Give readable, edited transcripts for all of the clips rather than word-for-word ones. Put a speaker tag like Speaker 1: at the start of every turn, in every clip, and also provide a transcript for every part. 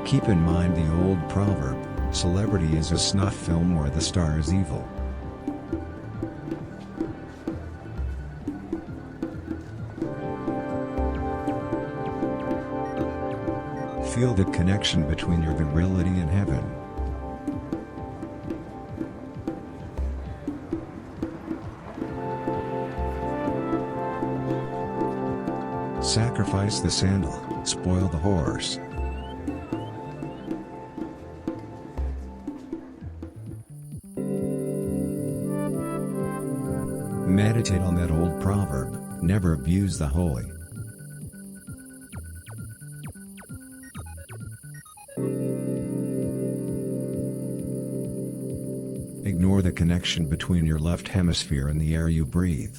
Speaker 1: Keep in mind the old proverb, celebrity is a snuff film where the star is evil. Feel the connection between your virility and heaven. Sacrifice the sandal, spoil the horse. Meditate on that old proverb, never abuse the holy. Ignore the connection between your left hemisphere and the air you breathe.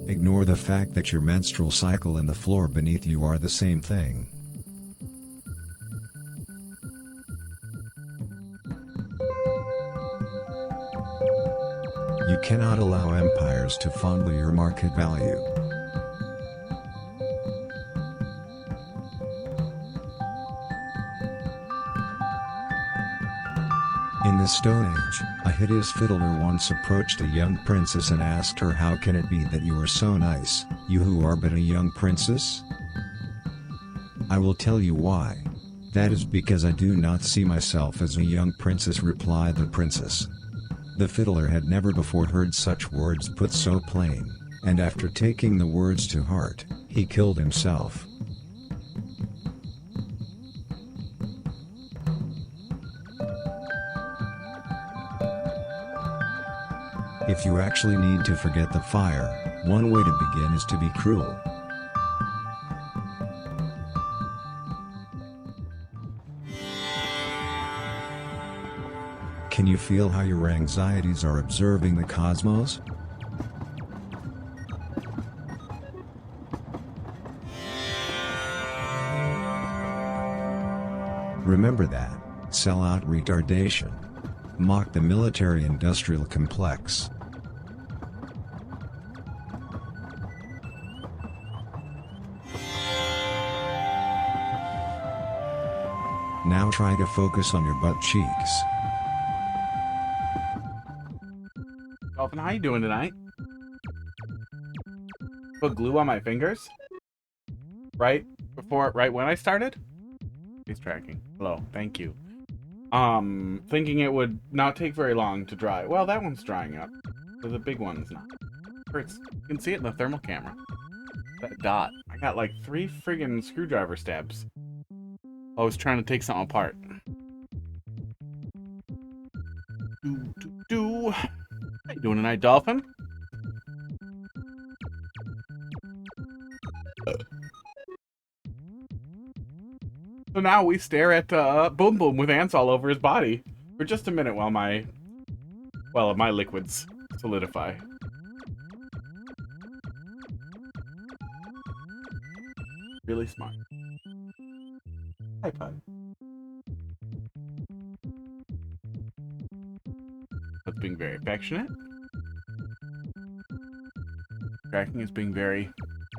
Speaker 1: Ignore the fact that your menstrual cycle and the floor beneath you are the same thing. You cannot allow empires to fondle your market value. In the Stone Age, a hideous fiddler once approached a young princess and asked her, "How can it be that you are so nice, you who are but a young princess?" "I will tell you why. That is because I do not see myself as a young princess," replied the princess. The fiddler had never before heard such words put so plain, and after taking the words to heart, he killed himself. If you actually need to forget the fire, one way to begin is to be cruel. Can you feel how your anxieties are observing the cosmos? Remember that, sell out retardation. Mock the military-industrial complex. Now try to focus on your butt cheeks.
Speaker 2: Dolphin, how you doing tonight? Put glue on my fingers? Right when I started? He's tracking. Hello, thank you. Thinking it would not take very long to dry. Well, that one's drying up. So the big one's not. You can see it in the thermal camera. That dot. I got like 3 friggin' screwdriver stabs. I was trying to take something apart. How you doing tonight, Dolphin? So now we stare at Bob-Omb with ants all over his body for just a minute while my liquids solidify. Really smart. Hi, Pud. That's being very affectionate. Tracking is being very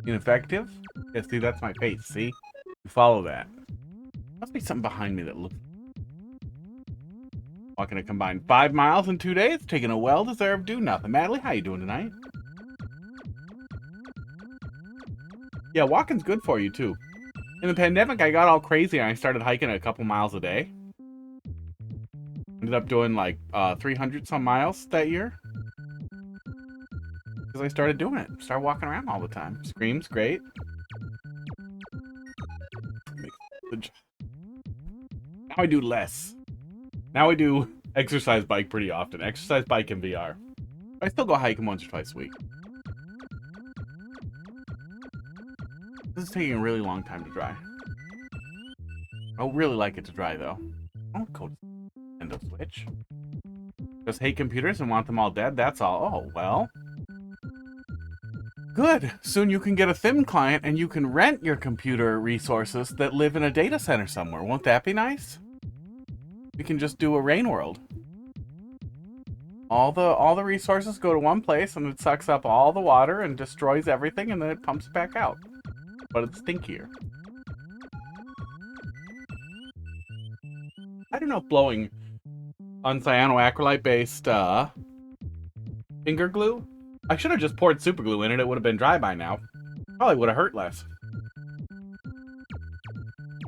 Speaker 2: ineffective. Yeah, see, that's my face, see? You follow that. Must be something behind me that looks... Walking a combined 5 miles in 2 days, taking a well-deserved do nothing. Madeline, how you doing tonight? Yeah, walking's good for you, too. In the pandemic, I got all crazy and I started hiking a couple miles a day. Ended up doing like 300 some miles that year. Because I started doing it. Started walking around all the time. Scream's great. Now I do less. Now I do exercise bike pretty often. Exercise bike and VR. I still go hiking once or twice a week. This is taking a really long time to dry. I would really like it to dry though. I don't go to Nintendo Switch. Just hate computers and want them all dead, that's all. Oh, well. Good. Soon you can get a thin client and you can rent your computer resources that live in a data center somewhere. Won't that be nice? We can just do a rain world. all the resources go to one place, and it sucks up all the water and destroys everything, and then it pumps it back out. But it's stinkier. I don't know if blowing on cyanoacrylite-based finger glue. I should have just poured super glue in it. It would have been dry by now. Probably would have hurt less.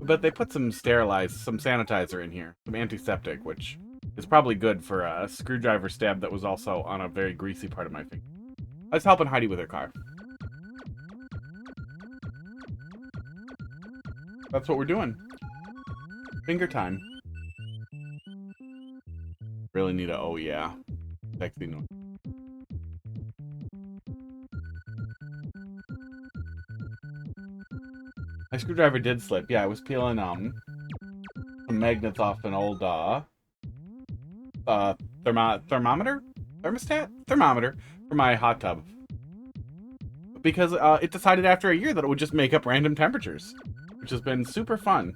Speaker 2: But they put some sanitizer in here, some antiseptic, which is probably good for a screwdriver stab that was also on a very greasy part of my finger. I was helping Heidi with her car. That's what we're doing. Finger time. Really need a, oh yeah, sexy noise. My screwdriver did slip. Yeah, I was peeling some magnets off an old thermometer for my hot tub. Because it decided after a year that it would just make up random temperatures, which has been super fun.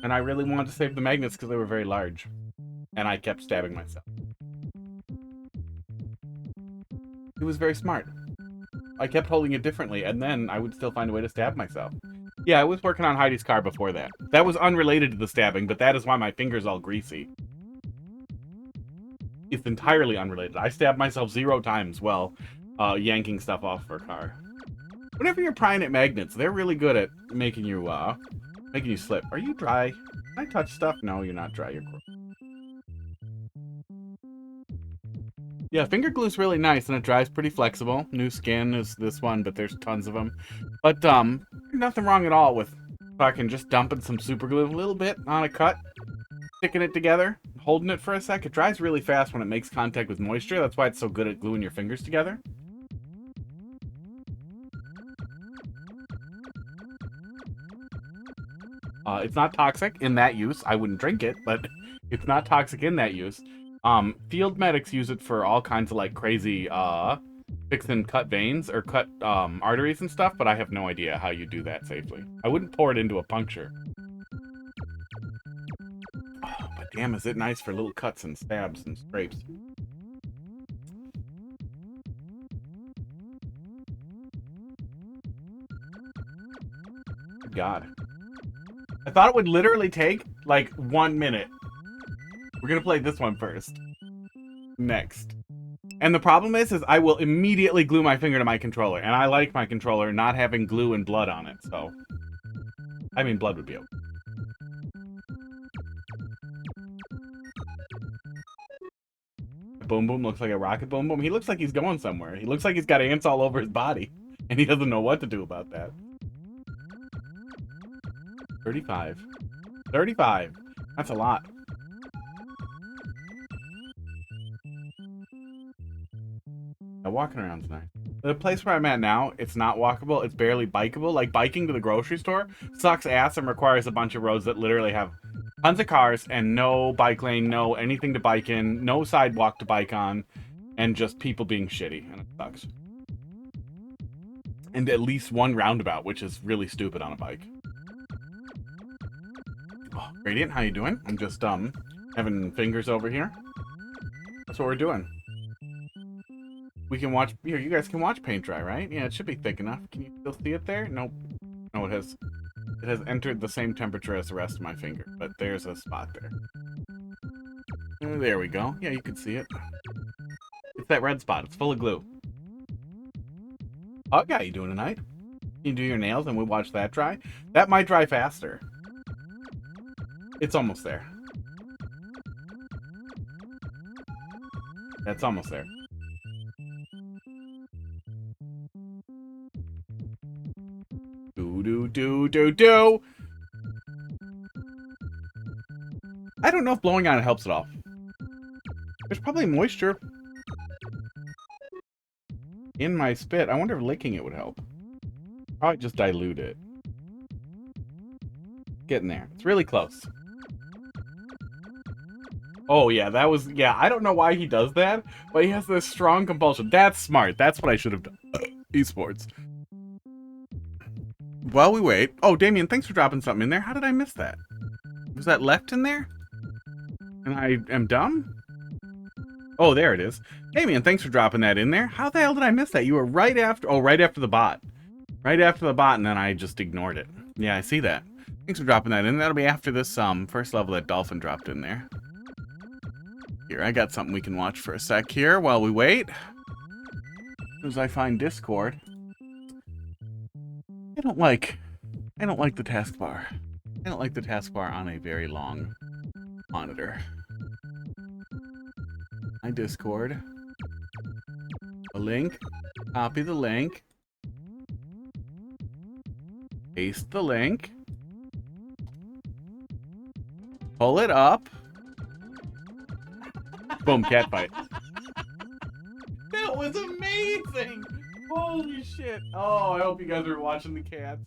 Speaker 2: And I really wanted to save the magnets because they were very large. And I kept stabbing myself. It was very smart. I kept holding it differently, and then I would still find a way to stab myself. Yeah, I was working on Heidi's car before that. That was unrelated to the stabbing, but that is why my finger's all greasy. It's entirely unrelated. I stabbed myself 0 times while yanking stuff off her car. Whenever you're prying at magnets, they're really good at making you slip. Are you dry? Can I touch stuff? No, you're not dry. You're gross. Yeah, finger glue's really nice, and it dries pretty flexible. New Skin is this one, but there's tons of them. But, nothing wrong at all with fucking just dumping some super glue a little bit on a cut, sticking it together, holding it for a sec. It dries really fast when it makes contact with moisture. That's why it's so good at gluing your fingers together. It's not toxic in that use. I wouldn't drink it, but it's not toxic in that use. Field medics use it for all kinds of like crazy fix and cut veins or cut arteries and stuff, but I have no idea how you do that safely. I wouldn't pour it into a puncture. Oh, but damn, is it nice for little cuts and stabs and scrapes. God. I thought it would literally take like 1 minute. We're gonna play this one first. Next. And the problem is I will immediately glue my finger to my controller. And I like my controller not having glue and blood on it, so. I mean, blood would be okay. Boom-Boom looks like a rocket Boom-Boom. He looks like he's going somewhere. He looks like he's got ants all over his body. And he doesn't know what to do about that. 35. 35. That's a lot. Walking around tonight. The place where I'm at now, it's not walkable. It's barely bikeable. Like, biking to the grocery store sucks ass and requires a bunch of roads that literally have tons of cars and no bike lane, no anything to bike in, no sidewalk to bike on, and just people being shitty. And it sucks. And at least one roundabout, which is really stupid on a bike. Oh, Radiant, how you doing? I'm just, having fingers over here. That's what we're doing. We can watch, here, you guys can watch paint dry, right? Yeah, it should be thick enough. Can you still see it there? Nope. No, it has entered the same temperature as the rest of my finger, but there's a spot there. There we go. Yeah, you can see it. It's that red spot. It's full of glue. Oh, yeah, you doing tonight? You do your nails and we watch that dry? That might dry faster. It's almost there. That's almost there. Do. I don't know if blowing on it helps at all. There's probably moisture in my spit. I wonder if licking it would help. Probably just dilute it. Getting there. It's really close. Oh, yeah, that was... Yeah, I don't know why he does that, but he has this strong compulsion. That's smart. That's what I should have done. Esports. While we wait... Oh, Damien, thanks for dropping something in there. How did I miss that? Was that left in there? And I am dumb? Oh, there it is. Hey, man, thanks for dropping that in there. How the hell did I miss that? You were right after... Oh, right after the bot. Right after the bot, and then I just ignored it. Yeah, I see that. Thanks for dropping that in. That'll be after this first level that Dolphin dropped in there. Here, I got something we can watch for a sec here while we wait. As soon as I find Discord. I don't like the taskbar. I don't like the taskbar on a very long monitor. My Discord. A link. Copy the link. Paste the link. Pull it up. Boom, cat fight. That was amazing! Holy shit. Oh, I hope you guys are watching the cats.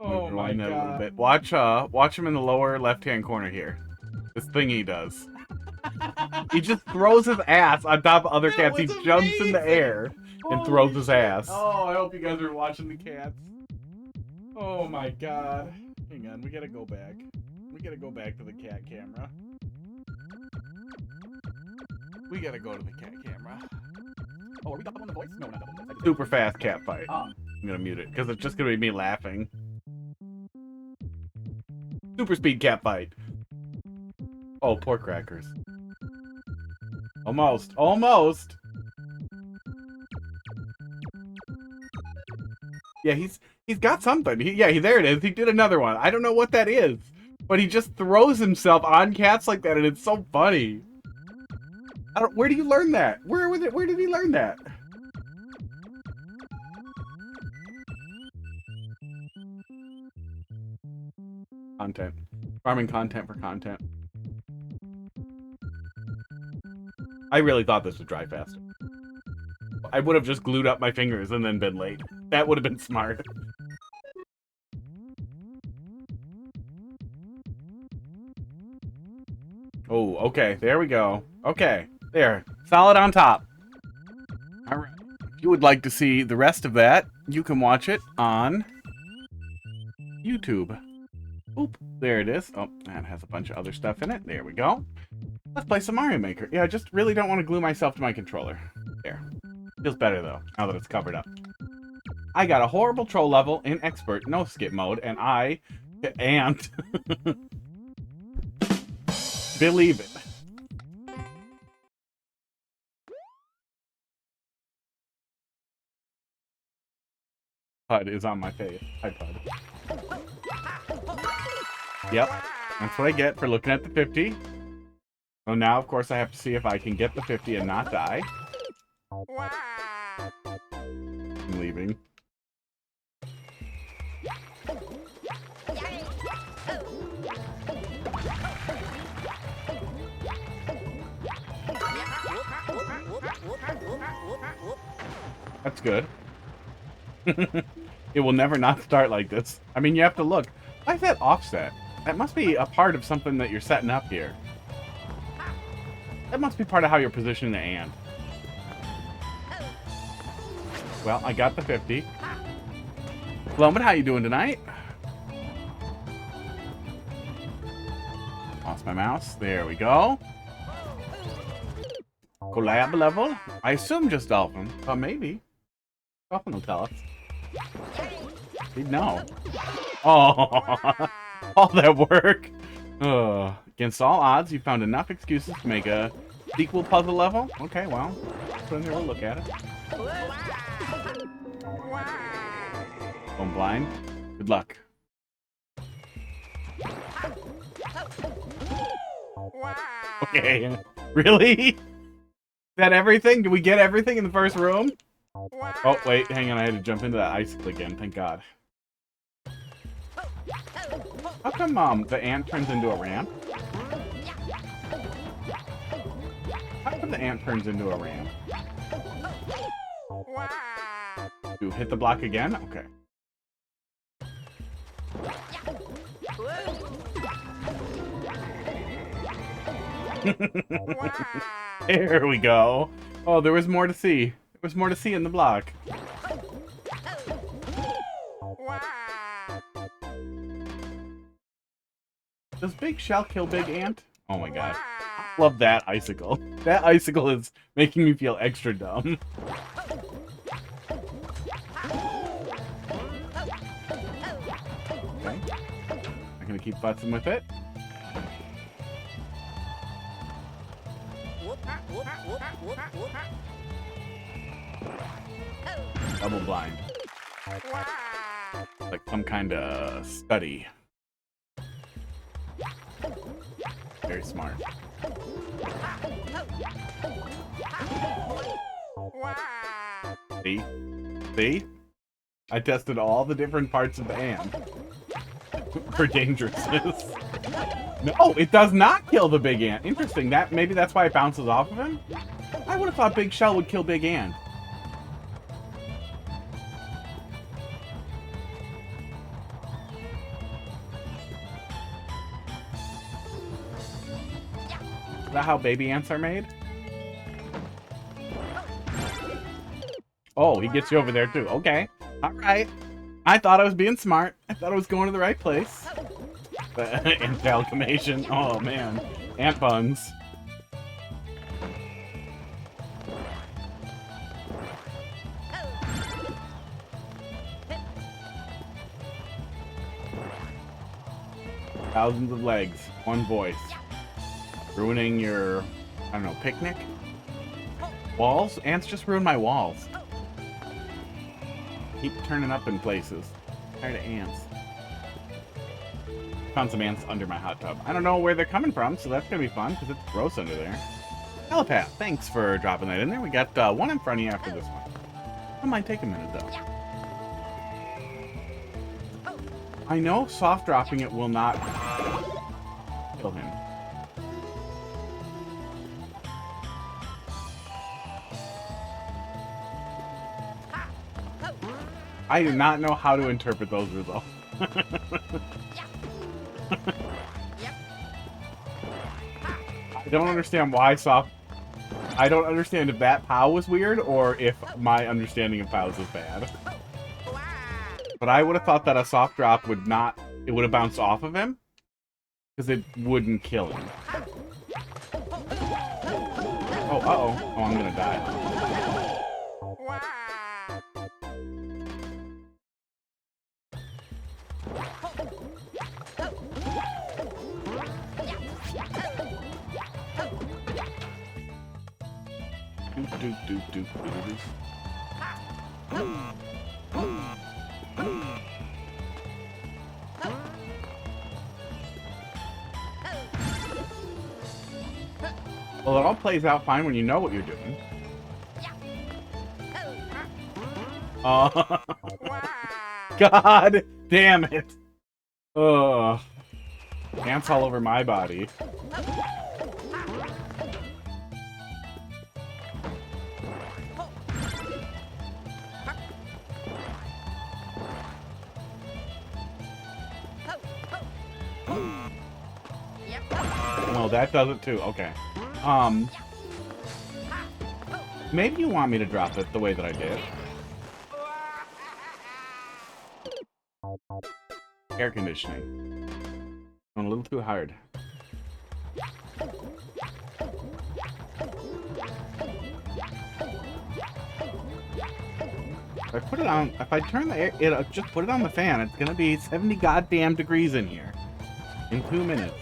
Speaker 2: Oh my god. A little bit. Watch him in the lower left-hand corner here. This thing he does. He just throws his ass on top of other cats. He jumps in the air and throws his ass. Oh, I hope you guys are watching the cats. Oh my god. Hang on, we gotta go back. We gotta go back to the cat camera. We gotta go to the cat camera. Oh, are we doubling the voice? No, not doubling the voice. Super fast cat fight. I'm gonna mute it, because it's just gonna be me laughing. Super speed cat fight. Oh, poor crackers. Almost. Almost! Yeah, he's got something. There it is. He did another one. I don't know what that is. But he just throws himself on cats like that, and it's so funny. Where do you learn that? Where did he learn that? Content. Farming content for content. I really thought this would dry faster. I would have just glued up my fingers and then been late. That would have been smart. Oh, okay. There we go. Okay. There. Solid on top. Alright. If you would like to see the rest of that, you can watch it on YouTube. Oop. There it is. Oh, that has a bunch of other stuff in it. There we go. Let's play some Mario Maker. Yeah, I just really don't want to glue myself to my controller. There. Feels better, though, now that it's covered up. I got a horrible troll level in expert, no skip mode, and I and believe it. HUD is on my face. Hi, HUD. Yep, that's what I get for looking at the 50. So now, of course, I have to see if I can get the 50 and not die. I'm leaving. That's good. It will never not start like this. I mean, you have to look. Why is that offset? That must be a part of something that you're setting up here. That must be part of how you're positioning the ant. Well, I got the 50. But how you doing tonight? Lost my mouse. There we go. Collab level? I assume just Dolphin. But maybe. Dolphin will tell us. He'd know. Oh, all that work. Against all odds, you found enough excuses to make a sequel puzzle level? Okay, well, put in here, we'll look at it. Going blind. Good luck. Okay, really? Is that everything? Did we get everything in the first room? Oh, wait, hang on, I had to jump into that icicle again, thank God. How come, the ant turns into a ramp? How come the ant turns into a ramp? You hit the block again? Okay. There we go. Oh, there was more to see. There was more to see in the block. Does big shell kill big ant? Oh my god. Love that icicle. That icicle is making me feel extra dumb. Okay. I'm gonna keep futzing with it. Double blind. Like some kind of study. Very smart. See? See? I tested all the different parts of the ant for dangerousness. No, it does not kill the big ant. Interesting. Maybe that's why it bounces off of him? I would have thought Big Shell would kill Big Ant. Is that how baby ants are made? Oh, he gets you over there too. Okay. Alright. I thought I was being smart. I thought I was going to the right place. Amalgamation. Oh man. Ant buns. Thousands of legs. One voice. Ruining your, I don't know, picnic? Walls? Ants just ruined my walls. Keep turning up in places. Tired of ants. Found some ants under my hot tub. I don't know where they're coming from, so that's gonna be fun, because it's gross under there. Telepath, thanks for dropping that in there. We got one in front of you after this one. That might take a minute, though. I know soft dropping it will not kill him. I do not know how to interpret those results. I don't understand why soft... I don't understand if that POW was weird or if my understanding of POWs is bad. But I would have thought that a soft drop would not... It would have bounced off of him. Because it wouldn't kill him. Oh, uh-oh. Oh, I'm gonna die. Well, it all plays out fine when you know what you're doing. Oh. God damn it. Ugh. Ants all over my body. No, that does it too. Okay. Maybe you want me to drop it the way that I did. Air conditioning. Going a little too hard. If I put it on, if I turn the air, just put it on the fan, it's gonna be 70 goddamn degrees in here. In 2 minutes.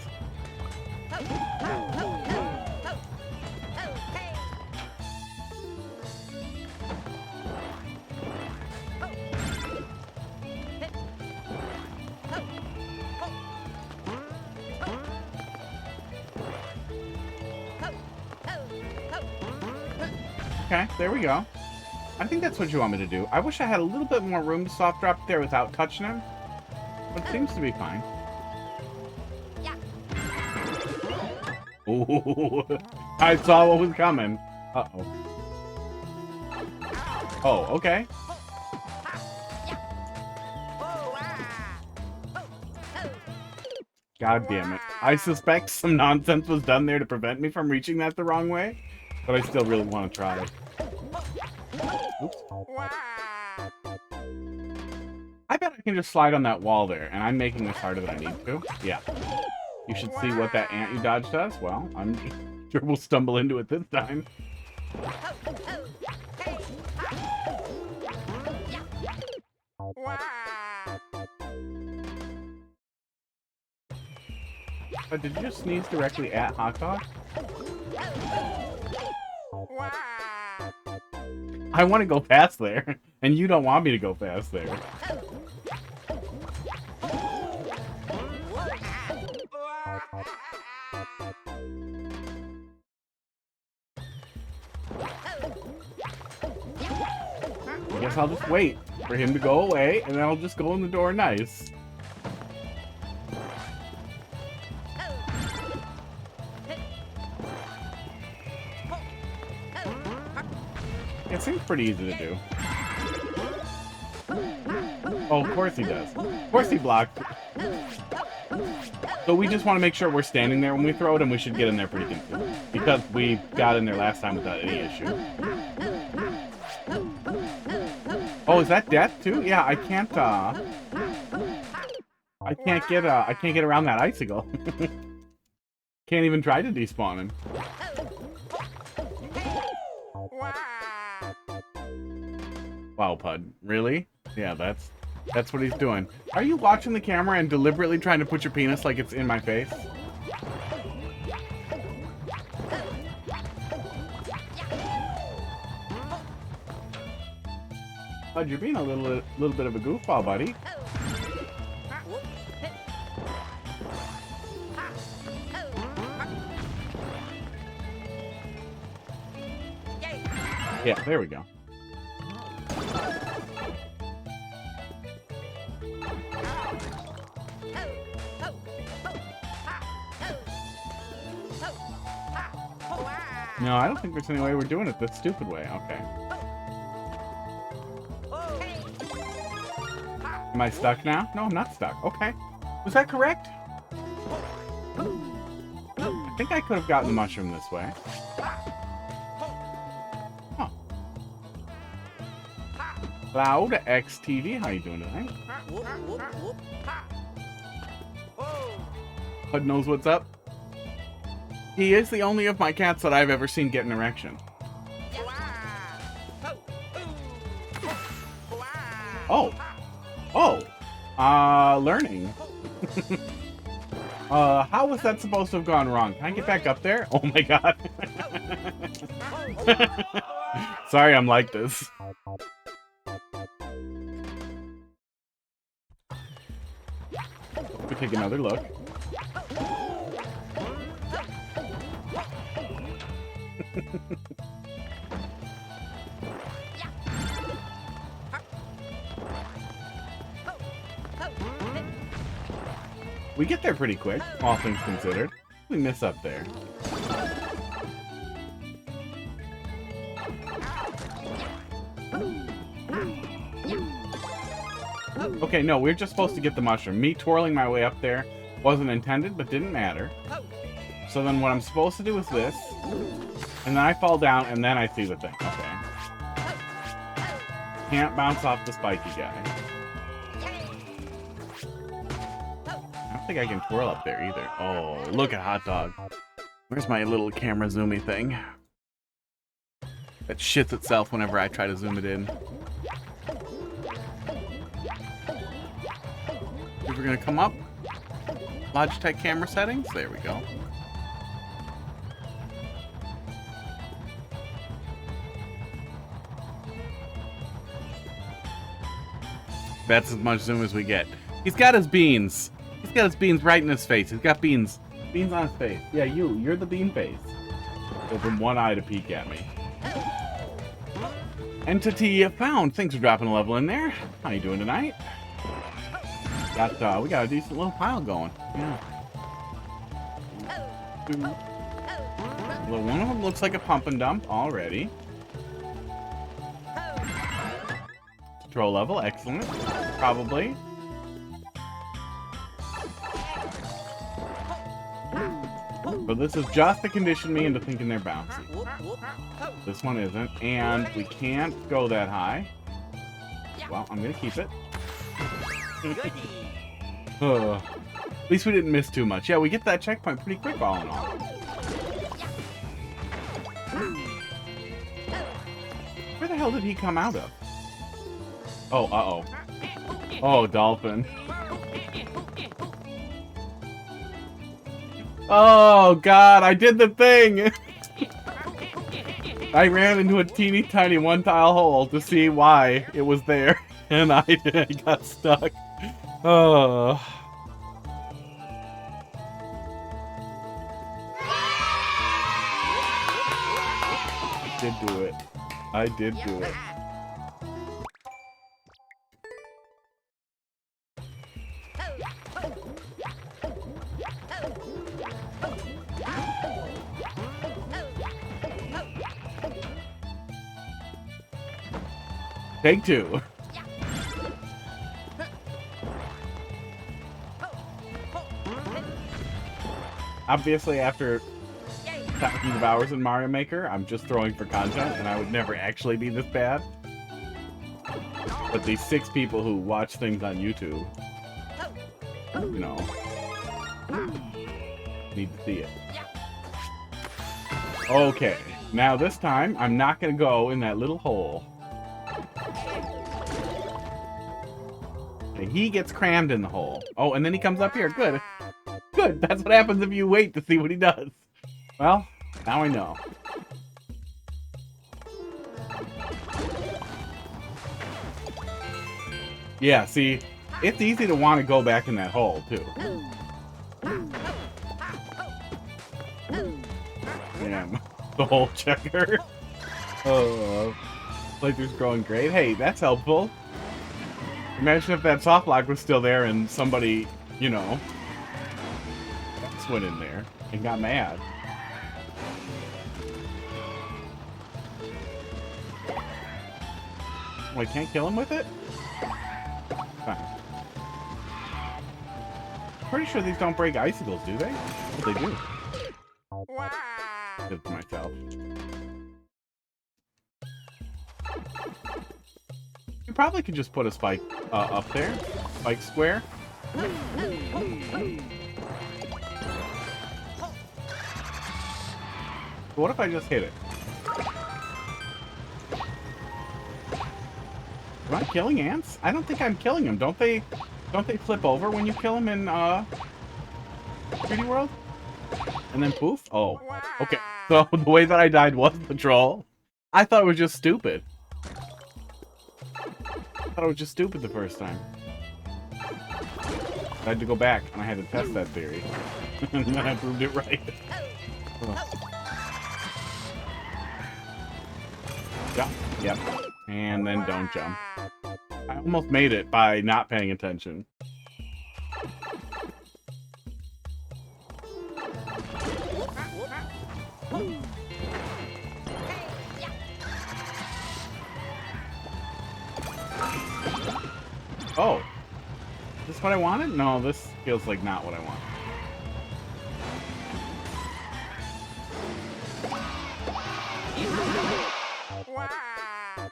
Speaker 2: Okay, there we go. I think that's what you want me to do. I wish I had a little bit more room to soft drop there without touching him. But it seems to be fine. Ooh, I saw what was coming. Uh-oh. Oh, okay. God damn it. I suspect some nonsense was done there to prevent me from reaching that the wrong way, but I still really want to try. Oops. I bet I can just slide on that wall there, and I'm making this harder than I need to. Yeah. You should see what that ant you dodged does. Well, I'm sure we'll stumble into it this time. But did you just sneeze directly at Hot Dog? I want to go past there, and you don't want me to go past there. I guess I'll just wait for him to go away, and then I'll just go in the door nice. It seems pretty easy to do. Oh, of course he does. Of course he blocked. So we just want to make sure we're standing there when we throw it, and we should get in there pretty quickly. Because we got in there last time without any issue. Oh, is that death too? Yeah, I can't get around that icicle. Can't even try to despawn him. Wow, Pud. Really? Yeah, that's what he's doing. Are you watching the camera and deliberately trying to put your penis like it's in my face? Pud, you're being a little bit of a goofball, buddy. Yeah, there we go. No, I don't think there's any way we're doing it this stupid way. Okay. Am I stuck now? No, I'm not stuck. Okay. Was that correct? I think I could have gotten the mushroom this way. Huh. Cloud XTV, how you doing tonight? Bud knows what's up. He is the only of my cats that I've ever seen get an erection. Oh. Oh. Learning. How was that supposed to have gone wrong? Can I get back up there? Oh my god. Sorry I'm like this. We take another look. We get there pretty quick, all things considered. We miss up there. Okay, no, we're just supposed to get the mushroom. Me twirling my way up there wasn't intended, but didn't matter. So then what I'm supposed to do is this, and then I fall down, and then I see the thing. Okay. Can't bounce off the spiky guy. I don't think I can twirl up there either. Oh, look at Hot Dog. Where's my little camera zoomy thing? That shits itself whenever I try to zoom it in. If we're gonna come up, Logitech camera settings, there we go. That's as much zoom as we get. He's got his beans. He's got his beans right in his face. He's got beans. Beans on his face. Yeah, you're the bean face. Open one eye to peek at me. Entity found. Thanks for dropping a level in there. How you doing tonight? We got a decent little pile going. Yeah. Well, one of them looks like a pump and dump already. Control level, excellent. Probably. But this is just to condition me into thinking they're bouncy. This one isn't, and we can't go that high. Well, I'm gonna keep it. At least we didn't miss too much. Yeah, we get that checkpoint pretty quick all in all. Where the hell did he come out of? Oh, uh-oh. Oh, dolphin. Oh, God, I did the thing! I ran into a teeny tiny one-tile hole to see why it was there, and I got stuck. Oh. I did do it. I did do it. Take two. Obviously, after thousands of hours in Mario Maker, I'm just throwing for content, and I would never actually be this bad. But these 6 people who watch things on YouTube, you know, need to see it. Okay, now this time, I'm not going to go in that little hole. And he gets crammed in the hole. Oh, and then he comes up here. Good. Good. That's what happens if you wait to see what he does. Well, now I know. Yeah, see, it's easy to want to go back in that hole, too. Damn. The hole checker. Oh, playthrough's growing great. Hey, that's helpful. Imagine if that soft lock was still there and somebody, you know, went in there and got mad. Well, I can't kill him with it? Fine. Pretty sure these don't break icicles, do they? But they do. I did it to myself. You probably could just put a spike up there. Spike square. What if I just hit it? Am I killing ants? I don't think I'm killing them. Don't they flip over when you kill them in 3D World? And then poof? Oh. Okay. So the way that I died was the troll. I thought it was just stupid. I thought it was just stupid the first time. I had to go back and I had to test that theory. And then I proved it right. Jump. Yep. And then don't jump. I almost made it by not paying attention. Oh. Is this what I wanted? No, this feels like not what I want.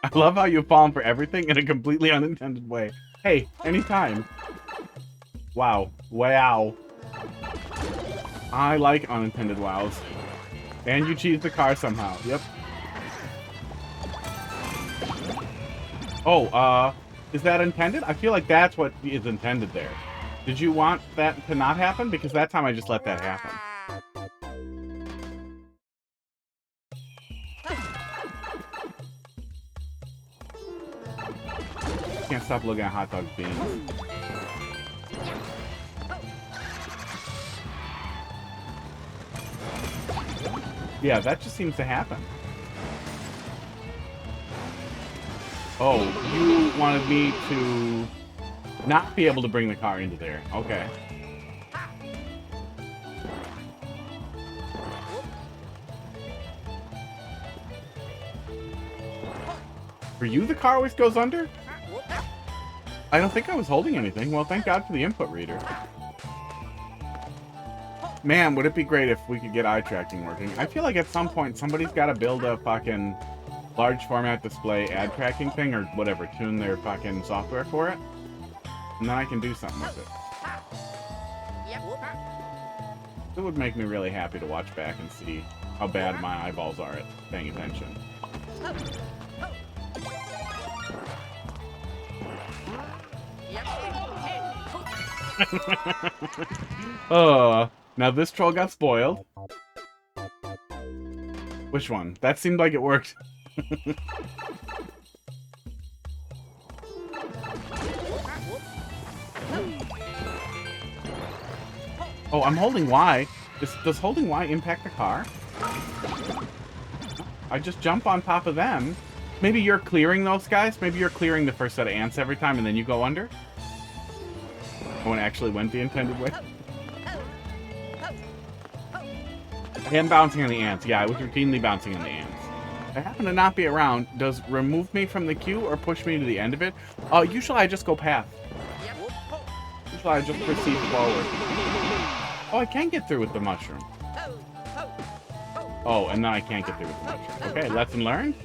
Speaker 2: I love how you've fallen for everything in a completely unintended way. Hey, anytime. Wow. Wow. I like unintended wows. And you cheese the car somehow. Yep. Oh, is that intended? I feel like that's what is intended there. Did you want that to not happen? Because that time I just let that happen. Can't stop looking at hot dog beans. Yeah, that just seems to happen. Oh, you wanted me to not be able to bring the car into there. Okay. For you, the car always goes under? I don't think I was holding anything. Well, thank God for the input reader. Man, would it be great if we could get eye tracking working. I feel like at some point somebody's got to build a fucking large format display ad tracking thing or whatever, tune their fucking software for it. And then I can do something with it. It would make me really happy to watch back and see how bad my eyeballs are at paying attention. Now this troll got spoiled. Which one? That seemed like it worked. Oh, I'm holding Y. Does holding Y impact the car? I just jump on top of them. Maybe you're clearing those guys? Maybe you're clearing the first set of ants every time and then you go under? Oh, and actually went the intended way? I am bouncing on the ants. Yeah, I was routinely bouncing on the ants. If I happen to not be around, does remove me from the queue or push me to the end of it? Usually I just go past. Usually I just proceed forward. Oh, I can get through with the mushroom. Oh, and then I can't get through with the mushroom. Okay, lesson learned.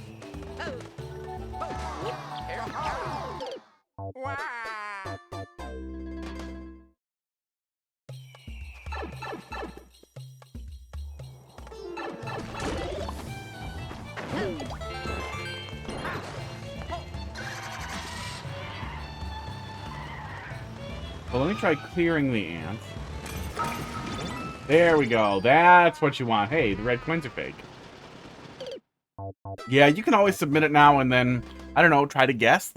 Speaker 2: Well, let me try clearing the ants. There we go. That's what you want. Hey, the red coins are fake. Yeah, you can always submit it now and then, I don't know, try to guess.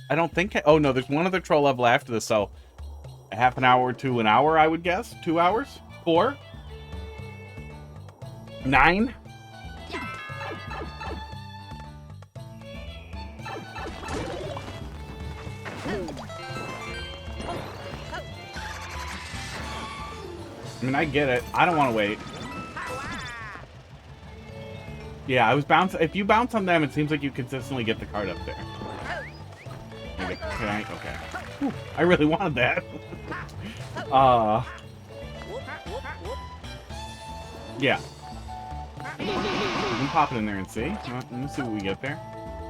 Speaker 2: I don't think... Oh, no, there's one other troll level after this, so a half an hour to an hour, I would guess. 2 hours? 4? 9? I mean, I get it. I don't want to wait. Yeah, I was bouncing. If you bounce on them, it seems like you consistently get the card up there. Okay. Whew, I really wanted that. Yeah. We can pop it in there and see. Let me see what we get there.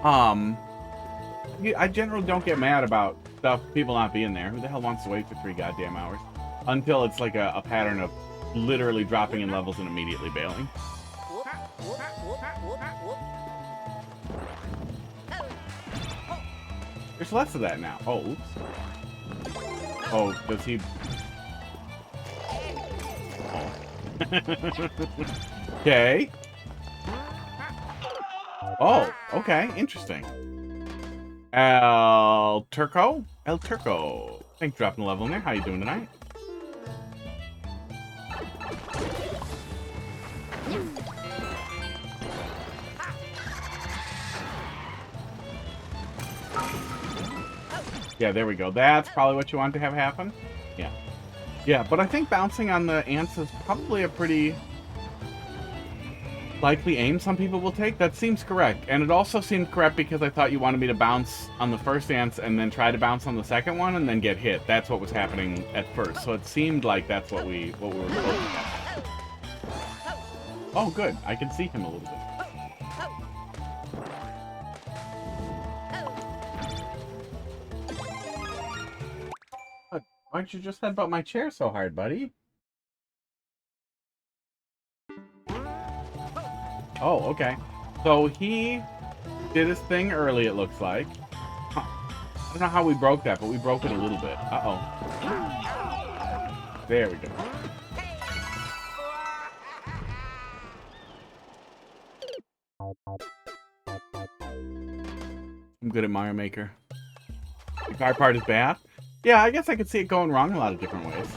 Speaker 2: I generally don't get mad about stuff, people not being there. Who the hell wants to wait for 3 goddamn hours? Until it's like a pattern of literally dropping in levels and immediately bailing. There's less of that now. Oh, oops. Oh, does he... Oh. Okay. Oh, okay. Interesting. El Turco? Thanks for dropping a level in there. How you doing tonight? Yeah, there we go. That's probably what you want to have happen. Yeah. Yeah, but I think bouncing on the ants is probably a pretty likely aim some people will take. That seems correct. And it also seemed correct because I thought you wanted me to bounce on the first ants and then try to bounce on the second one and then get hit. That's what was happening at first. So it seemed like that's what we were supposed to have. Oh, good. I can see him a little bit. Why don't you just headbutt my chair so hard, buddy? Oh, okay. So he did his thing early, it looks like. Huh. I don't know how we broke that, but we broke it a little bit. Uh-oh. There we go. I'm good at Mario Maker. The car part is bad. Yeah, I guess I could see it going wrong a lot of different ways.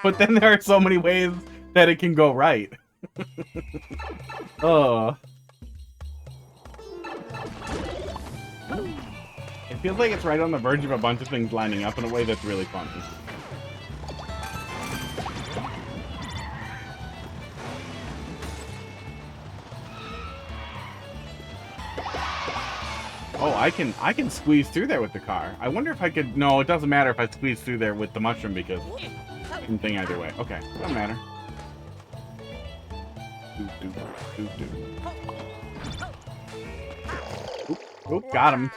Speaker 2: But then there are so many ways that it can go right. Oh. It feels like it's right on the verge of a bunch of things lining up in a way that's really funny. Oh, I can squeeze through there with the car. I wonder if I could... No, it doesn't matter if I squeeze through there with the mushroom because... Same thing either way. Okay, doesn't matter. Oop, got him.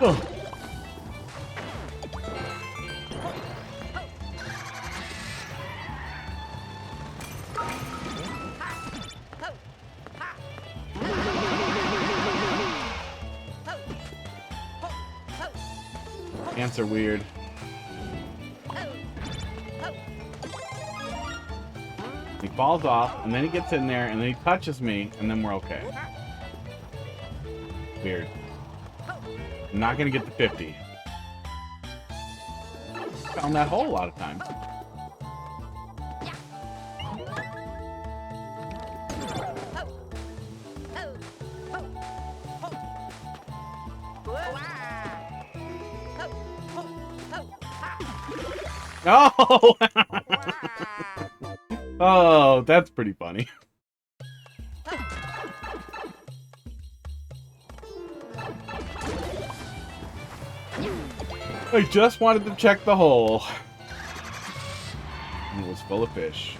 Speaker 2: Oh. Ants are weird. He falls off, and then he gets in there, and then he touches me, and then we're okay. Weird. I'm not gonna get the 50. Found that hole a lot of times. Oh! Oh, that's pretty funny. I just wanted to check the hole. And it was full of fish.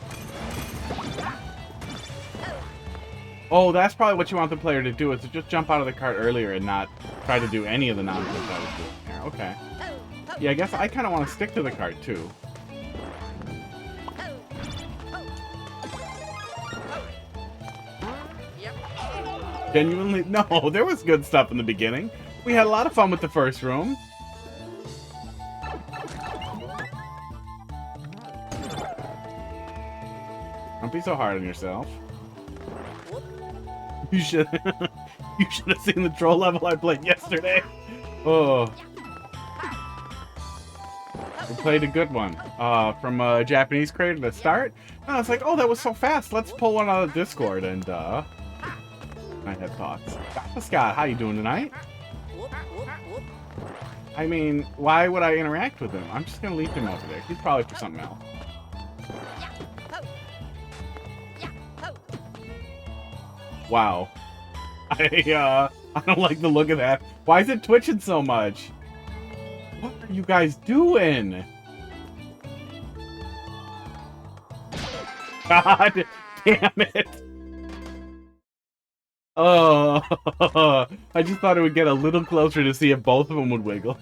Speaker 2: Oh, that's probably what you want the player to do, is to just jump out of the cart earlier and not try to do any of the nonsense I was doing here. Okay. Yeah, I guess I kind of want to stick to the cart, too. Genuinely? No, there was good stuff in the beginning. We had a lot of fun with the first room. Don't be so hard on yourself. You should you should have seen the troll level I played yesterday. Oh. We played a good one. From a Japanese creator to start. And I was like, oh, that was so fast. Let's pull one out of Discord, and I had thoughts. Scott, how you doing tonight? I mean, why would I interact with him? I'm just gonna leave him over there. He's probably for something else. Wow. I don't like the look of that. Why is it twitching so much? What are you guys doing? God damn it. Oh, I just thought it would get a little closer to see if both of them would wiggle.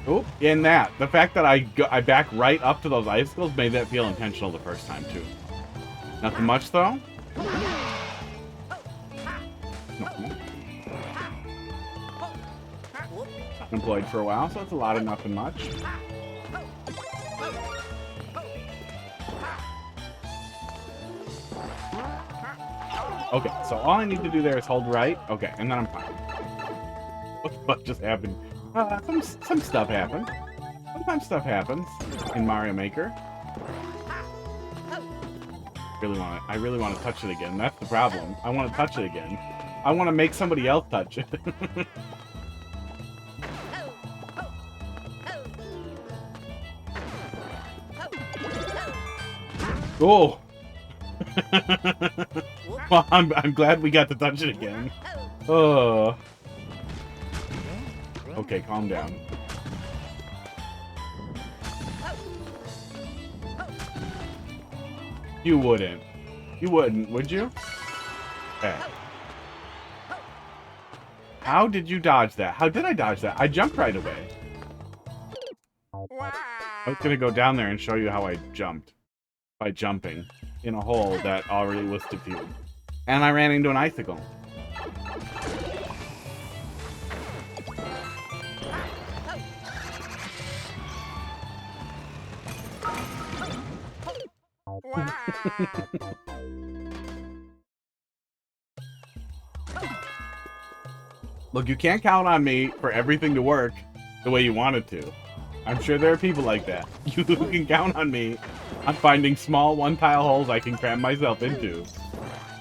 Speaker 2: Oop, in that. The fact that I back right up to those icicles made that feel intentional the first time, too. Nothing much, though? No. Employed for a while, so it's a lot of nothing much. Okay, so all I need to do there is hold right. Okay, and then I'm fine. What just happened? Some stuff happened. Sometimes stuff happens in Mario Maker. I really want to touch it again. That's the problem. I want to touch it again. I want to make somebody else touch it. Oh. Well, I'm glad we got to touch it again. Oh. Okay, calm down. You wouldn't. You wouldn't, would you? Okay. How did you dodge that? How did I dodge that? I jumped right away. I was gonna go down there and show you how I jumped. By jumping in a hole that already was diffused. And I ran into an icicle. Look, you can't count on me for everything to work the way you want it to. I'm sure there are people like that. You can count on me on finding small one-tile holes I can cram myself into.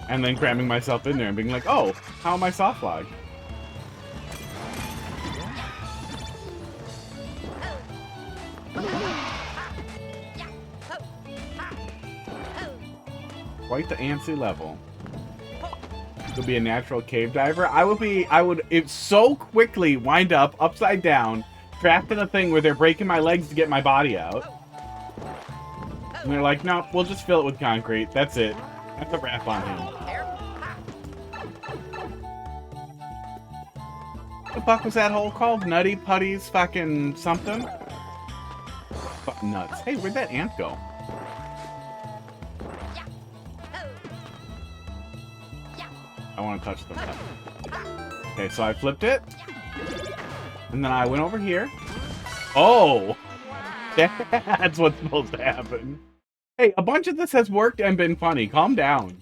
Speaker 2: And then cramming myself in there and being like, oh, how am I soft logged? Quite the antsy level. You'll be a natural cave diver. I would it so quickly wind up upside down, trapped in a thing where they're breaking my legs to get my body out. And they're like, no, we'll just fill it with concrete. That's it. That's a wrap on him. What the fuck was that hole called? Nutty Putty's fucking something? Fucking nuts. Hey, where'd that ant go? I want to touch them. Okay, so I flipped it. And then I went over here. Oh! That's what's supposed to happen. Hey, a bunch of this has worked and been funny. Calm down.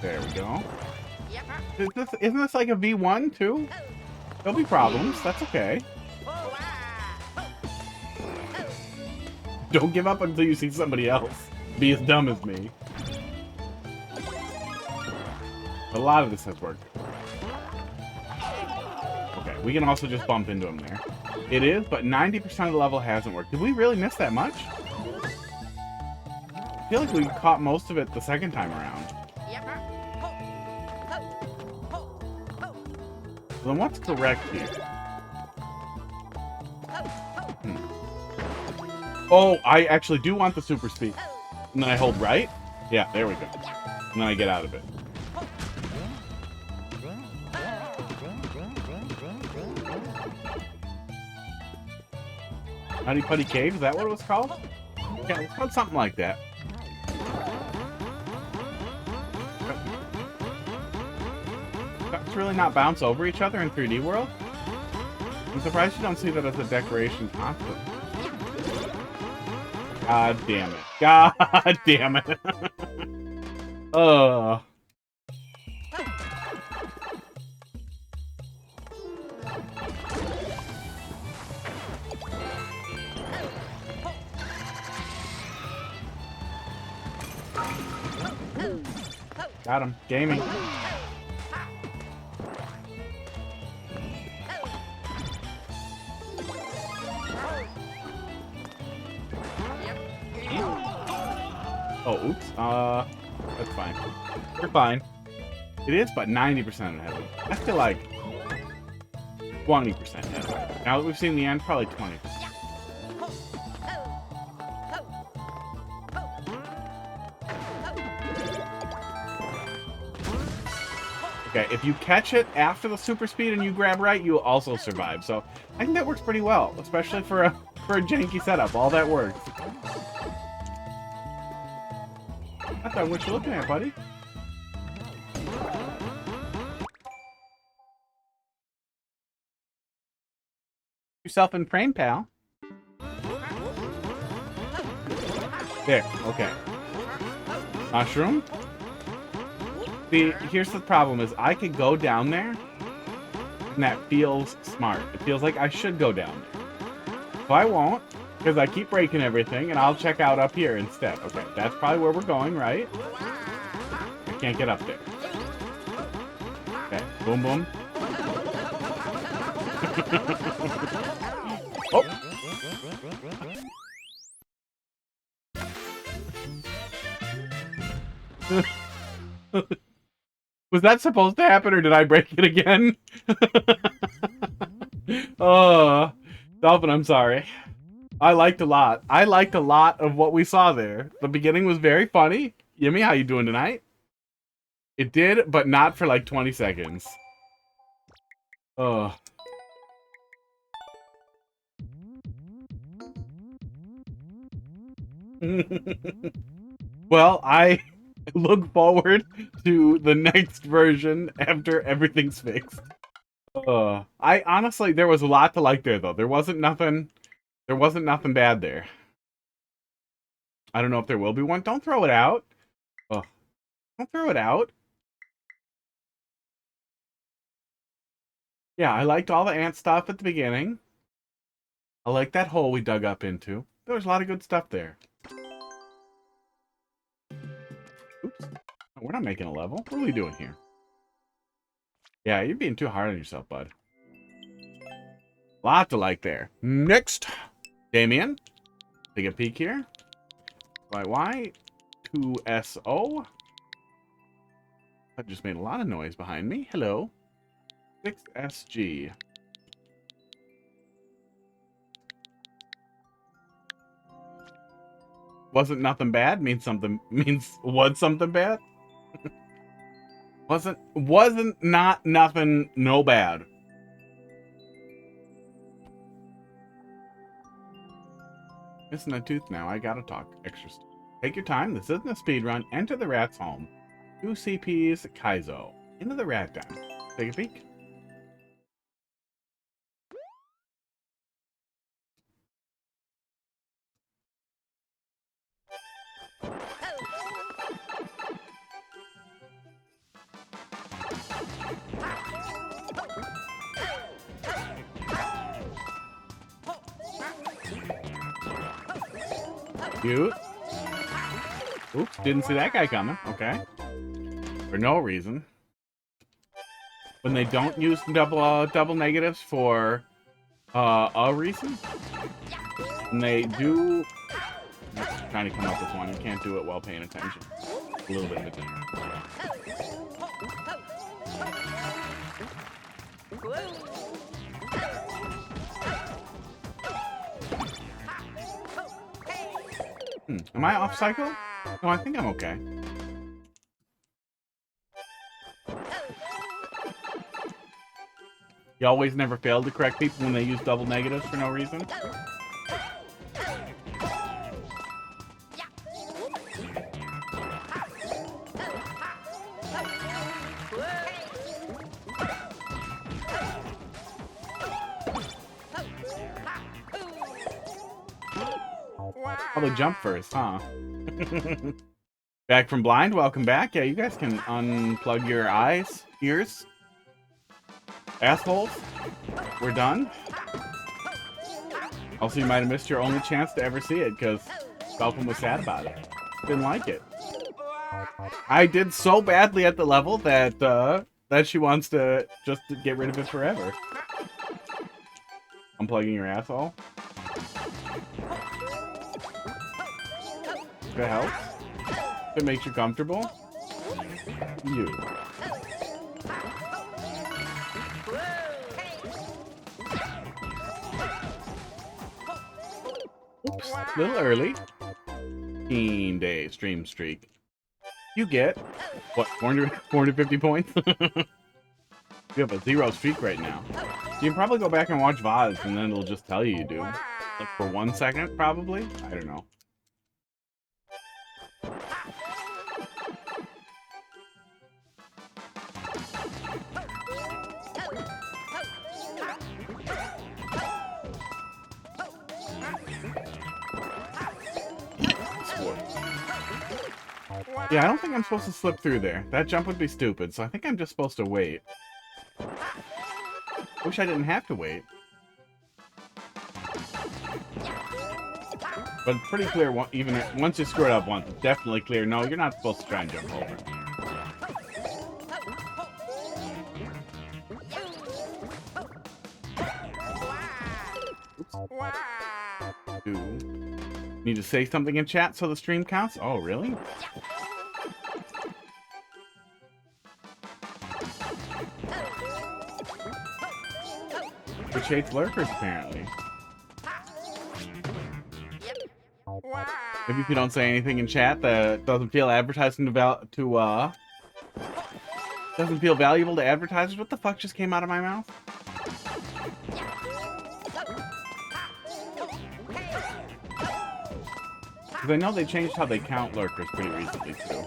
Speaker 2: There we go. Isn't this like a V1 too? There'll be problems. That's okay. Don't give up until you see somebody else be as dumb as me. A lot of this has worked. Okay, we can also just bump into him there. It is, but 90% of the level hasn't worked. Did we really miss that much? I feel like we caught most of it the second time around. So then what's correct here? Oh, I actually do want the super speed. And then I hold right? Yeah, there we go. And then I get out of it. Nutty Putty Cave, is that what it was called? Yeah, it's called something like that. Ducks really not bounce over each other in 3D world? I'm surprised you don't see that as a decoration constantly. God damn it. God damn it. Ugh. Got him. Gaming. Oh, oops. That's fine. We're fine. It is, but 90% heavy. I feel like 20% heavy. Now that we've seen the end, probably 20%. Okay, if you catch it after the super speed and you grab right, you will also survive. So I think that works pretty well, especially for a janky setup. All that works. I thought what you looking at, buddy. Yourself in frame, pal. There, okay. Mushroom. See, here's the problem is I could go down there, and that feels smart. It feels like I should go down there. So I won't, because I keep breaking everything, and I'll check out up here instead. Okay, that's probably where we're going, right? I can't get up there. Okay, boom, boom. Oh! Was that supposed to happen, or did I break it again? Oh, Dolphin, I'm sorry. I liked a lot. I liked a lot of what we saw there. The beginning was very funny. Yimmy, how you doing tonight? It did, but not for like 20 seconds. Oh. Well, I look forward to the next version after everything's fixed. I honestly, there was a lot to like there, though. There wasn't nothing bad there. I don't know if there will be one. Don't throw it out. Oh, don't throw it out. Yeah, I liked all the ant stuff at the beginning. I like that hole we dug up into. There was a lot of good stuff there. Oops. Oh, we're not making a level. What are we doing here? Yeah, you're being too hard on yourself, bud. Lot to like there. Next, Damien. Take a peek here. YY 2SO. I just made a lot of noise behind me. Hello. 6SG. Wasn't nothing bad means something was something bad. wasn't not nothing no bad. Missing a tooth now. I gotta talk extra. Take your time. This isn't a speed run. Enter the rat's home. 2 CPs Kaizo. Into the rat den. Take a peek. Cute. Oops, didn't see that guy coming. Okay. For no reason. When they don't use double negatives for a reason. And they do... I'm trying to come up with one. You can't do it while paying attention. A little bit of attention. Am I off cycle? No, I think I'm okay. You always never fail to correct people when they use double negatives for no reason? Probably jump first, huh? Back from blind, welcome back. Yeah, you guys can unplug your eyes, ears. Assholes, we're done. Also, you might have missed your only chance to ever see it because Falcon was sad about it. Didn't like it. I did so badly at the level that that she wants to just get rid of it forever. Unplugging your asshole. If it helps. If it makes you comfortable. You. Oops, a little early. 15-day stream streak. You get, what, 450 points? You have a 0 streak right now. You can probably go back and watch VODs and then it'll just tell you do. Like for 1 second, probably? I don't know. Yeah, I don't think I'm supposed to slip through there. That jump would be stupid, so I think I'm just supposed to wait. Wish I didn't have to wait. But it's pretty clear, even once you screw it up once, it's definitely clear. No, you're not supposed to try and jump over. Oops. Need to say something in chat so the stream counts? Oh, really? Which hates lurkers, apparently. Maybe if you don't say anything in chat that doesn't feel advertising doesn't feel valuable to advertisers. What the fuck just came out of my mouth? Because I know they changed how they count lurkers pretty recently, too.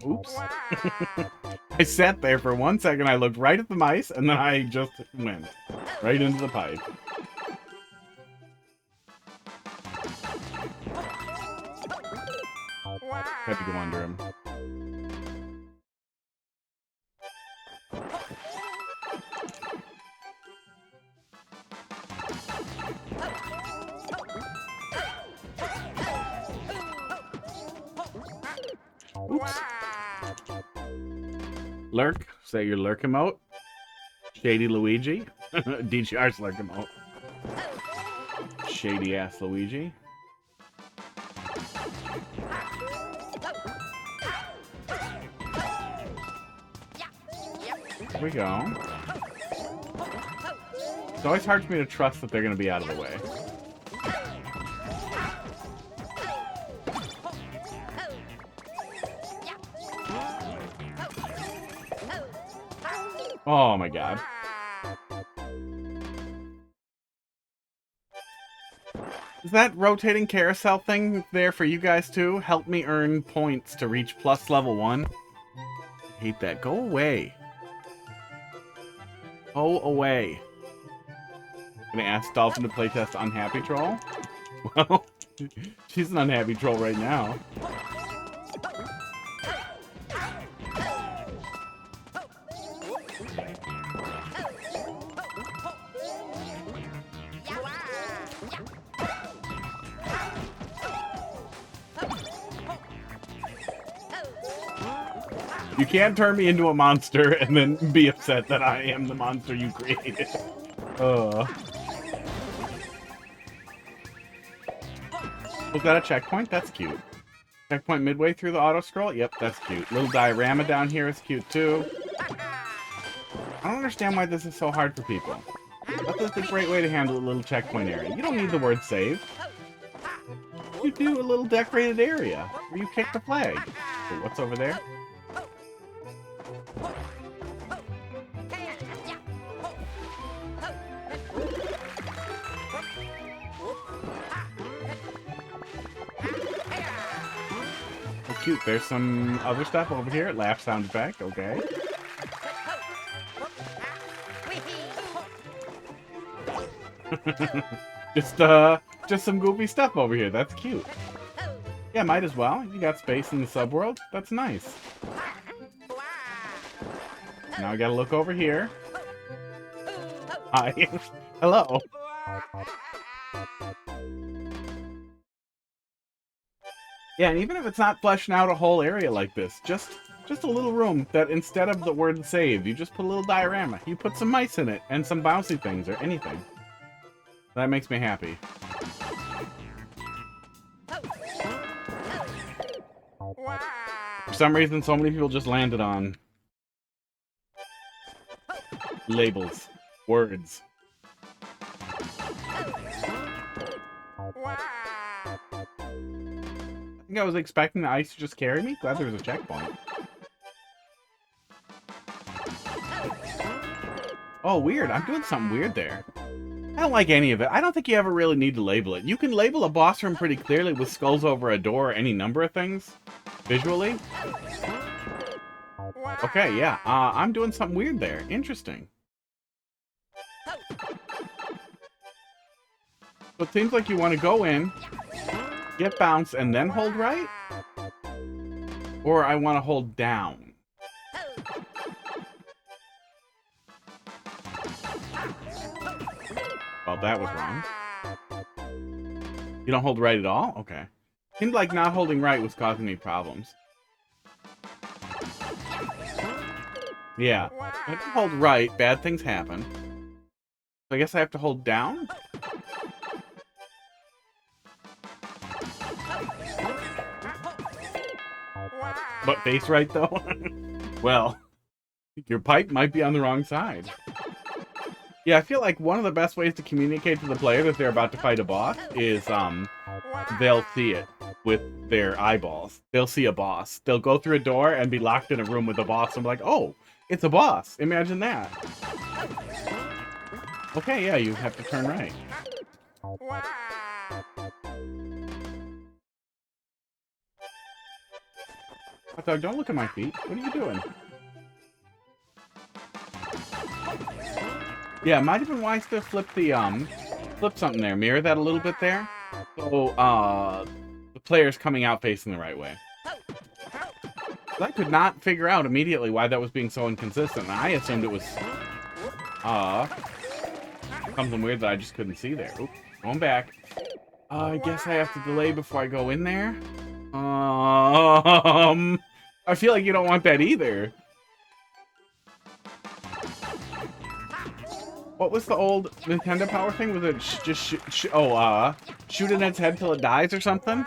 Speaker 2: Oops. I sat there for 1 second, I looked right at the mice, and then I just went right into the pipe. Had to go under him. Lurk. Is that your lurk emote? Shady Luigi. DGR's lurk emote. Shady ass Luigi. Here we go. It's always hard for me to trust that they're going to be out of the way. Oh my god. Is that rotating carousel thing there for you guys too? Help me earn points to reach plus level 1. I hate that. Go away. Go away. Gonna ask Dolphin to playtest Unhappy Troll? Well, she's an unhappy troll right now. You can't turn me into a monster and then be upset that I am the monster you created. Was that a checkpoint? That's cute. Checkpoint midway through the auto scroll? Yep, that's cute. Little diorama down here is cute too. I don't understand why this is so hard for people. That's a great way to handle a little checkpoint area. You don't need the word save. You do a little decorated area where you kick the flag. So what's over there? Cute. There's some other stuff over here. Laugh sound effect. Okay. Just some goofy stuff over here. That's cute. Yeah, might as well. You got space in the subworld. That's nice. Now I gotta look over here. Hi. Hello. Yeah, and even if it's not fleshing out a whole area like this, just a little room that instead of the word save, you just put a little diorama. You put some mice in it and some bouncy things or anything. That makes me happy. For some reason, so many people just landed on labels, words. I think I was expecting the ice to just carry me. Glad there was a checkpoint. Oh, weird. I'm doing something weird there. I don't like any of it. I don't think you ever really need to label it. You can label a boss room pretty clearly with skulls over a door or any number of things. Visually. Okay, yeah. I'm doing something weird there. Interesting. So it seems like you want to go in, get bounce, and then hold right? Or I want to hold down. Well, that was wrong. You don't hold right at all? Okay. Seemed like not holding right was causing me problems. Yeah. If I hold right, bad things happen. So I guess I have to hold down? But face right, though? Well, your pipe might be on the wrong side. Yeah, I feel like one of the best ways to communicate to the player that they're about to fight a boss is, they'll see it with their eyeballs. They'll see a boss. They'll go through a door and be locked in a room with a boss and be like, oh, it's a boss. Imagine that. Okay, yeah, you have to turn right. Hot dog, don't look at my feet. What are you doing? Yeah, it might have been wise to flip the, flip something there. Mirror that a little bit there. So, the player's coming out facing the right way. I could not figure out immediately why that was being so inconsistent. I assumed it was, something weird that I just couldn't see there. Oops, going back. I guess I have to delay before I go in there. I feel like you don't want that either. What was the old Nintendo Power thing? Was it shoot in its head till it dies or something?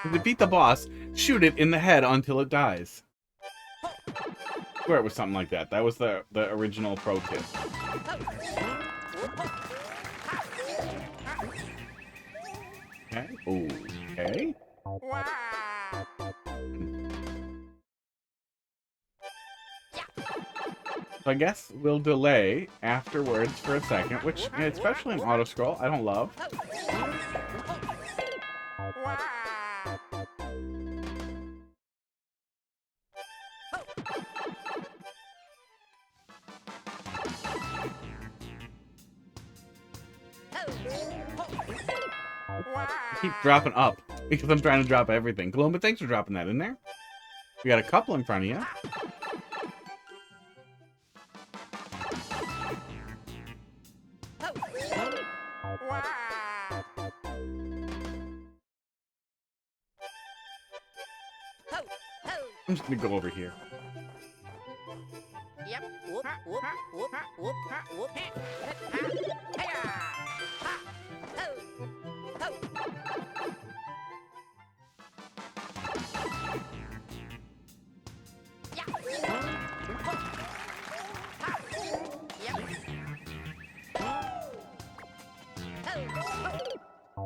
Speaker 2: To defeat the boss, shoot it in the head until it dies. I swear it was something like that. That was the original pro tip. Okay. Ooh, okay. So I guess we'll delay afterwards for a second, which, especially in auto scroll, I don't love. I keep dropping up because I'm trying to drop everything. Gloomba, thanks for dropping that in there. We got a couple in front of you. I'm just gonna go over here.
Speaker 3: Yep. Whoop, whoop, whoop, whoop, whoop.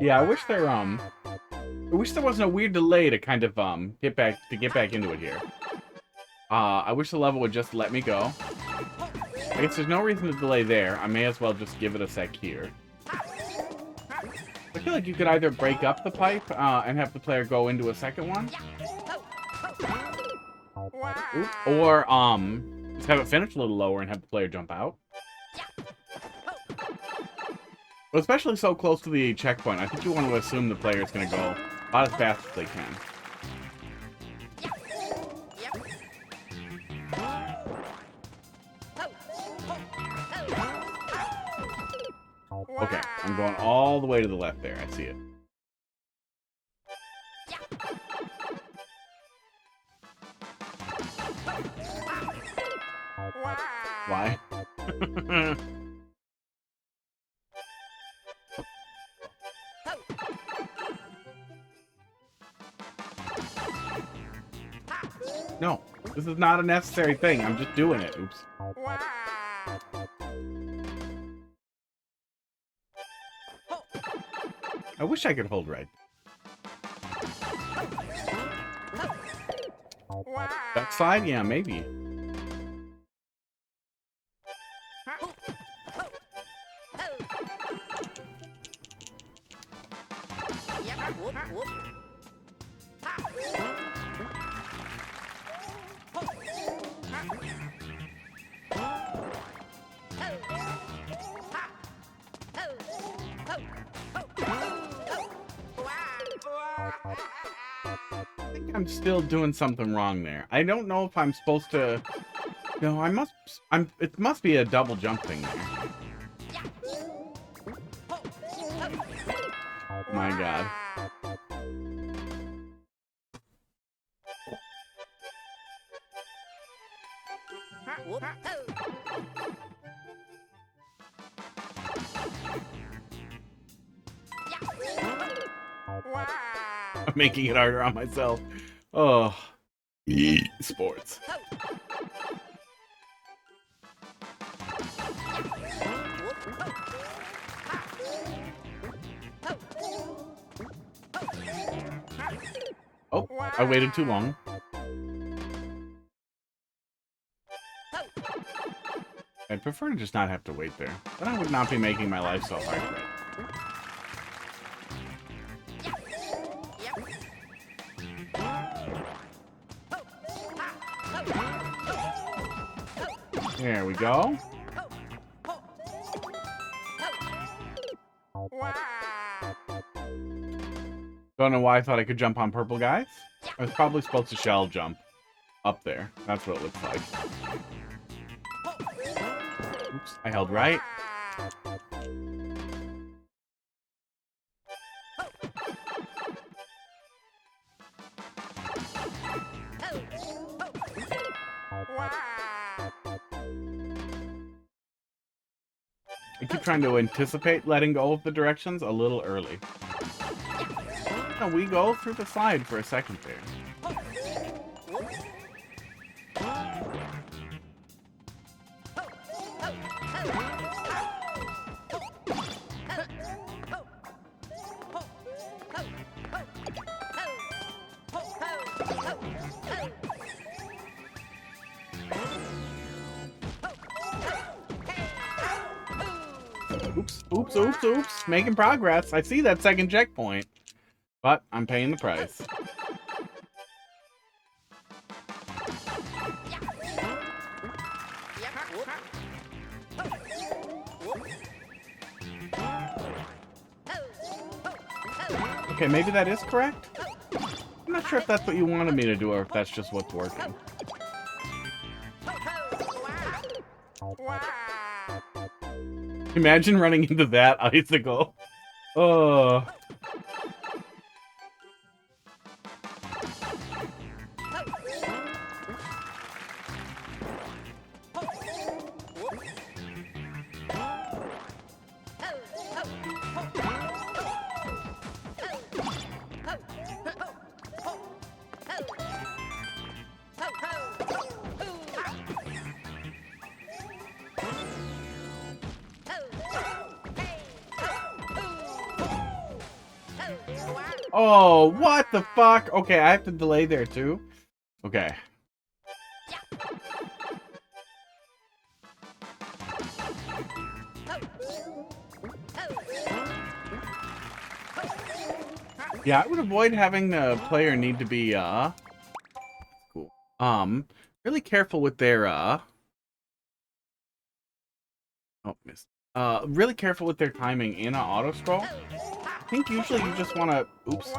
Speaker 2: Yeah, I wish there wasn't a weird delay to kind of get back into it here. I wish the level would just let me go. I guess there's no reason to delay there. I may as well just give it a sec here. I feel like you could either break up the pipe and have the player go into a second one, or just have it finish a little lower and have the player jump out. But especially so close to the checkpoint, I think you want to assume the player is going to go about as fast as they can. Okay, I'm going all the way to the left there. I see it. Why? No, this is not a necessary thing. I'm just doing it. Oops. I wish I could hold right. Backside? Yeah, maybe. I think I'm still doing something wrong there. I don't know if I'm supposed to... No, it must be a double jump thing there. Oh my god. I'm making it harder on myself. Oh. Sports. Oh, I waited too long. I'd prefer to just not have to wait there. Then I would not be making my life so hard, right? There we go. Don't know why I thought I could jump on purple guys. I was probably supposed to shell jump up there. That's what it looks like. Oops, I held right. keep trying to anticipate letting go of the directions a little early. No, we go through the slide for a second there. Oops. Making progress. I see that second checkpoint. But I'm paying the price. Okay, maybe that is correct? I'm not sure if that's what you wanted me to do or if that's just what's working. Imagine running into that icicle. Oh. Oh, what the fuck? Okay, I have to delay there too. Okay. Yeah, I would avoid having the player need to be cool. Really careful with their oh, missed. Really careful with their timing in an auto scroll. I think usually you just want to, oops,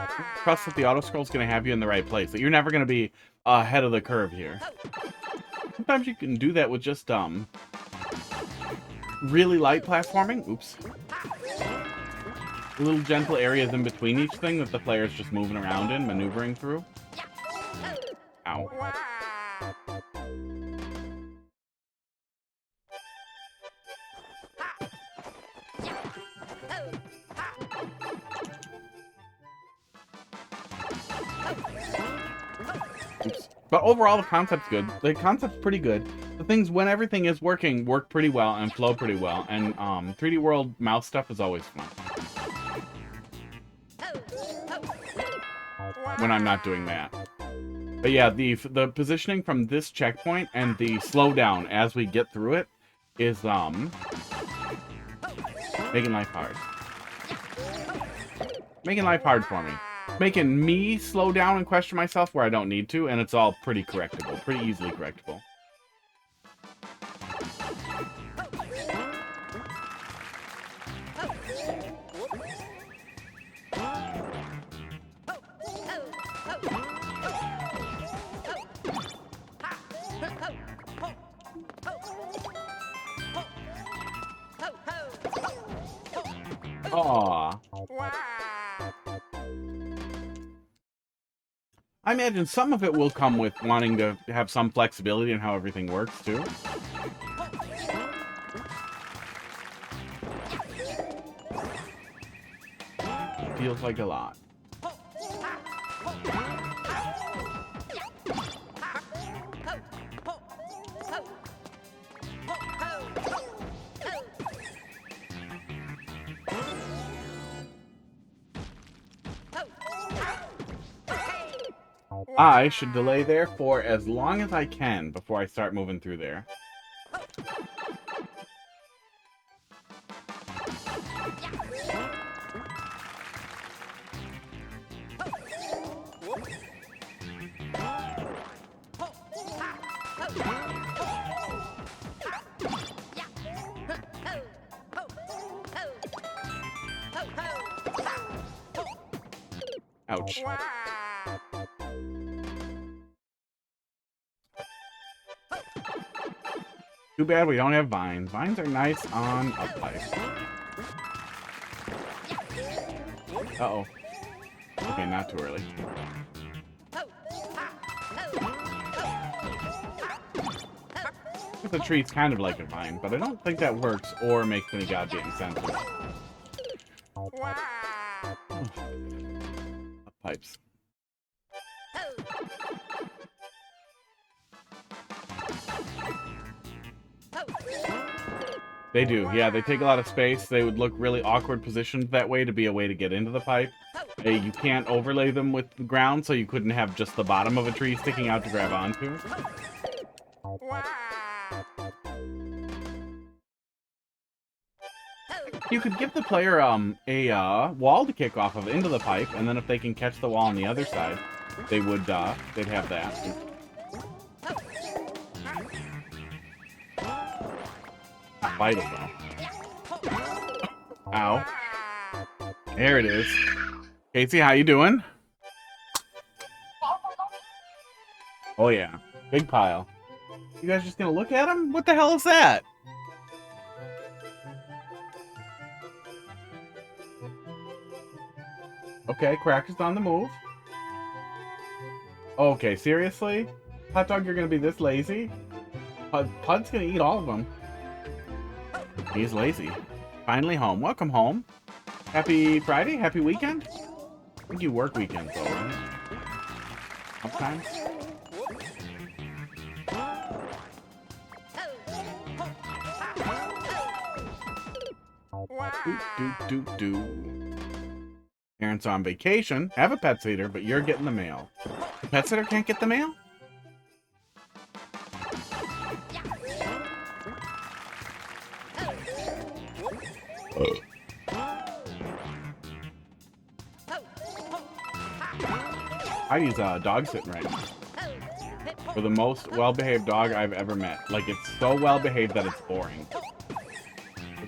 Speaker 2: trust that the auto scroll is going to have you in the right place. That you're never going to be ahead of the curve here. Sometimes you can do that with just really light platforming. Oops. Little gentle areas in between each thing that the player's just moving around in, maneuvering through. Ow. Oops. But overall, the concept's good. The concept's pretty good. The things, when everything is working, work pretty well and flow pretty well. And 3D World mouse stuff is always fun. When I'm not doing that. But yeah, the positioning from this checkpoint and the slowdown as we get through it is making life hard. Making life hard for me. Making me slow down and question myself where I don't need to, and it's all pretty correctable, pretty easily correctable. Aww. I imagine some of it will come with wanting to have some flexibility in how everything works, too. Feels like a lot. I should delay there for as long as I can before I start moving through there. Ouch. Too bad we don't have vines. Vines are nice on a pipe. Uh-oh. Okay, not too early. The tree's kind of like a vine, but I don't think that works or makes any goddamn sense. Pipes. They do, yeah, they take a lot of space. They would look really awkward positioned that way to be a way to get into the pipe. You can't overlay them with the ground, so you couldn't have just the bottom of a tree sticking out to grab onto. You could give the player a wall to kick off of into the pipe, and then if they can catch the wall on the other side, they would they'd have that. Not vital though. Ow. There it is. Casey, how you doing? Oh yeah, big pile. You guys just gonna look at him? What the hell is that? Okay, Cracker's on the move. Okay, seriously? Hot Dog, you're gonna be this lazy? Pud's gonna eat all of them. He's lazy. Finally home. Welcome home. Happy Friday? Happy weekend? I think you work weekends though, right? Sometimes. Do. Parents on vacation, have a pet sitter, but you're getting the mail. The pet sitter can't get the mail? Heidi's dog sitting right now. For the most well-behaved dog I've ever met. Like, it's so well-behaved that it's boring.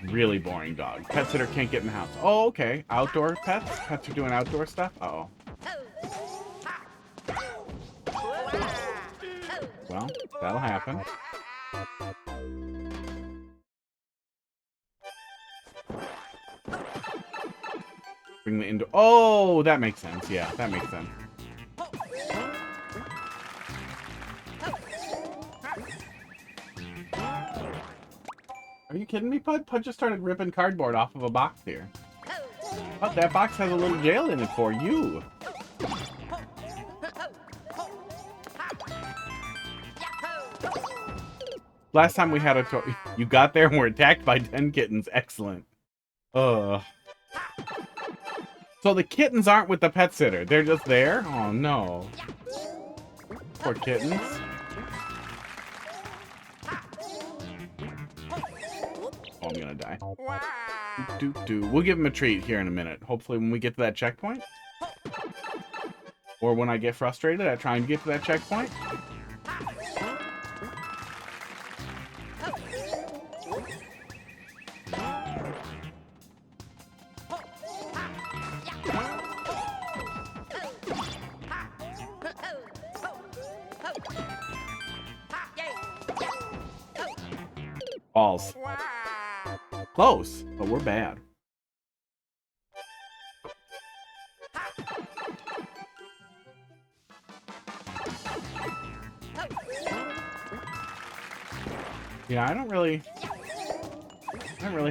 Speaker 2: Really boring dog. Pet sitter can't get in the house. Oh, okay. Outdoor pets? Pets are doing outdoor stuff? Uh-oh. Well, that'll happen. Bring the indoor... Oh, that makes sense. Yeah, that makes sense. Are you kidding me, Pud? Pud just started ripping cardboard off of a box here. But that box has a little jail in it for you. Last time we had a toy, you got there and were attacked by 10 kittens. Excellent. So the kittens aren't with the pet sitter. They're just there? Oh, no. Poor kittens. Oh, I'm gonna die. We'll give him a treat here in a minute. Hopefully when we get to that checkpoint. Or when I get frustrated at trying to get to that checkpoint. Balls. Close, but we're bad. Yeah, I don't really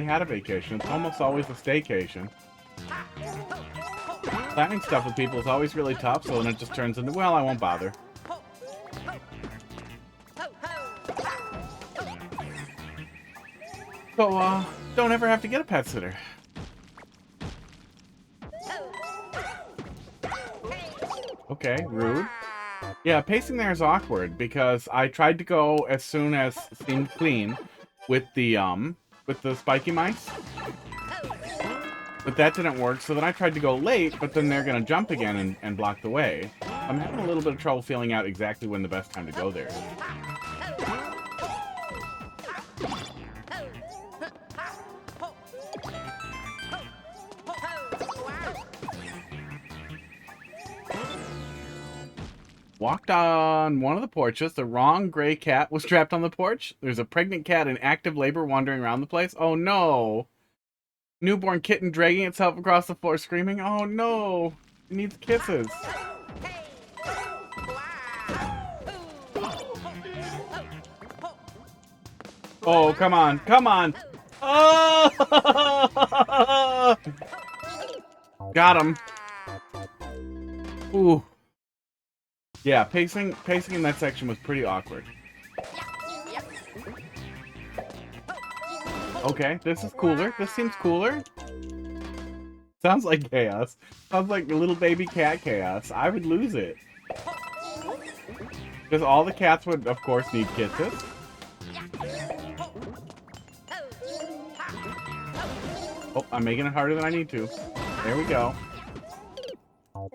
Speaker 2: had a vacation. It's almost always a staycation. Planning stuff with people is always really tough, so then it just turns into, well, I won't bother. So, don't ever have to get a pet sitter. Okay, rude. Yeah, pacing there is awkward because I tried to go as soon as seemed clean with the spiky mice. But that didn't work, so then I tried to go late, but then they're gonna jump again and block the way. I'm having a little bit of trouble feeling out exactly when the best time to go there is. Walked on one of the porches. The wrong gray cat was trapped on the porch. There's a pregnant cat in active labor wandering around the place. Oh no! Newborn kitten dragging itself across the floor screaming. Oh no! It needs kisses. Oh, come on. Come on. Oh! Got him. Ooh. Yeah, pacing in that section was pretty awkward. Okay, this is cooler. This seems cooler. Sounds like chaos. Sounds like little baby cat chaos. I would lose it. Because all the cats would, of course, need kisses. Oh, I'm making it harder than I need to. There we go. For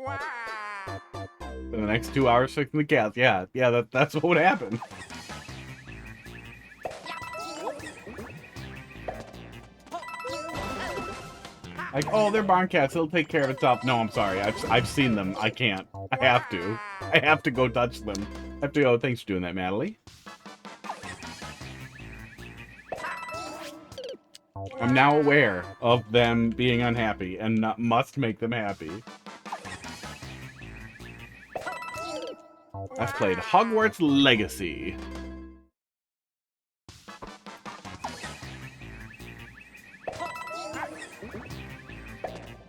Speaker 2: the next 2 hours fixing the cats. Yeah, that's what would happen. Like, oh, they're barn cats. It'll take care of itself. No, I'm sorry. I've seen them. I can't. I have to. I have to go touch them. I have to go. Thanks for doing that, Natalie. I'm now aware of them being unhappy and must make them happy. I've played Hogwarts Legacy.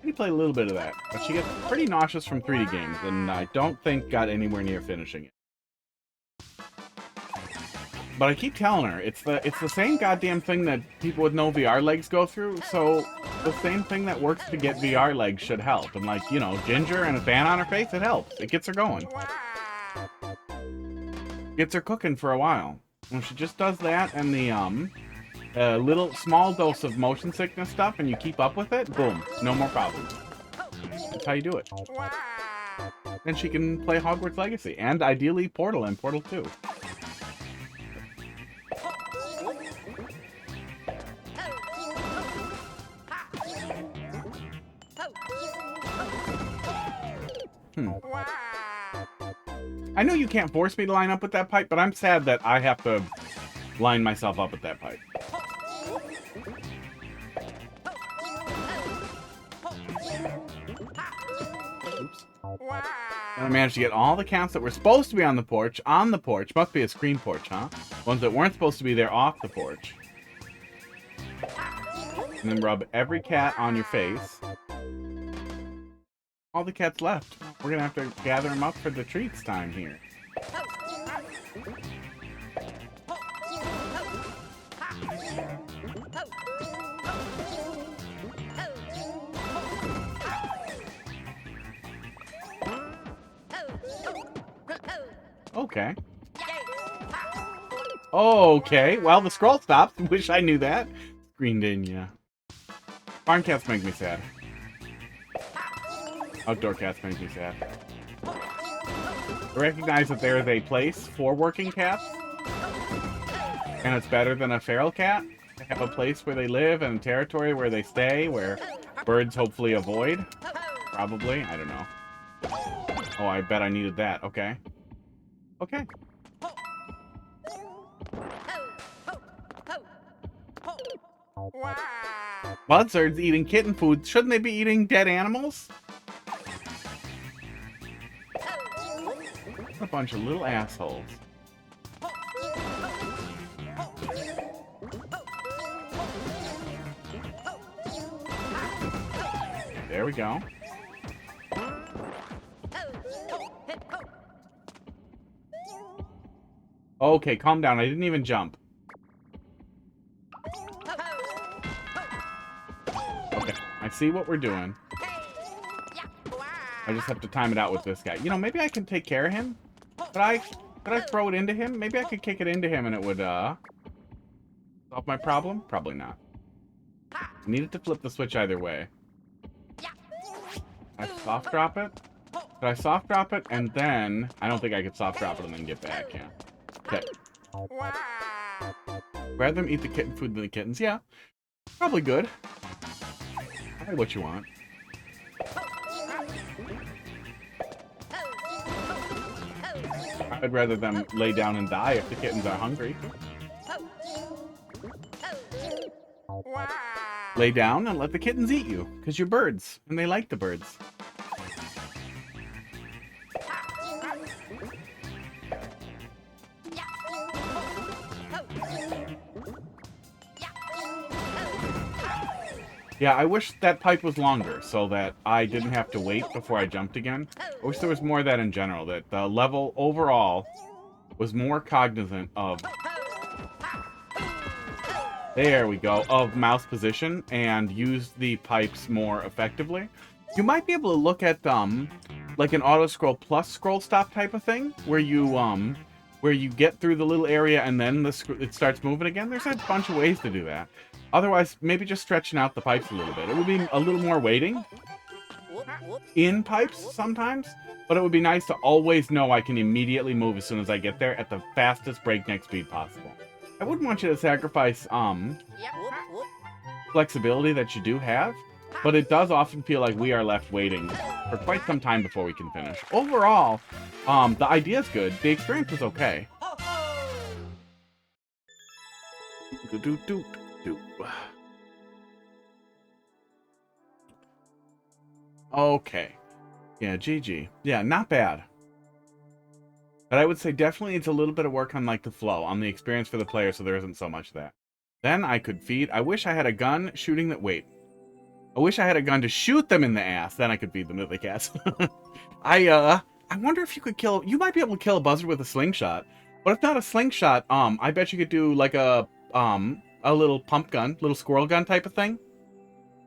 Speaker 2: I played a little bit of that, but she gets pretty nauseous from 3D games, and I don't think got anywhere near finishing it. But I keep telling her, it's the same goddamn thing that people with no VR legs go through, so the same thing that works to get VR legs should help. And like, you know, Ginger and a fan on her face, it helps. It gets her going. Gets her cooking for a while. When she just does that and the, little small dose of motion sickness stuff and you keep up with it, boom, no more problems. That's how you do it. Then she can play Hogwarts Legacy, and ideally Portal and Portal 2. I know you can't force me to line up with that pipe, but I'm sad that I have to line myself up with that pipe. Oops. And I managed to get all the cats that were supposed to be on the porch. Must be a screen porch, huh? Ones that weren't supposed to be there off the porch. And then rub every cat on your face. All the cats left. We're gonna have to gather them up for the treats time here. Okay. Okay, well, the scroll stops. Wish I knew that. Green in, yeah. Barn cats make me sad. Outdoor cats make me sad. I recognize that there is a place for working cats, and it's better than a feral cat. They have a place where they live and a territory where they stay, where birds hopefully avoid. Probably, I don't know. Oh, I bet I needed that. Okay. Okay. Buzzards eating kitten food. Shouldn't they be eating dead animals? What a bunch of little assholes. There we go. Okay, calm down. I didn't even jump. Okay, I see what we're doing. I just have to time it out with this guy. You know, maybe I can take care of him. Could I throw it into him? Maybe I could kick it into him and it would, solve my problem? Probably not. I needed to flip the switch either way. I soft drop it? Could I soft drop it and then... I don't think I could soft drop it and then get back, yeah. Okay. Rather them eat the kitten food than the kittens. Yeah, probably good. Try what you want. I'd rather them lay down and die if the kittens are hungry. Lay down and let the kittens eat you, because you're birds, and they like the birds. Yeah, I wish that pipe was longer so that I didn't have to wait before I jumped again. I wish there was more of that in general, that the level overall was more cognizant of, there we go, of mouse position and used the pipes more effectively. You might be able to look at like an auto scroll plus scroll stop type of thing where you get through the little area and then it starts moving again. There's a bunch of ways to do that. Otherwise, maybe just stretching out the pipes a little bit. It would be a little more waiting in pipes sometimes, but it would be nice to always know I can immediately move as soon as I get there at the fastest breakneck speed possible. I wouldn't want you to sacrifice flexibility that you do have, but it does often feel like we are left waiting for quite some time before we can finish. Overall, the idea is good. The experience is okay. Okay. Yeah, GG. Yeah, not bad. But I would say definitely it's a little bit of work on like the flow, on the experience for the player, so there isn't so much of that. Then I could feed. I wish I had a gun shooting that. Wait. I wish I had a gun to shoot them in the ass. Then I could feed them to the cats. I wonder if you could kill. You might be able to kill a buzzard with a slingshot. But if not a slingshot, I bet you could do like a little pump gun, little squirrel gun type of thing.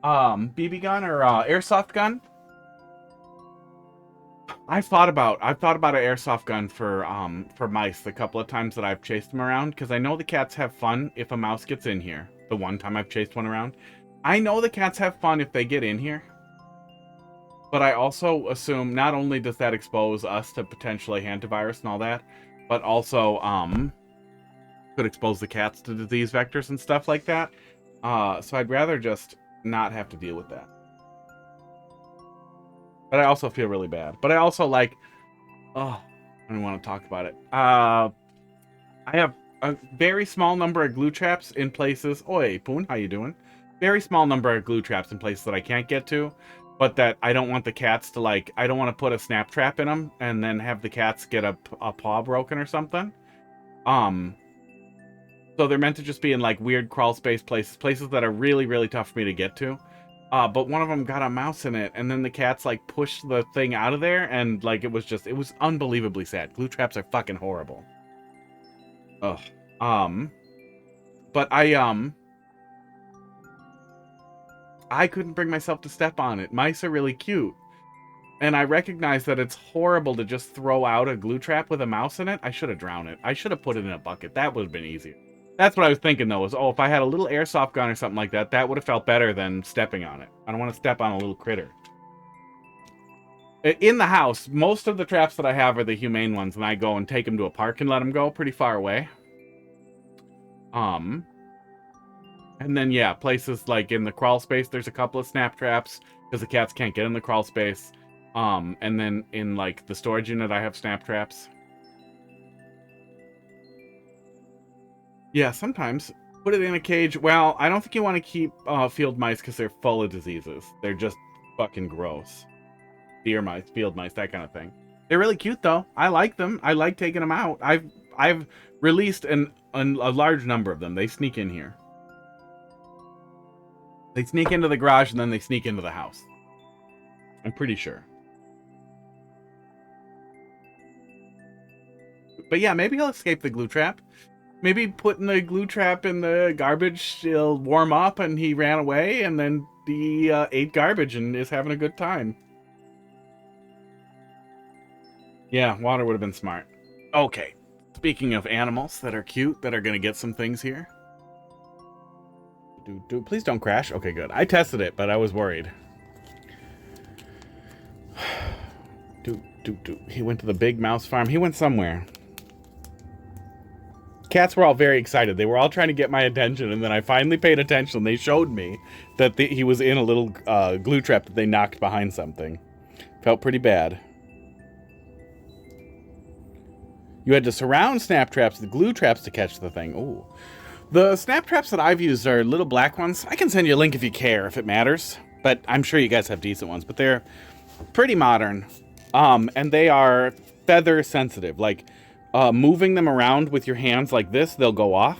Speaker 2: BB gun or airsoft gun. I've thought about an airsoft gun for mice the couple of times that I've chased them around, because I know the cats have fun if a mouse gets in here. The one time I've chased one around. I know the cats have fun if they get in here. But I also assume not only does that expose us to potentially hantavirus and all that, but also could expose the cats to disease vectors and stuff like that. So I'd rather just not have to deal with that. But I also feel really bad. But I also like... Oh, I don't want to talk about it. I have a very small number of glue traps in places... Oi, Poon, how you doing? Very small number of glue traps in places that I can't get to. But that I don't want the cats to, like... I don't want to put a snap trap in them and then have the cats get a paw broken or something. So they're meant to just be in, like, weird crawl space places. Places that are really, really tough for me to get to. But one of them got a mouse in it, and then the cats, like, pushed the thing out of there, and, like, it was unbelievably sad. Glue traps are fucking horrible. Ugh. But I couldn't bring myself to step on it. Mice are really cute. And I recognize that it's horrible to just throw out a glue trap with a mouse in it. I should have drowned it. I should have put it in a bucket. That would have been easier. That's what I was thinking, though, is, if I had a little airsoft gun or something like that, that would have felt better than stepping on it. I don't want to step on a little critter. In the house, most of the traps that I have are the humane ones, and I go and take them to a park and let them go pretty far away. And then, yeah, places like in the crawl space, there's a couple of snap traps, because the cats can't get in the crawl space. And then in, like, the storage unit, I have snap traps. Yeah, sometimes. Put it in a cage. Well, I don't think you want to keep field mice because they're full of diseases. They're just fucking gross. Deer mice, field mice, that kind of thing. They're really cute, though. I like them. I like taking them out. I've released a large number of them. They sneak in here. They sneak into the garage, and then they sneak into the house. I'm pretty sure. But yeah, maybe he'll escape the glue trap. Maybe putting the glue trap in the garbage, he'll warm up and he ran away, and then he ate garbage and is having a good time. Yeah, water would have been smart. Okay, speaking of animals that are cute, that are going to get some things here. Please don't crash. Okay, good. I tested it, but I was worried. He went to the big mouse farm. He went somewhere. Cats were all very excited. They were all trying to get my attention, and then I finally paid attention. They showed me that he was in a little glue trap that they knocked behind something. Felt pretty bad. You had to surround snap traps with glue traps to catch the thing. Ooh. The snap traps that I've used are little black ones. I can send you a link if you care, if it matters. But I'm sure you guys have decent ones. But they're pretty modern. And they are feather sensitive. Like, moving them around with your hands like this, they'll go off.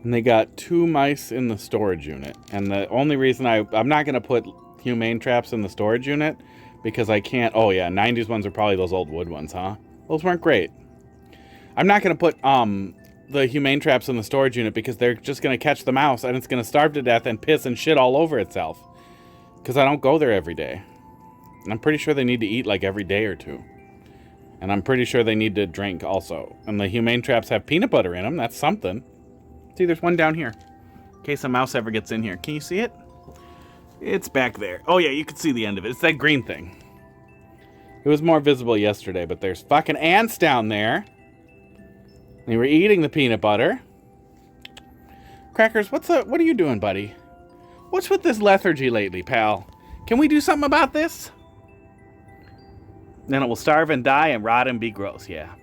Speaker 2: And they got 2 mice in the storage unit. And the only reason I'm not going to put humane traps in the storage unit because I can't. Oh yeah, 90s ones are probably those old wood ones, huh? Those weren't great. I'm not going to put the humane traps in the storage unit because they're just going to catch the mouse and it's going to starve to death and piss and shit all over itself. Because I don't go there every day. And I'm pretty sure they need to eat like every day or two. And I'm pretty sure they need to drink also. And the humane traps have peanut butter in them. That's something. See, there's one down here. In case a mouse ever gets in here. Can you see it? It's back there. Oh yeah, you can see the end of it. It's that green thing. It was more visible yesterday, but there's fucking ants down there. They were eating the peanut butter. Crackers, what are you doing, buddy? What's with this lethargy lately, pal? Can we do something about this? Then it will starve and die and rot and be gross, yeah.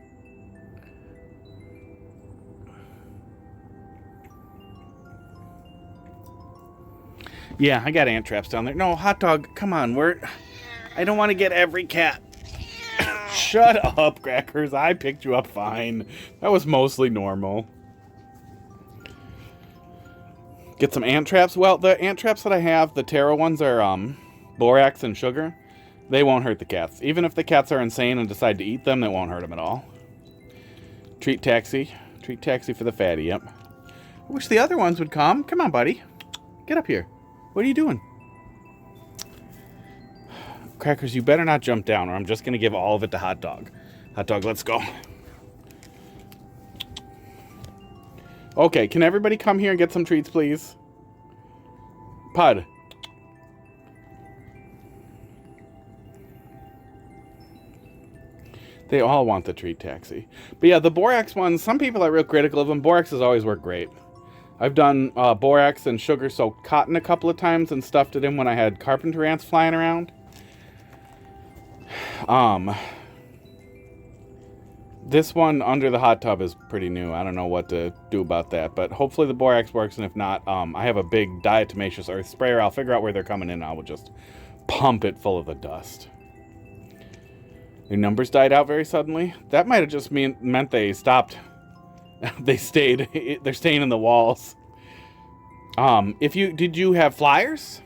Speaker 2: Yeah, I got ant traps down there. No, hot dog, come on, I don't want to get every cat. Shut up, Crackers. I picked you up fine. That was mostly normal. Get some ant traps. Well, the ant traps that I have, the Terra ones are borax and sugar. They won't hurt the cats. Even if the cats are insane and decide to eat them, it won't hurt them at all. Treat taxi. Treat taxi for the fatty, yep. I wish the other ones would come. Come on, buddy. Get up here. What are you doing? Crackers, you better not jump down or I'm just going to give all of it to Hot Dog. Hot Dog, let's go. Okay, can everybody come here and get some treats, please? Pud. They all want the treat taxi. But yeah, the borax ones, some people are real critical of them. Borax has always worked great. I've done borax and sugar-soaked cotton a couple of times and stuffed it in when I had carpenter ants flying around. This one under the hot tub is pretty new. I don't know what to do about that, but hopefully the borax works, and if not, I have a big diatomaceous earth sprayer. I'll figure out where they're coming in, and I will just pump it full of the dust. Your numbers died out very suddenly. That might have just meant they stopped. They stayed. They're staying in the walls. Did you have flyers?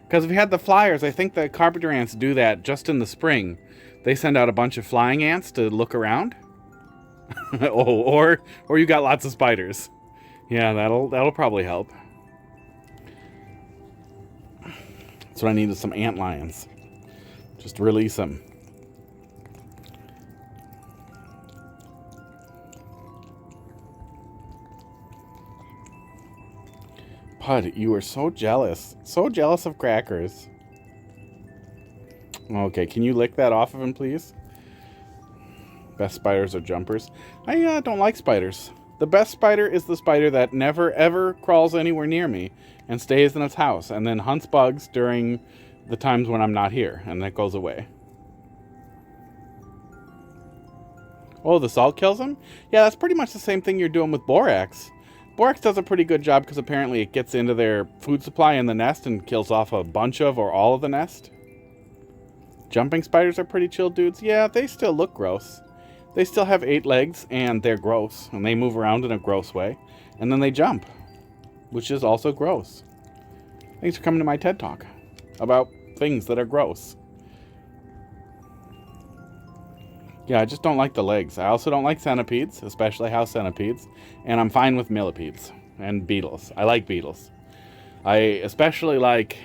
Speaker 2: Because if you had the flyers, I think the carpenter ants do that just in the spring. They send out a bunch of flying ants to look around. or you got lots of spiders. Yeah, that'll probably help. That's what I need is some ant lions. Just release them. Pud, you were so jealous. So jealous of Crackers. Okay, can you lick that off of him, please? Best spiders are jumpers. I don't like spiders. The best spider is the spider that never, ever crawls anywhere near me and stays in its house and then hunts bugs during the times when I'm not here, and that goes away. Oh, the salt kills them? Yeah, that's pretty much the same thing you're doing with borax. Borax does a pretty good job because apparently it gets into their food supply in the nest and kills off a bunch of or all of the nest. Jumping spiders are pretty chill dudes. Yeah, they still look gross. They still have 8 legs and they're gross. And they move around in a gross way. And then they jump, which is also gross. Thanks for coming to my TED Talk about things that are gross. Yeah, I just don't like the legs. I also don't like centipedes, especially house centipedes. And I'm fine with millipedes and beetles. I like beetles. I especially like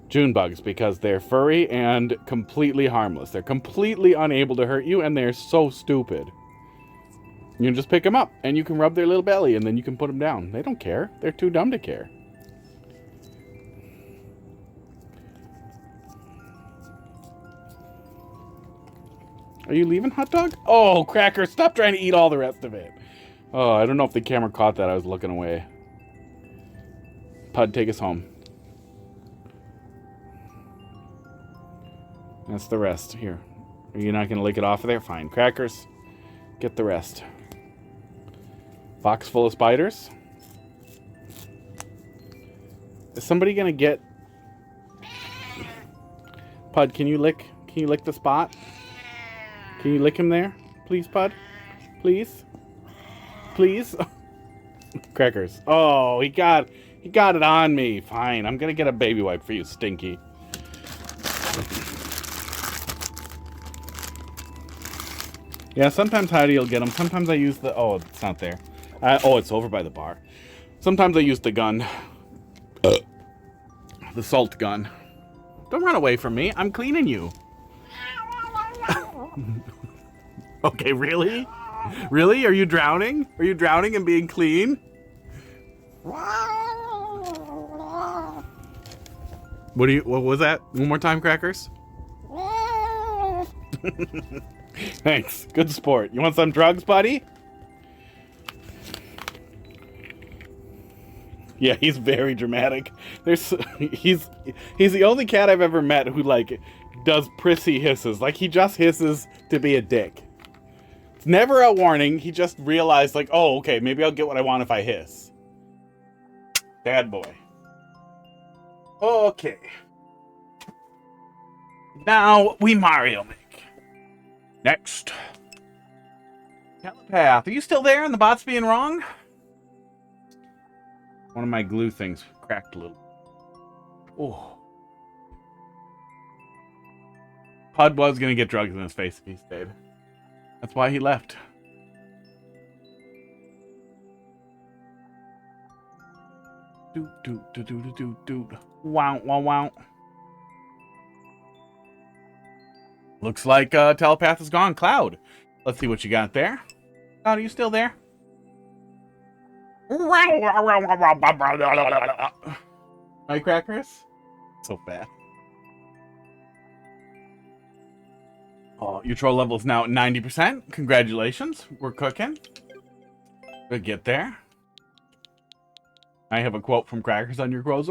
Speaker 2: June bugs because they're furry and completely harmless. They're completely unable to hurt you and they're so stupid. You can just pick them up and you can rub their little belly and then you can put them down. They don't care. They're too dumb to care. Are you leaving, Hot Dog? Oh, Cracker, stop trying to eat all the rest of it. Oh, I don't know if the camera caught that. I was looking away. Pud, take us home. That's the rest. Here. Are you not going to lick it off of there? Fine. Crackers, get the rest. Box full of spiders. Is somebody going to get... Pud, can you lick the spot? Can you lick him there? Please, Pud? Please? Please? Crackers. Oh, he got it on me. Fine, I'm gonna get a baby wipe for you, Stinky. Yeah, sometimes Heidi will get them. Sometimes I use the... Oh, it's not there. Oh, it's over by the bar. Sometimes I use the gun. The salt gun. Don't run away from me. I'm cleaning you. Okay, really? Really? Are you drowning? Are you drowning and being clean? What was that? One more time, Crackers? Thanks. Good sport. You want some drugs, buddy? Yeah, he's very dramatic. He's the only cat I've ever met who like does prissy hisses. Like he just hisses to be a dick. It's never a warning. He just realized like, oh, okay, maybe I'll get what I want if I hiss. Bad boy. Okay. Now we Mario make. Next. Telepath. Are you still there and the bot's being wrong? One of my glue things cracked a little. Oh. Pud was going to get drugs in his face if he stayed. That's why he left. Doot, doot, doot, doot, doot, doot. Wow, wow, wow. Looks like Telepath is gone. Cloud. Let's see what you got there. Cloud, are you still there? Hi, Crackers. So fast. Oh, your troll level is now at 90%. Congratulations. We're cooking. We'll get there. I have a quote from Crackers on your quotes.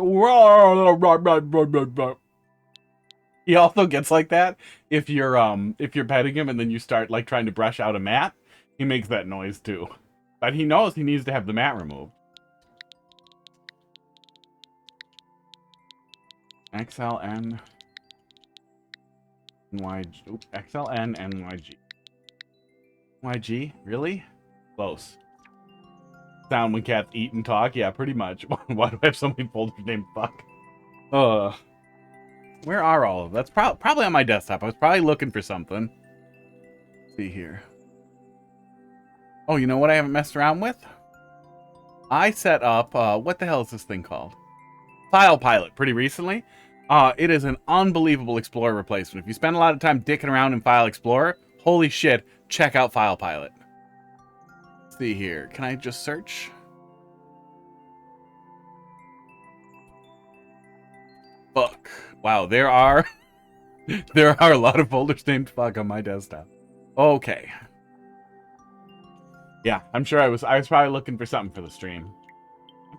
Speaker 2: He also gets like that if you're petting him and then you start like trying to brush out a mat. He makes that noise too. But he knows he needs to have the mat removed. XLN NYG. Oops, XLN NYG. YG? Really? Close. Sound when cats eat and talk? Yeah, pretty much. Why do I have so many folders named fuck? Where are all of them? That's probably on my desktop. I was probably looking for something. Let's see here. Oh, you know what I haven't messed around with? I set up, what the hell is this thing called? File Pilot, pretty recently. It is an unbelievable Explorer replacement. If you spend a lot of time dicking around in File Explorer, holy shit, check out File Pilot. Let's see here. Can I just search? Fuck. Wow, there are a lot of folders named fuck on my desktop. Okay. Yeah, I'm sure I was probably looking for something for the stream.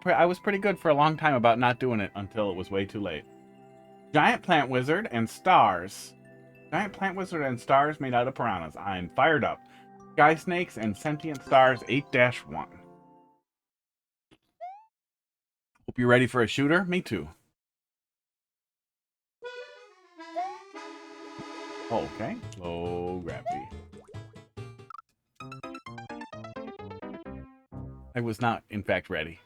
Speaker 2: I was pretty good for a long time about not doing it until it was way too late. Giant Plant Wizard and Stars. Giant Plant Wizard and Stars made out of piranhas. I'm fired up. Sky Snakes and Sentient Stars 8-1. Hope you're ready for a shooter. Me too. Oh, okay. Low gravity. I was not, in fact, ready.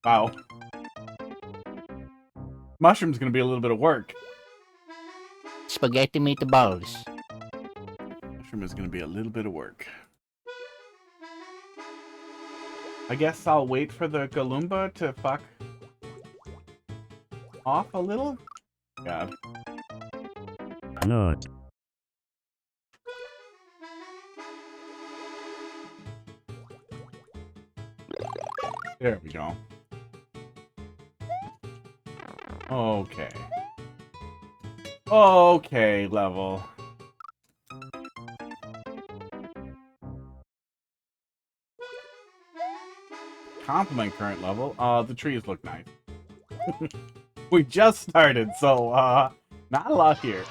Speaker 2: Wow. Mushroom's gonna be a little bit of work.
Speaker 3: Spaghetti meatballs.
Speaker 2: Mushroom is gonna be a little bit of work. I guess I'll wait for the Galumba to fuck off a little. God.
Speaker 4: Not.
Speaker 2: There we go. Okay. Okay, level. Compliment current level. The trees look nice. We just started, so, not a lot here.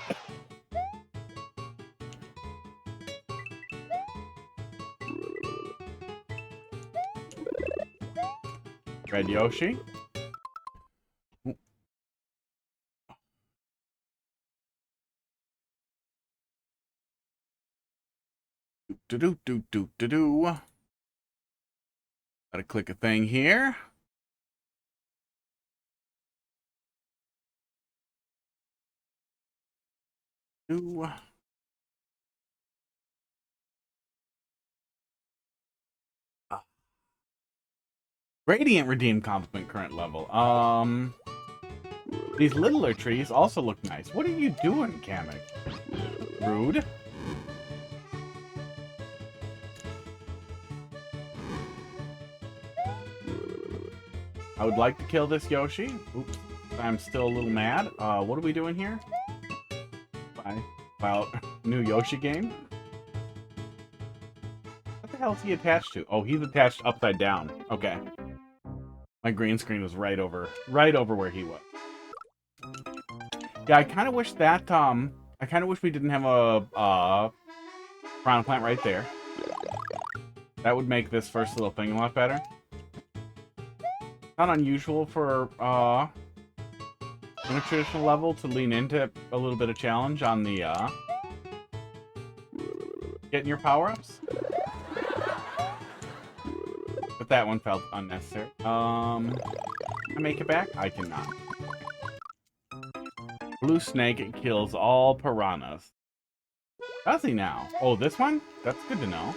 Speaker 2: Red Yoshi. Do do do do do do. Gotta click a thing here. Ooh. Radiant redeemed compliment current level. These littler trees also look nice. What are you doing, Kamek? Rude. I would like to kill this Yoshi. Oops. I'm still a little mad. What are we doing here? Bye. About new Yoshi game? What the hell is he attached to? Oh, he's attached upside down. Okay. My green screen was right over where he was. Yeah, I kind of wish that, I kind of wish we didn't have a piranha plant right there. That would make this first little thing a lot better. Not unusual for, in a traditional level to lean into a little bit of challenge on the, getting your power-ups. But that one felt unnecessary. Can I make it back? I cannot. Blue snake kills all piranhas. Does he now? Oh, this one? That's good to know.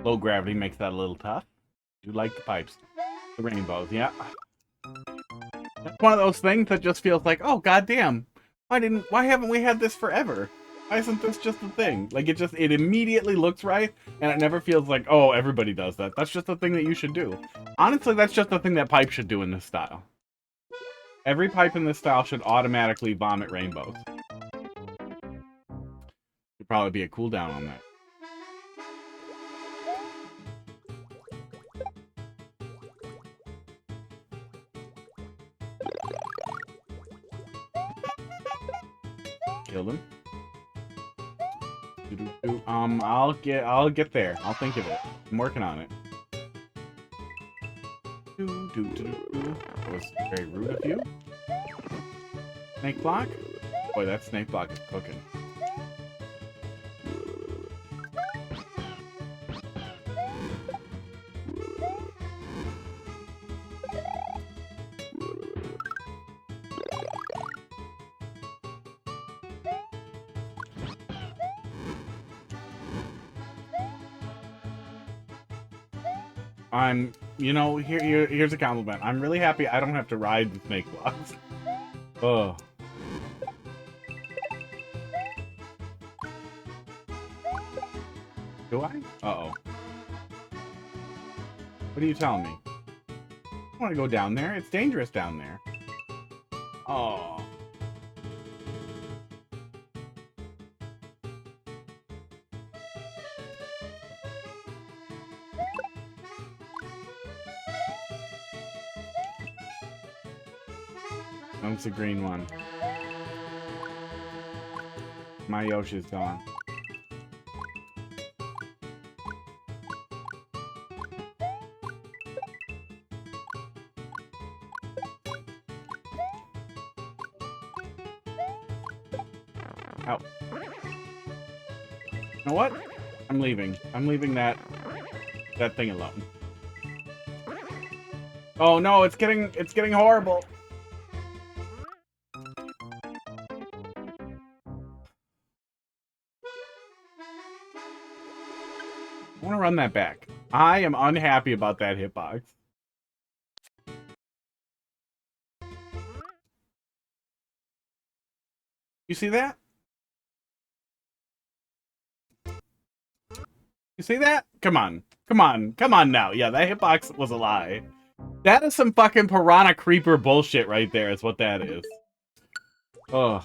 Speaker 2: Low gravity makes that a little tough. You like the pipes. The rainbows, yeah. That's one of those things that just feels like, oh, goddamn. Why haven't we had this forever? Why isn't this just a thing? Like, it immediately looks right, and it never feels like, oh, everybody does that. That's just a thing that you should do. Honestly, that's just the thing that pipe should do in this style. Every pipe in this style should automatically vomit rainbows. Could probably be a cooldown on that. Killed him. I'll get there. I'll think of it. I'm working on it. That was very rude of you. Snake block? Boy, that snake block is cooking. You know, here's a compliment. I'm really happy I don't have to ride the snake blocks. Ugh. Do I? Uh-oh. What are you telling me? I want to go down there. It's dangerous down there. Oh. That's a green one. My Yoshi's gone. Ow. You know what? I'm leaving. I'm leaving that thing alone. Oh no, it's getting horrible. I want to run that back. I am unhappy about that hitbox. You see that? You see that? Come on. Come on. Come on now. Yeah, that hitbox was a lie. That is some fucking piranha creeper bullshit right there is what that is. Ugh.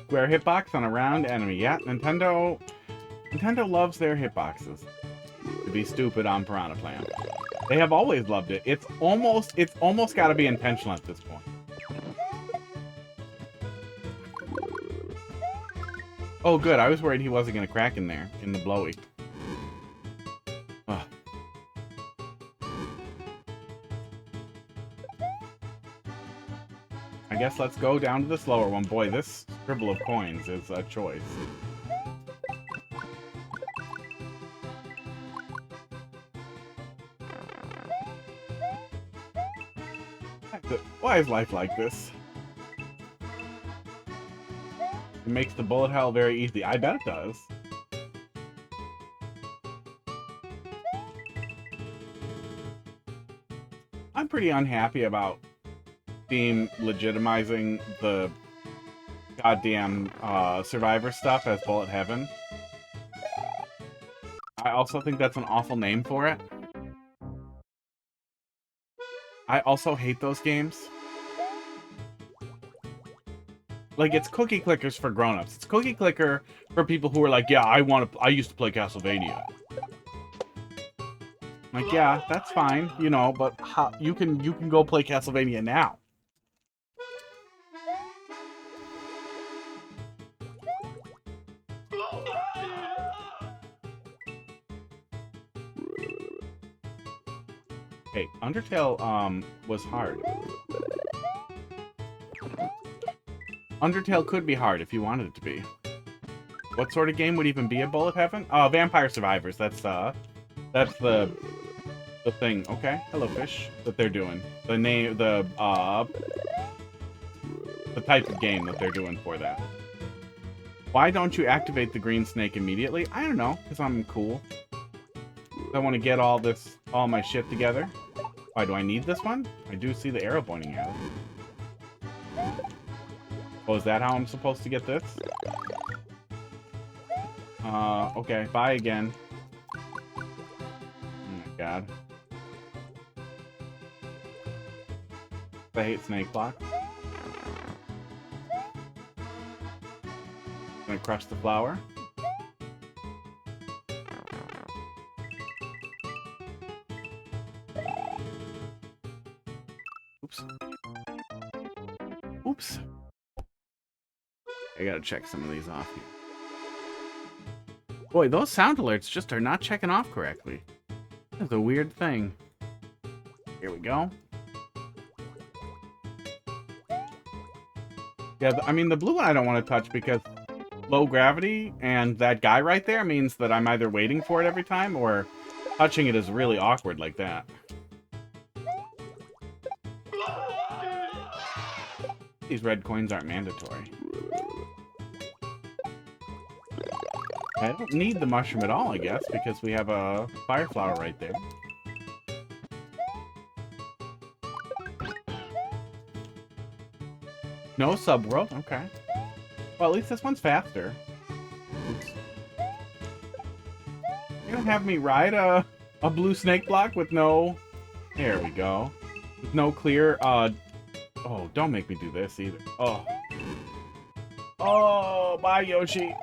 Speaker 2: Square hitbox on a round enemy. Yeah, Nintendo loves their hitboxes. To be stupid on Piranha Plant. They have always loved it. It's almost got to be intentional at this point. Oh, good. I was worried he wasn't going to crack in there, in the blowy. Ugh. I guess let's go down to the slower one. Boy, this scribble of coins is a choice. Why is life like this? It makes the bullet hell very easy. I bet it does. I'm pretty unhappy about Steam legitimizing the goddamn Survivor stuff as Bullet Heaven. I also think that's an awful name for it. I also hate those games. Like, it's cookie clickers for grown-ups. It's cookie clicker for people who are like, yeah, I used to play Castlevania. Like, yeah, that's fine, you know, but how, you can go play Castlevania now. Hey, Undertale was hard. Undertale could be hard if you wanted it to be. What sort of game would even be a Bullet Heaven? Oh, Vampire Survivors. That's the thing. Okay, hello fish. That they're doing. The name, the type of game that they're doing for that. Why don't you activate the green snake immediately? I don't know, because I'm cool. I want to get all my shit together. Why do I need this one? I do see the arrow pointing at it. Oh, is that how I'm supposed to get this? Okay, bye again. Oh my god. I hate snake block. Gonna crush the flower. Oops. Oops. I gotta check some of these off here. Boy, those sound alerts just are not checking off correctly. That's a weird thing. Here we go. Yeah, I mean, the blue one I don't want to touch because low gravity and that guy right there means that I'm either waiting for it every time or touching it is really awkward like that. These red coins aren't mandatory. I don't need the mushroom at all, I guess, because we have a fire flower right there. No subworld? Okay. Well, at least this one's faster. Oops. You're gonna have me ride a blue snake block with no... There we go. With no clear, Oh, don't make me do this either. Oh. Oh, bye, Yoshi.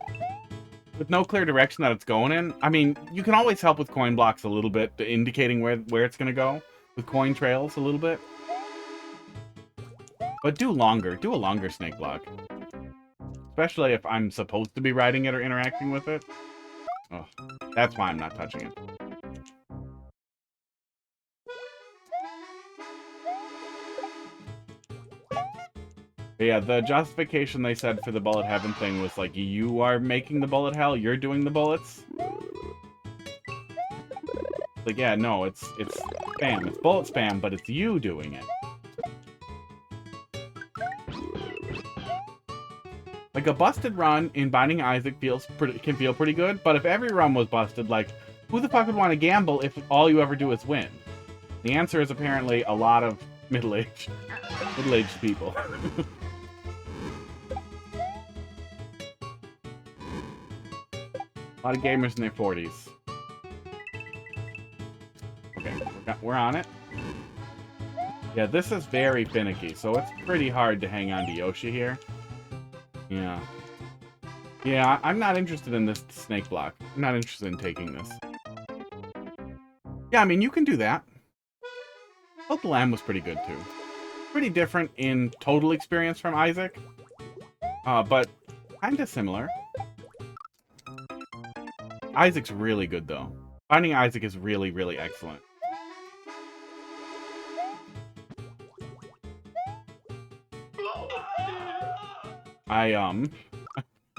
Speaker 2: With no clear direction that it's going in. I mean, you can always help with coin blocks a little bit, indicating where it's gonna go. With coin trails a little bit. But do a longer snake block. Especially if I'm supposed to be riding it or interacting with it. Oh, that's why I'm not touching it. But yeah, the justification they said for the bullet heaven thing was like, you are making the bullet hell, you're doing the bullets. Like, yeah, no, it's spam. It's bullet spam, but it's you doing it. Like, a busted run in Binding Isaac can feel pretty good, but if every run was busted, like, who the fuck would want to gamble if all you ever do is win? The answer is apparently a lot of middle-aged people. A lot of gamers in their 40s. Okay, we're on it. Yeah, this is very finicky, so it's pretty hard to hang on to Yoshi here. Yeah. Yeah, I'm not interested in this snake block. I'm not interested in taking this. Yeah, I mean, you can do that. Hope the Lamb was pretty good, too. Pretty different in total experience from Isaac. But kinda similar. Isaac's really good, though. Finding Isaac is really, really excellent.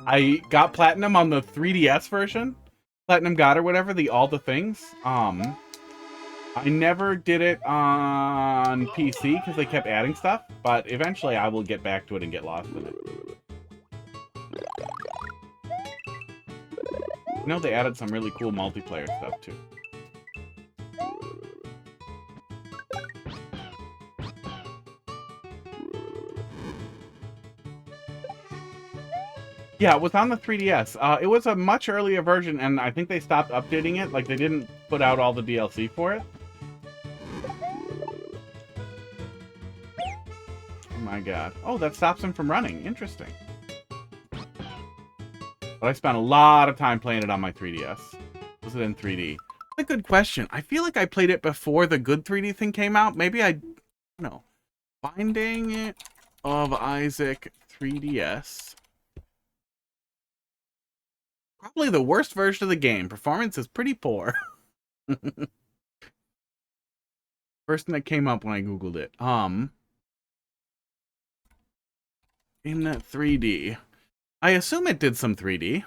Speaker 2: I got Platinum on the 3DS version. Platinum God or whatever, all the things. I never did it on PC because they kept adding stuff, but eventually I will get back to it and get lost in it. You know, they added some really cool multiplayer stuff too. Yeah, it was on the 3DS. It was a much earlier version, and I think they stopped updating it. Like, they didn't put out all the DLC for it. Oh my god. Oh, that stops him from running. Interesting. But I spent a lot of time playing it on my 3DS. Was it in 3D? That's a good question. I feel like I played it before the good 3D thing came out. Maybe I don't know. Binding of Isaac 3DS. Probably the worst version of the game. Performance is pretty poor. First thing that came up when I googled it. In 3D. I assume it did some 3D.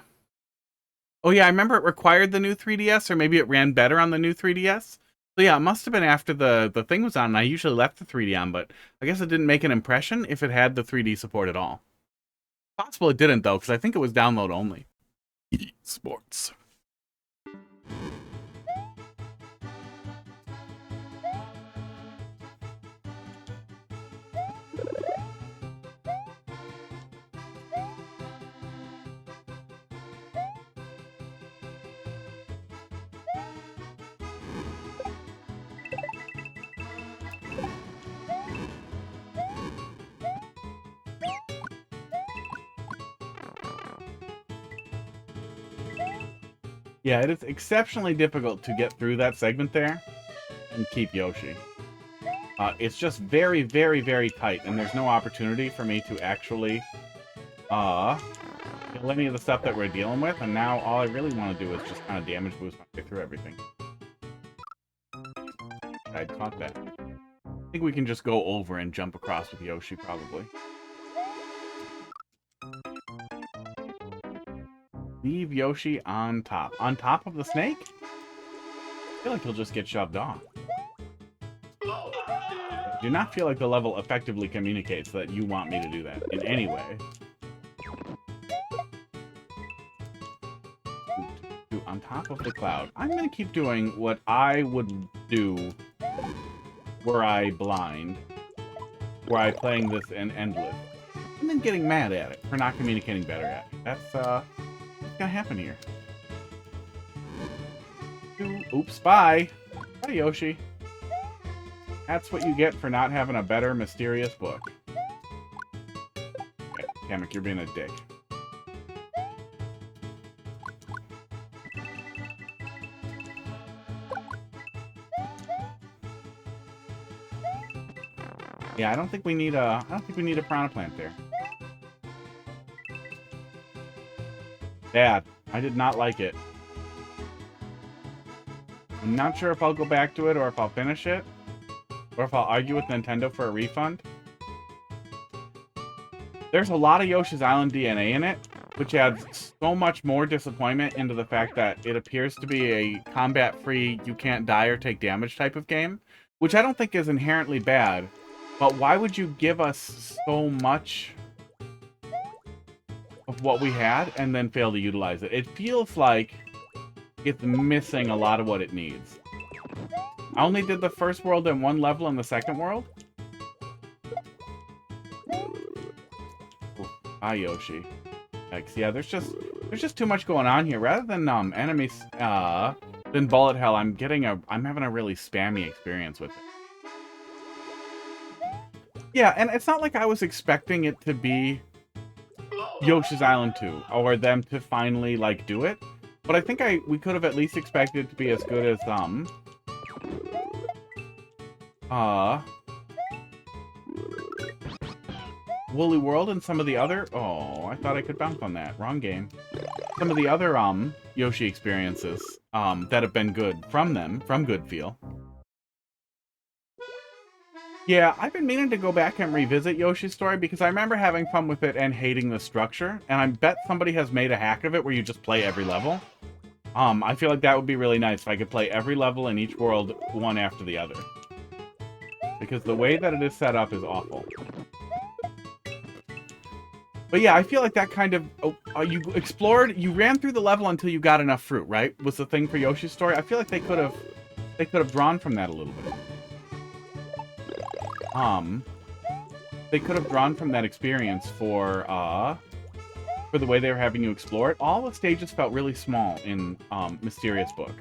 Speaker 2: Oh yeah, I remember it required the new 3DS, or maybe it ran better on the new 3DS. So yeah, it must have been after the thing was on, and I usually left the 3D on, but I guess it didn't make an impression if it had the 3D support at all. Possible it didn't, though, because I think it was download only. Sports. Yeah, it is exceptionally difficult to get through that segment there and keep Yoshi. It's just very, very, very tight, and there's no opportunity for me to actually kill any of the stuff that we're dealing with, and now all I really want to do is just kind of damage boost my way through everything. I caught that. I think we can just go over and jump across with Yoshi, probably. Leave Yoshi on top. On top of the snake? I feel like he'll just get shoved off. I do not feel like the level effectively communicates that you want me to do that in any way. On top of the cloud. I'm going to keep doing what I would do were I blind. Were I playing this in endless. And then getting mad at it for not communicating better at it. That's, what's gonna happen here? Oops, bye! Bye, Yoshi. That's what you get for not having a better mysterious book. Okay, Kamek, you're being a dick. Yeah, I don't think we need a piranha plant there. Bad. I did not like it. I'm not sure if I'll go back to it or if I'll finish it. Or if I'll argue with Nintendo for a refund. There's a lot of Yoshi's Island DNA in it, which adds so much more disappointment into the fact that it appears to be a combat-free, you can't die or take damage type of game, which I don't think is inherently bad. But why would you give us so much of what we had and then fail to utilize it? It feels like it's missing a lot of what it needs. I only did the first world in one level in the second world. Ooh, bye, Yoshi. Yikes. Yeah, there's just too much going on here. Rather than enemies than bullet hell, I'm having a really spammy experience with it. Yeah, and it's not like I was expecting it to be Yoshi's Island 2, or them to finally, like, do it. But I think we could have at least expected it to be as good as, Woolly World and some of the other... Oh, I thought I could bounce on that. Wrong game. Some of the other, Yoshi experiences, that have been good from them, from Good Feel. Yeah, I've been meaning to go back and revisit Yoshi's Story because I remember having fun with it and hating the structure, and I bet somebody has made a hack of it where you just play every level. I feel like that would be really nice if I could play every level in each world one after the other. Because the way that it is set up is awful. But yeah, I feel like that kind of... you explored... You ran through the level until you got enough fruit, right? Was the thing for Yoshi's Story? I feel like they could have drawn from that a little bit. They could have drawn from that experience for the way they were having you explore it. All the stages felt really small in Mysterious Book.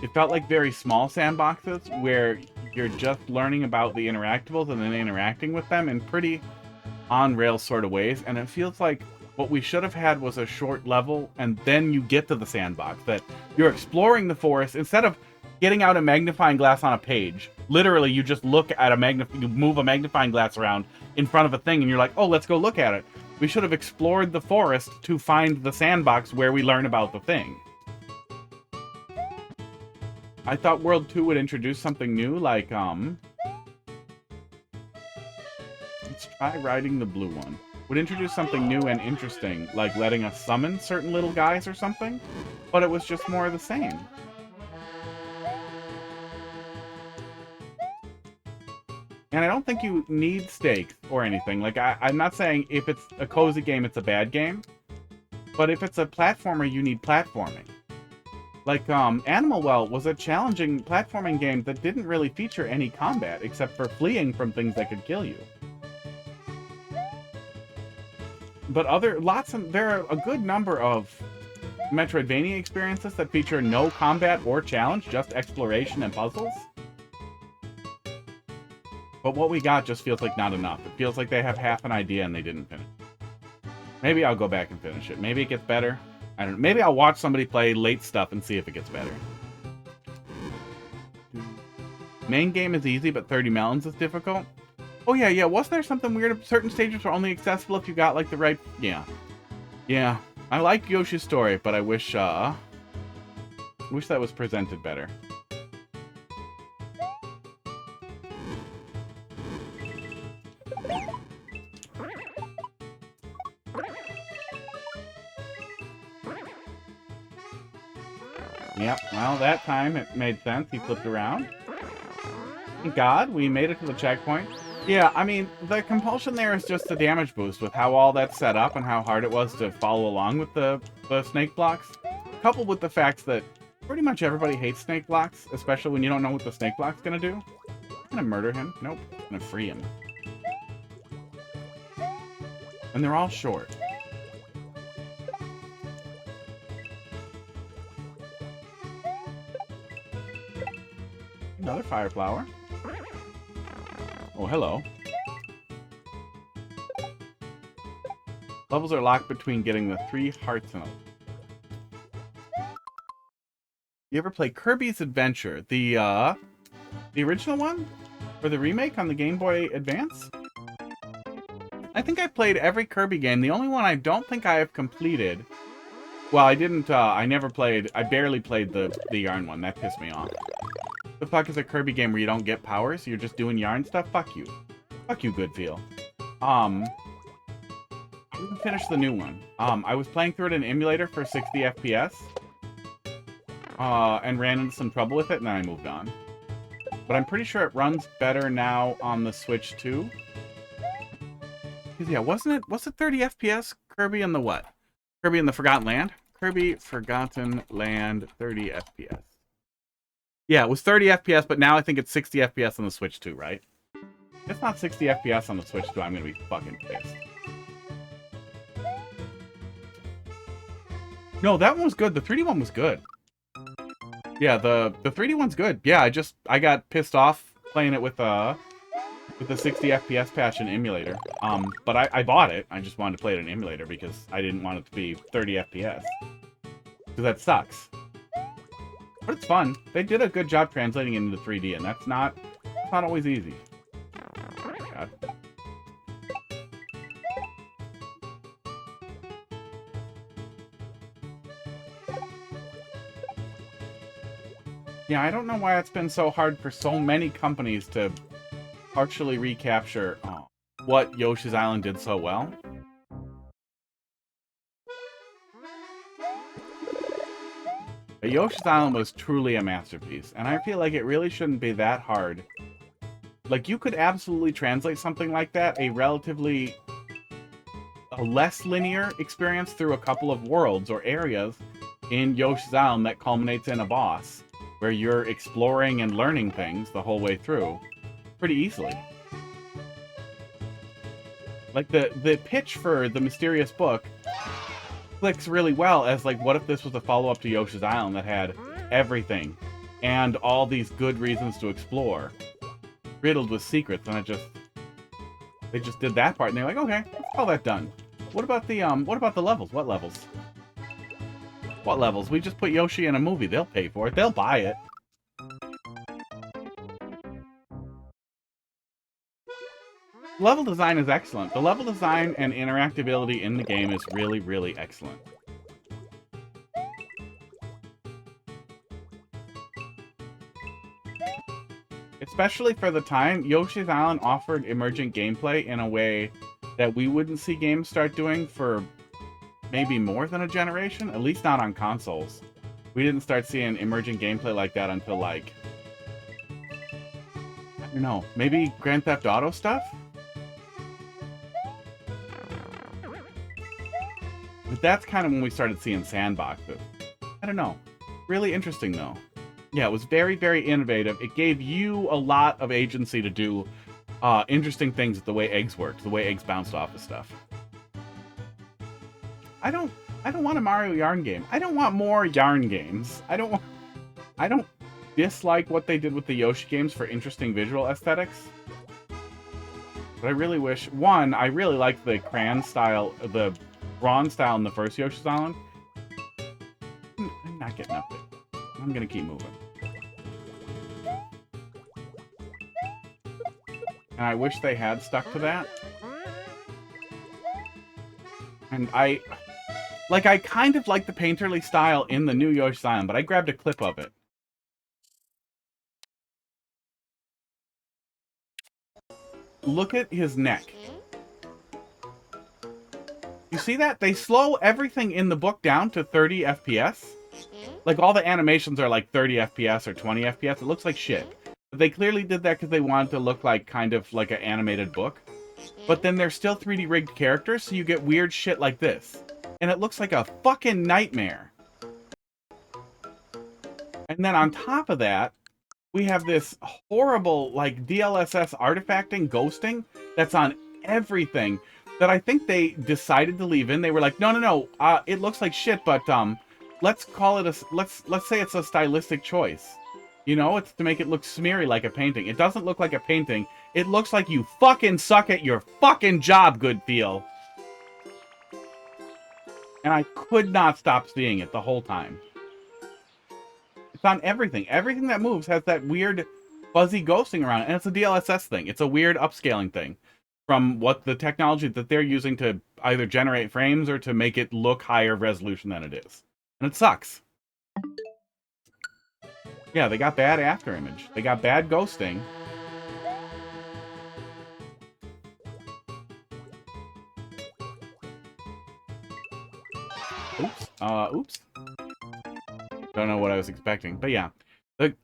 Speaker 2: It felt like very small sandboxes where you're just learning about the interactables and then interacting with them in pretty on-rails sort of ways. And it feels like what we should have had was a short level and then you get to the sandbox. That you're exploring the forest instead of getting out a magnifying glass on a page. Literally, you just look at you move a magnifying glass around in front of a thing and you're like, oh, let's go look at it. We should have explored the forest to find the sandbox where we learn about the thing. I thought World 2 would introduce something new, like, let's try riding the blue one. Would introduce something new and interesting, like letting us summon certain little guys or something, but it was just more of the same. And I don't think you need stakes or anything. Like, I'm not saying if it's a cozy game, it's a bad game. But if it's a platformer, you need platforming. Like, Animal Well was a challenging platforming game that didn't really feature any combat, except for fleeing from things that could kill you. But there are a good number of Metroidvania experiences that feature no combat or challenge, just exploration and puzzles. But what we got just feels like not enough. It feels like they have half an idea and they didn't finish. Maybe I'll go back and finish it. Maybe it gets better. I don't know. Maybe I'll watch somebody play late stuff and see if it gets better. Main game is easy, but 30 melons is difficult. Oh yeah. Wasn't there something weird? Certain stages were only accessible if you got like the right... Yeah. Yeah. I like Yoshi's Story, but I wish that was presented better. Yep, well, that time it made sense. He flipped around. Thank God, we made it to the checkpoint. Yeah, I mean, the compulsion there is just the damage boost with how all that's set up and how hard it was to follow along with the snake blocks. Coupled with the fact that pretty much everybody hates snake blocks, especially when you don't know what the snake block's gonna do. I'm gonna murder him. Nope, I'm gonna free him. And they're all short. Another fire flower. Oh, hello. Levels are locked between getting the 3 hearts in them. You ever play Kirby's Adventure? The original one? Or the remake on the Game Boy Advance? I think I played every Kirby game. The only one I don't think I have completed... Well, I didn't, I barely played the Yarn one. That pissed me off. The fuck is a Kirby game where you don't get powers? You're just doing yarn stuff? Fuck you. Fuck you, Goodfeel. I didn't finish the new one. I was playing through it in emulator for 60 FPS. And ran into some trouble with it, and then I moved on. But I'm pretty sure it runs better now on the Switch too. Because yeah, was it 30 FPS? Kirby and the what? Kirby and the Forgotten Land? Kirby Forgotten Land 30 FPS. Yeah, it was 30 FPS, but now I think it's 60 FPS on the Switch too, right? If it's not 60 FPS on the Switch too, I'm gonna be fucking pissed. No, that one was good. The 3D one was good. Yeah, the 3D one's good. Yeah, I got pissed off playing it with the 60 FPS patch in emulator. But I bought it. I just wanted to play it in emulator because I didn't want it to be 30 FPS. Because that sucks. But it's fun. They did a good job translating it into 3D, and that's not always easy. God. Yeah, I don't know why it's been so hard for so many companies to partially recapture what Yoshi's Island did so well. Yoshi's Island was truly a masterpiece, and I feel like it really shouldn't be that hard. Like, you could absolutely translate something like that, a relatively less linear experience, through a couple of worlds or areas in Yoshi's Island that culminates in a boss, where you're exploring and learning things the whole way through pretty easily. Like, the pitch for the mysterious book clicks really well as, like, what if this was a follow-up to Yoshi's Island that had everything and all these good reasons to explore, riddled with secrets, and they just did that part, and they're like, okay, let's call that done. What about the levels? What levels? What levels? We just put Yoshi in a movie. They'll pay for it. They'll buy it. Level design is excellent. The level design and interactability in the game is really, really excellent. Especially for the time, Yoshi's Island offered emergent gameplay in a way that we wouldn't see games start doing for maybe more than a generation, at least not on consoles. We didn't start seeing emergent gameplay like that until, like, I don't know, maybe Grand Theft Auto stuff? But that's kind of when we started seeing sandboxes. I don't know. Really interesting, though. Yeah, it was very, very innovative. It gave you a lot of agency to do interesting things with the way eggs worked, the way eggs bounced off of stuff. I don't want a Mario Yarn game. I don't want more Yarn games. I don't dislike what they did with the Yoshi games for interesting visual aesthetics. But I really wish, one, I really liked the crayon style, the bronze style in the first Yoshi's Island. I'm not getting up there. I'm gonna keep moving. And I wish they had stuck to that. And I kind of like the painterly style in the new Yoshi's Island, but I grabbed a clip of it. Look at his neck. You see that? They slow everything in the book down to 30 FPS. Like, all the animations are like 30 FPS or 20 FPS. It looks like shit. But they clearly did that because they wanted to look like kind of like an animated book. But then they're still 3D rigged characters, so you get weird shit like this. And it looks like a fucking nightmare. And then on top of that, we have this horrible, like, DLSS artifacting, ghosting, that's on everything, that I think they decided to leave in. They were like, no, it looks like shit, but, let's call it a, let's say it's a stylistic choice. You know, it's to make it look smeary like a painting. It doesn't look like a painting. It looks like you fucking suck at your fucking job, good feel. And I could not stop seeing it the whole time. It's on everything. Everything that moves has that weird fuzzy ghosting around it. And it's a DLSS thing. It's a weird upscaling thing from what the technology that they're using to either generate frames or to make it look higher resolution than it is. And it sucks. Yeah, they got bad after image. They got bad ghosting. Oops. Don't know what I was expecting. But yeah,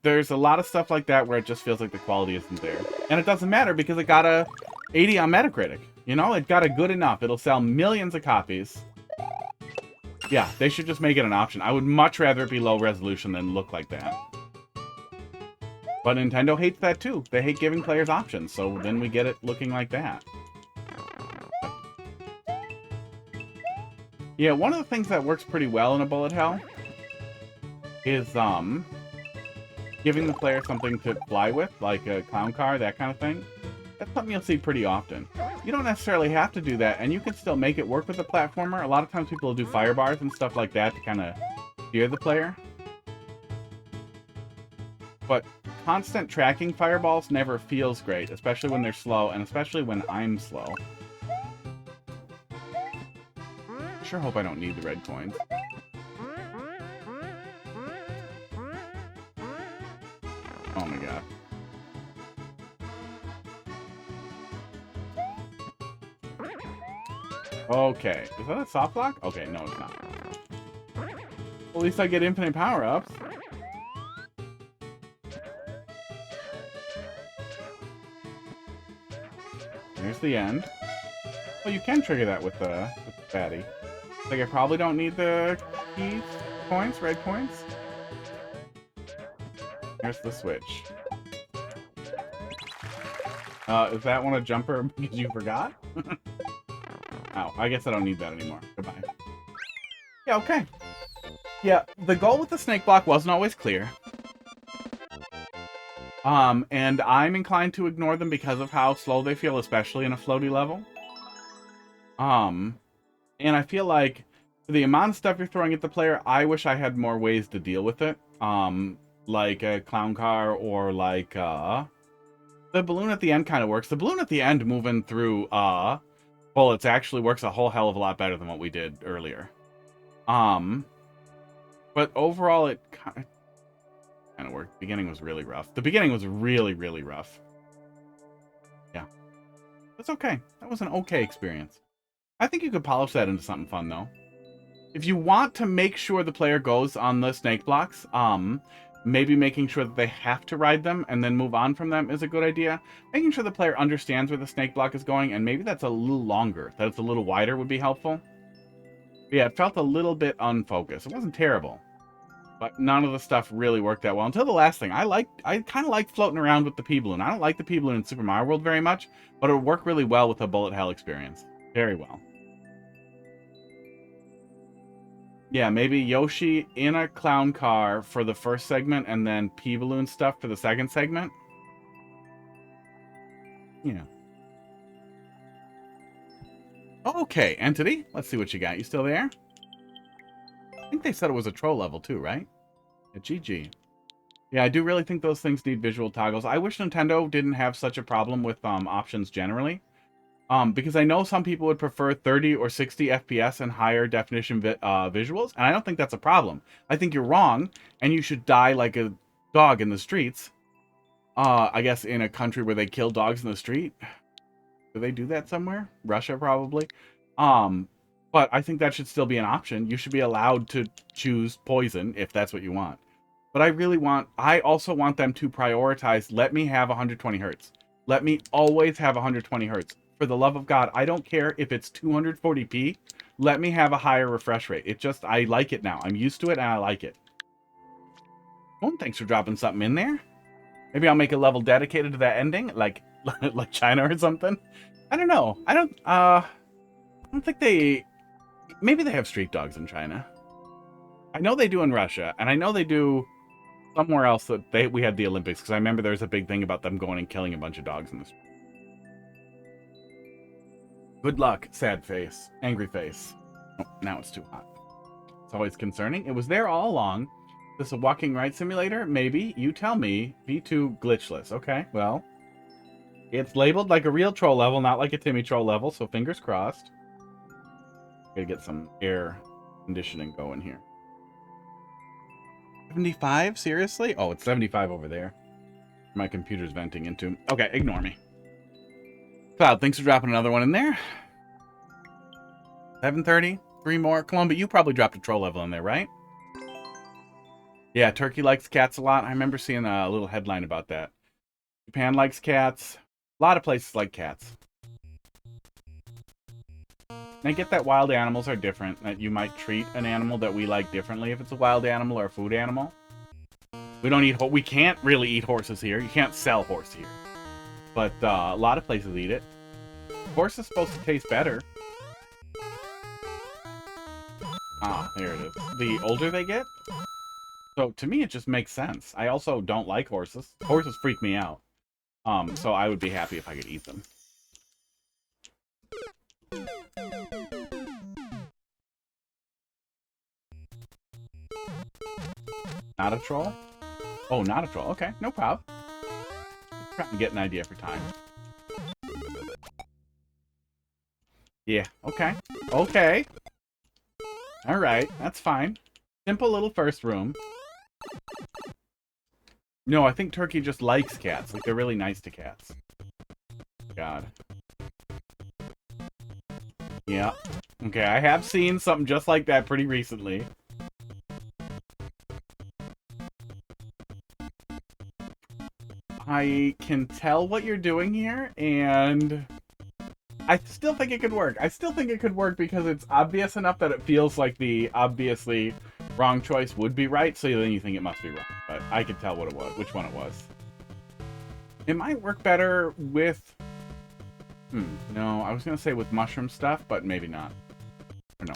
Speaker 2: there's a lot of stuff like that where it just feels like the quality isn't there. And it doesn't matter because it got a 80 on Metacritic. You know, it got a good enough. It'll sell millions of copies. Yeah, they should just make it an option. I would much rather it be low resolution than look like that. But Nintendo hates that too. They hate giving players options, so then we get it looking like that. Yeah, one of the things that works pretty well in a bullet hell is giving the player something to fly with, like a clown car, that kind of thing. That's something you'll see pretty often. You don't necessarily have to do that, and you can still make it work with a platformer. A lot of times people will do fire bars and stuff like that to kind of steer the player. But constant tracking fireballs never feels great, especially when they're slow, and especially when I'm slow. Sure hope I don't need the red coins. Oh my god. Okay. Is that a soft lock? Okay, no, it's not. Well, at least I get infinite power-ups. Here's the end. Well, you can trigger that with the fatty. Like, I probably don't need the keys, points, red points. Here's the switch. Is that one a jumper because you forgot? Oh, I guess I don't need that anymore. Goodbye. Yeah, okay. Yeah, the goal with the snake block wasn't always clear. And I'm inclined to ignore them because of how slow they feel, especially in a floaty level. And I feel like for the amount of stuff you're throwing at the player, I wish I had more ways to deal with it. Like a clown car or like, the balloon at the end kind of works. The balloon at the end moving through, bullets actually works a whole hell of a lot better than what we did earlier. But overall, it kind of worked. The beginning was really rough. The beginning was really, really rough. Yeah. It's okay. That was an okay experience. I think you could polish that into something fun, though. If you want to make sure the player goes on the snake blocks, maybe making sure that they have to ride them and then move on from them is a good idea. Making sure the player understands where the snake block is going, and maybe that's a little longer, that it's a little wider would be helpful. But yeah, it felt a little bit unfocused. It wasn't terrible, but none of the stuff really worked that well until the last thing. I kind of like floating around with the P-Balloon. I don't like the P-Balloon in Super Mario World very much, but it would work really well with a bullet hell experience. Very well. Yeah, maybe Yoshi in a clown car for the first segment and then P-Balloon stuff for the second segment. Yeah. Okay, Entity. Let's see what you got. You still there? I think they said it was a troll level too, right? Yeah, GG. Yeah, I do really think those things need visual toggles. I wish Nintendo didn't have such a problem with options generally. Because I know some people would prefer 30 or 60 FPS and higher definition visuals, and I don't think that's a problem. I think you're wrong, and you should die like a dog in the streets. I guess in a country where they kill dogs in the street. Do they do that somewhere? Russia, probably. But I think that should still be an option. You should be allowed to choose poison if that's what you want. But I also want them to prioritize, let me have 120 hertz. Let me always have 120 hertz. For the love of God, I don't care if it's 240p. Let me have a higher refresh rate. I like it now. I'm used to it, and I like it. Well, thanks for dropping something in there. Maybe I'll make a level dedicated to that ending, like China or something. I don't know. I don't think they... Maybe they have street dogs in China. I know they do in Russia, and I know they do somewhere else that we had the Olympics, because I remember there was a big thing about them going and killing a bunch of dogs in the street. Good luck, sad face, angry face. Oh, now it's too hot. It's always concerning. It was there all along. This a walking ride simulator? Maybe. You tell me. V2 glitchless. Okay, well. It's labeled like a real troll level, not like a Timmy troll level, so fingers crossed. Gotta get some air conditioning going here. 75? Seriously? Oh, it's 75 over there. My computer's venting into... Okay, ignore me. Cloud, thanks for dropping another one in there. 730? 3 more? Come on, but you probably dropped a troll level in there, right? Yeah, Turkey likes cats a lot. I remember seeing a little headline about that. Japan likes cats. A lot of places like cats. And I get that wild animals are different, that you might treat an animal that we like differently if it's a wild animal or a food animal. We can't really eat horses here. You can't sell horse here. But a lot of places eat it. Horse is supposed to taste better. Ah, there it is. The older they get? So to me, it just makes sense. I also don't like horses. Horses freak me out. So I would be happy if I could eat them. Not a troll? Oh, not a troll. Okay, no problem. Trying to get an idea for time. Yeah, okay. Okay. Alright, that's fine. Simple little first room. No, I think Turkey just likes cats. Like, they're really nice to cats. God. Yeah. Okay, I have seen something just like that pretty recently. I can tell what you're doing here, and I still think it could work. I still think it could work because it's obvious enough that it feels like the obviously wrong choice would be right, so then you think it must be wrong. But I could tell what it was, which one it was. It might work better with... no, I was going to say with mushroom stuff, but maybe not. Or no.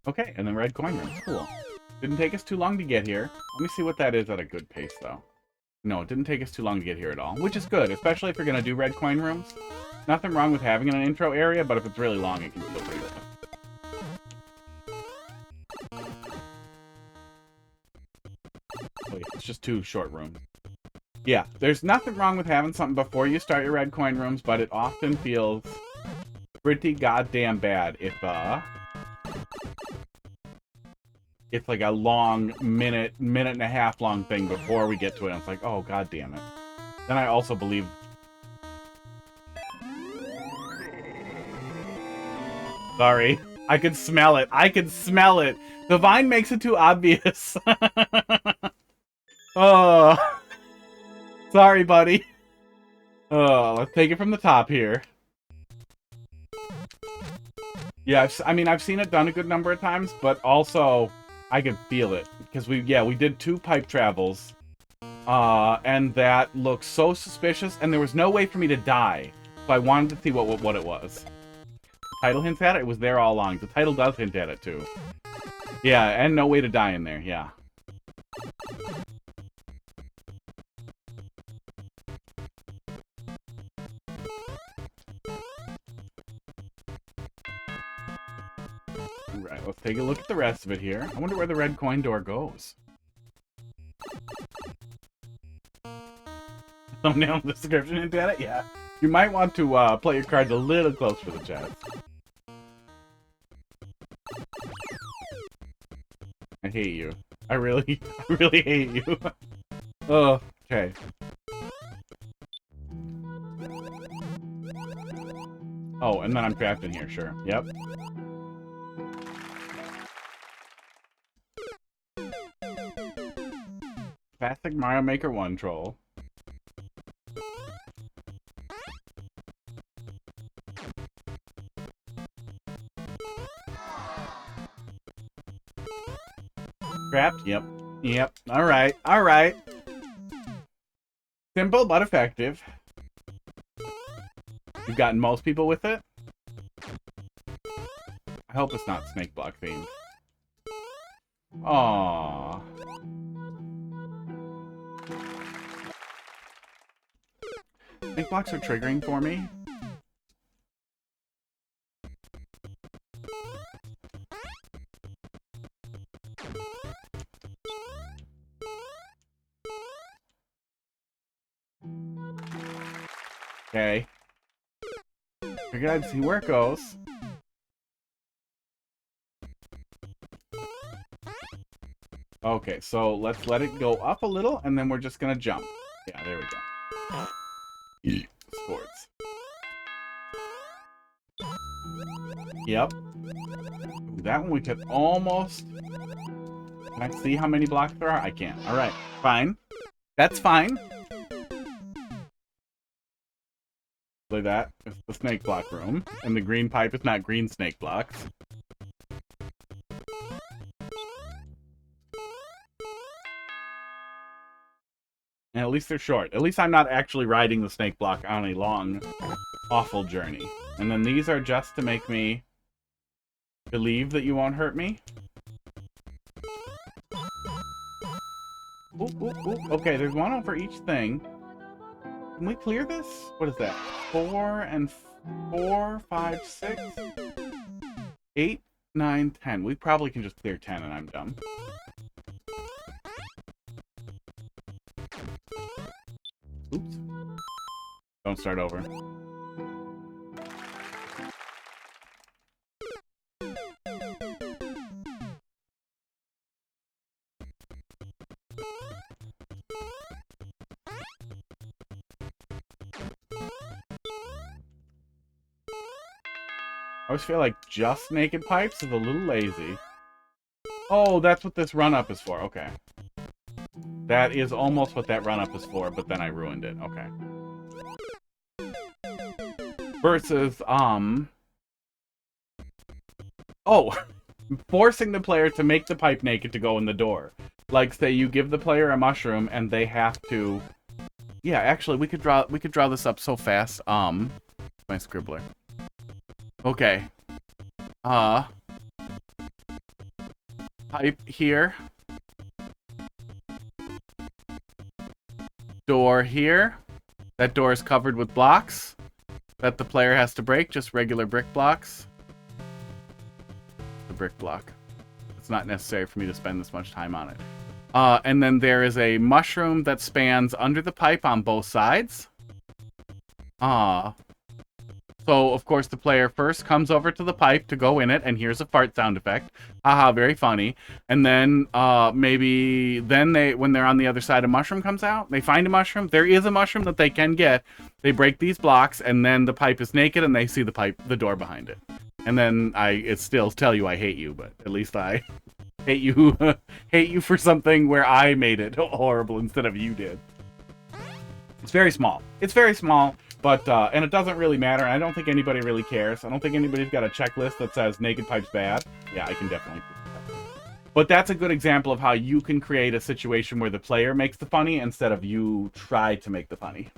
Speaker 2: Okay, and then red coin room. Cool. Didn't take us too long to get here. Let me see what that is at a good pace, though. No, it didn't take us too long to get here at all, which is good, especially if you're going to do red coin rooms. Nothing wrong with having an intro area, but if it's really long, it can feel pretty rough. Oh, yeah, it's just 2 short rooms. Yeah, there's nothing wrong with having something before you start your red coin rooms, but it often feels pretty goddamn bad if, it's like a long minute and a half long thing before we get to it. And it's like, oh, god damn it. Then I also believe... Sorry. I could smell it. I could smell it. The vine makes it too obvious. Oh. Sorry, buddy. Oh, let's take it from the top here. Yeah, I've seen it done a good number of times, but also... I could feel it, because we did 2 pipe travels, and that looked so suspicious, and there was no way for me to die, so I wanted to see what it was. The title hints at it? It was there all along. The title does hint at it, too. Yeah, and no way to die in there, yeah. Alright, let's take a look at the rest of it here. I wonder where the red coin door goes. Thumbnail description into it? Yeah. You might want to play your cards a little close for the chest. I hate you. I really hate you. Oh, okay. Oh, and then I'm trapped in here, sure. Yep. Classic Mario Maker 1 troll. Trapped? Yep. Yep. Alright. Alright. Simple but effective. You've gotten most people with it. I hope it's not snake block themed. Aww. Snake blocks are triggering for me. Okay. Figured I'd see where it goes. Okay, so let's let it go up a little, and then we're just gonna jump. Yeah, there we go. Sports. Yep. Ooh, that one we could almost... Can I see how many blocks there are? I can't. Alright, fine. That's fine. Like that. It's the snake block room. And the green pipe is not green snake blocks. And at least they're short. At least I'm not actually riding the snake block on a long, awful journey. And then these are just to make me believe that you won't hurt me. Ooh, ooh, ooh. Okay, there's one over each thing. Can we clear this? What is that? 4 and 4, 5, 6, 8, 9, 10. We probably can just clear 10 and I'm done. Oops. Don't start over. always feel like just naked pipes is a little lazy. Oh, that's what this run-up is for. Okay. That is almost what that run-up is for, but then I ruined it. Okay. Versus, oh, forcing the player to make the pipe naked to go in the door. Like, say you give the player a mushroom and they have to... Yeah, actually, we could draw this up so fast. My scribbler. Okay. Pipe here. Door here. That door is covered with blocks that the player has to break, just regular brick blocks. The brick block. It's not necessary for me to spend this much time on it. And then there is a mushroom that spans under the pipe on both sides. So, of course, the player first comes over to the pipe to go in it, and here's a fart sound effect. Haha, very funny. And then, maybe, then when they're on the other side, a mushroom comes out. They find a mushroom. There is a mushroom that they can get. They break these blocks, and then the pipe is naked, and they see the door behind it. And then it still tell you I hate you, but at least I hate you for something where I made it horrible instead of you did. It's very small. It's very small. But, and it doesn't really matter. I don't think anybody really cares. I don't think anybody's got a checklist that says naked pipe's bad. Yeah, I can definitely do that. But that's a good example of how you can create a situation where the player makes the funny instead of you try to make the funny.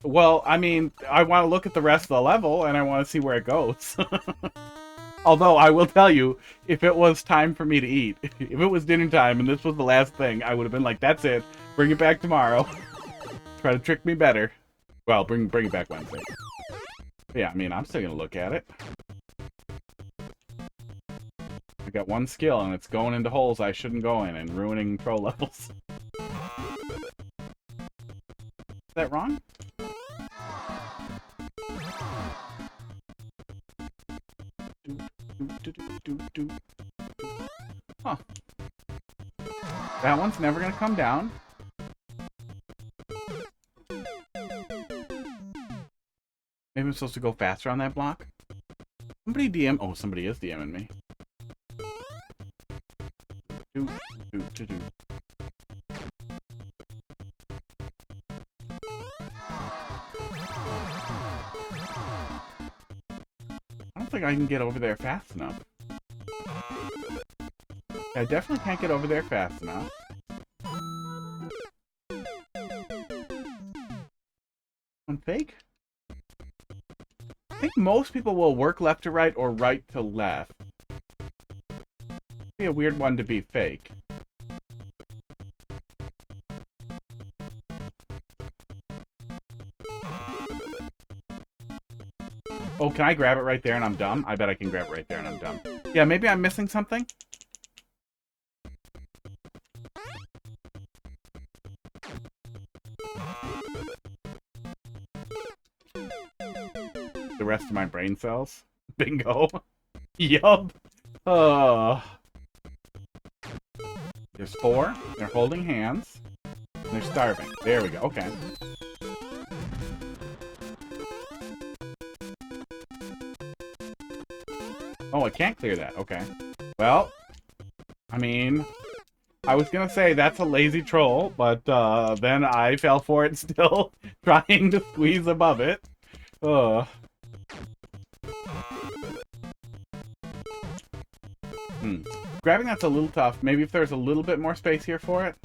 Speaker 2: Well, I mean, I want to look at the rest of the level, and I want to see where it goes. Although, I will tell you, if it was time for me to eat, if it was dinner time and this was the last thing, I would have been like, that's it. Bring it back tomorrow. Try to trick me better. Well, bring it back Wednesday. But yeah, I mean, I'm still going to look at it. I got one skill, and it's going into holes I shouldn't go in and ruining pro levels. Is that wrong? Huh. That one's never gonna come down. Maybe I'm supposed to go faster on that block? Somebody DM... Oh, somebody is DMing me. I don't think I can get over there fast enough. I definitely can't get over there fast enough. One fake? I think most people will work left to right or right to left. Be a weird one to be fake. Oh, can I grab it right there and I'm dumb? I bet I can grab it right there and I'm dumb. Yeah, maybe I'm missing something. The rest of my brain cells. Bingo. Yup. There's 4. They're holding hands. And they're starving. There we go. Okay. Oh, I can't clear that. Okay. Well, I mean, I was gonna say that's a lazy troll, but then I fell for it still, trying to squeeze above it. Grabbing that's a little tough. Maybe if there's a little bit more space here for it.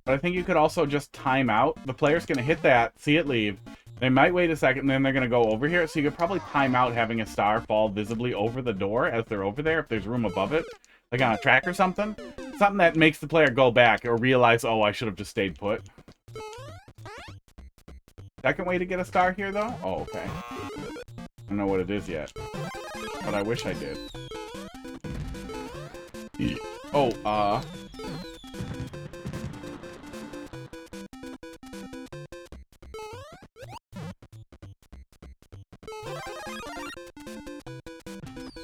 Speaker 2: But I think you could also just time out. The player's gonna hit that, see it leave. They might wait a second, and then they're gonna go over here. So you could probably time out having a star fall visibly over the door as they're over there, if there's room above it. Like on a track or something. Something that makes the player go back or realize, oh, I should have just stayed put. Second way to get a star here, though? Oh, okay. I don't know what it is yet. But I wish I did. Oh,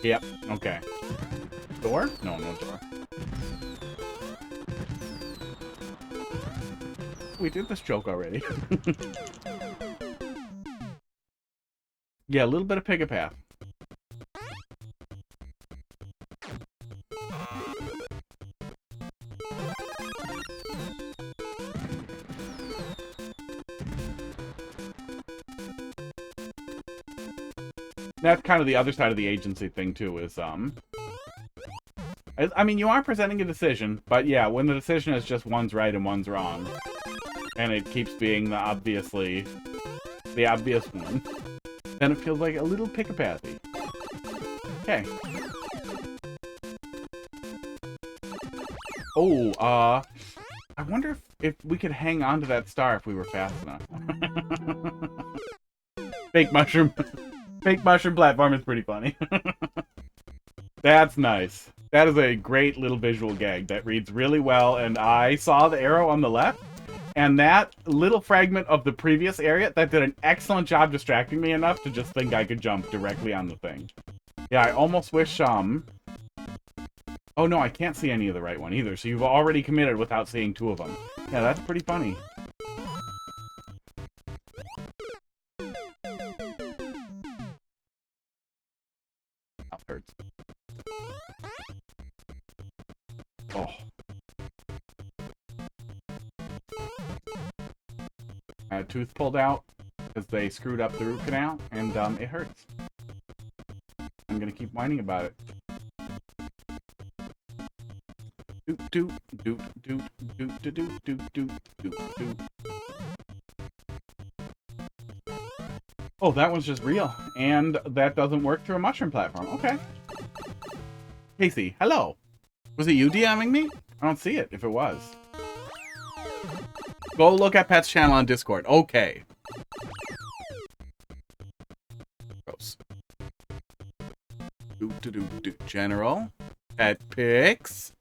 Speaker 2: Yep, okay. Door? No, no door. We did this joke already. Yeah, a little bit of pick a path. That's kind of the other side of the agency thing too, is I mean, you are presenting a decision, but yeah, when the decision is just one's right and one's wrong, and it keeps being the obvious one, then it feels like a little pick-a-pathy. Okay. Oh, I wonder if we could hang on to that star if we were fast enough. Fake mushroom platform is pretty funny. That's nice. That is a great little visual gag that reads really well, and I saw the arrow on the left, and that little fragment of the previous area, that did an excellent job distracting me enough to just think I could jump directly on the thing. Yeah, I almost wish, oh no, I can't see any of the right one either, so you've already committed without seeing two of them. Yeah, that's pretty funny. That hurts. Oh. I had a tooth pulled out because they screwed up the root canal, and it hurts. I'm gonna keep whining about it. Doot doot doot doot doot doot doot doot doot doot. Oh, that one's just real, and that doesn't work through a mushroom platform. Okay. Casey, hello. Was it you DMing me? I don't see it, if it was. Go look at Pet's channel on Discord. Okay. Gross. General. Pet pics.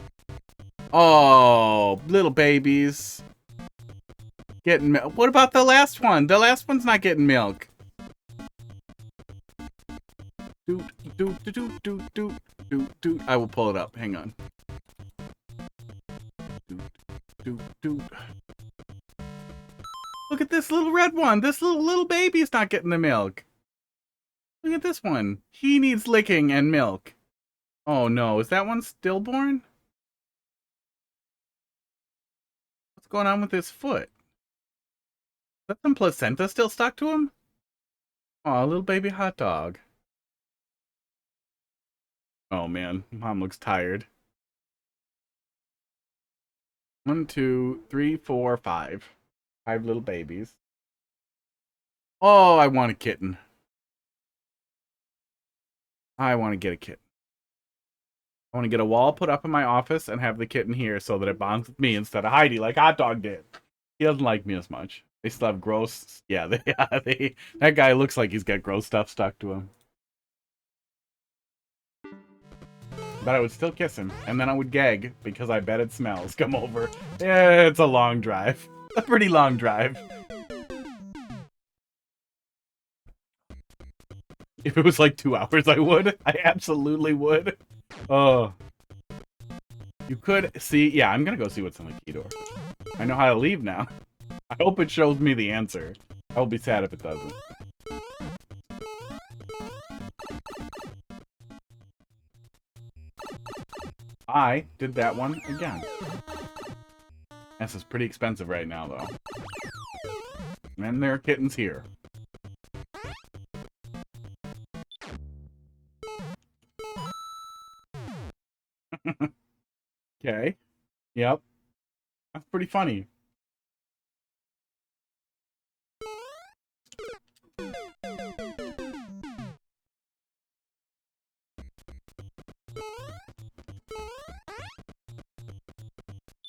Speaker 2: Oh, little babies. Getting milk. What about the last one? The last one's not getting milk. I will pull it up. Hang on. Look at this little red one. This little baby's not getting the milk. Look at this one. He needs licking and milk. Oh no, is that one stillborn? What's going on with his foot? Is that some placenta still stuck to him? Oh, little baby hot dog. Oh man, mom looks tired. 1, 2, 3, 4, 5. 5 little babies. Oh, I want a kitten. I want to get a kitten. I want to get a wall put up in my office and have the kitten here so that it bonds with me instead of Heidi like Hot Dog did. He doesn't like me as much. They still have gross... Yeah, that guy looks like he's got gross stuff stuck to him. But I would still kiss him, and then I would gag because I bet it smells. Come over. Yeah, it's a long drive. A pretty long drive. If it was like 2 hours, I would. I absolutely would. Oh. You could see... Yeah, I'm gonna go see what's in the key door. I know how to leave now. I hope it shows me the answer. I will be sad if it doesn't. I did that one again. This is pretty expensive right now, though. And there are kittens here. Okay. Yep. That's pretty funny.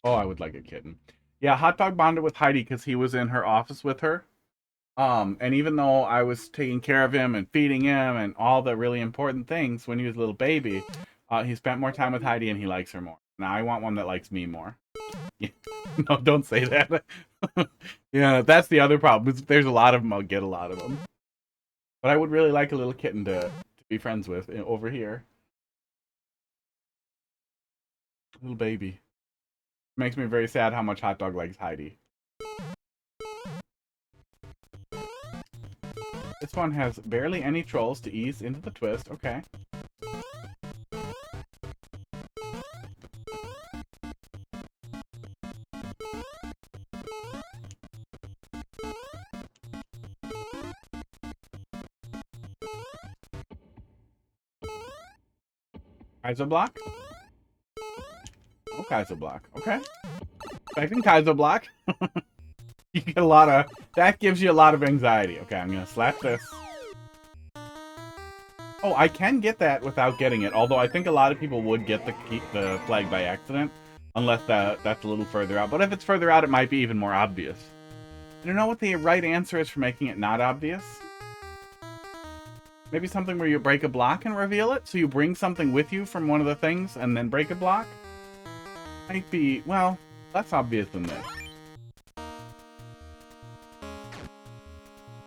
Speaker 2: Oh, I would like a kitten. Yeah, Hot Dog bonded with Heidi because he was in her office with her. And even though I was taking care of him and feeding him and all the really important things when he was a little baby, he spent more time with Heidi and he likes her more. Now I want one that likes me more. No, don't say that. Yeah, that's the other problem. There's a lot of them. I'll get a lot of them. But I would really like a little kitten to be friends with over here. Little baby. Makes me very sad how much Hot Dog likes Heidi. This one has barely any trolls to ease into the twist. Okay. Kaiser block? Oh, Kaiser block. Okay. Expecting Kaiser block. You get a lot of... That gives you a lot of anxiety. Okay, I'm going to slap this. Oh, I can get that without getting it. Although I think a lot of people would get the flag by accident. Unless that's a little further out. But if it's further out, it might be even more obvious. I don't know what the right answer is for making it not obvious. Maybe something where you break a block and reveal it? So you bring something with you from one of the things and then break a block? Might be, well, less obvious than this.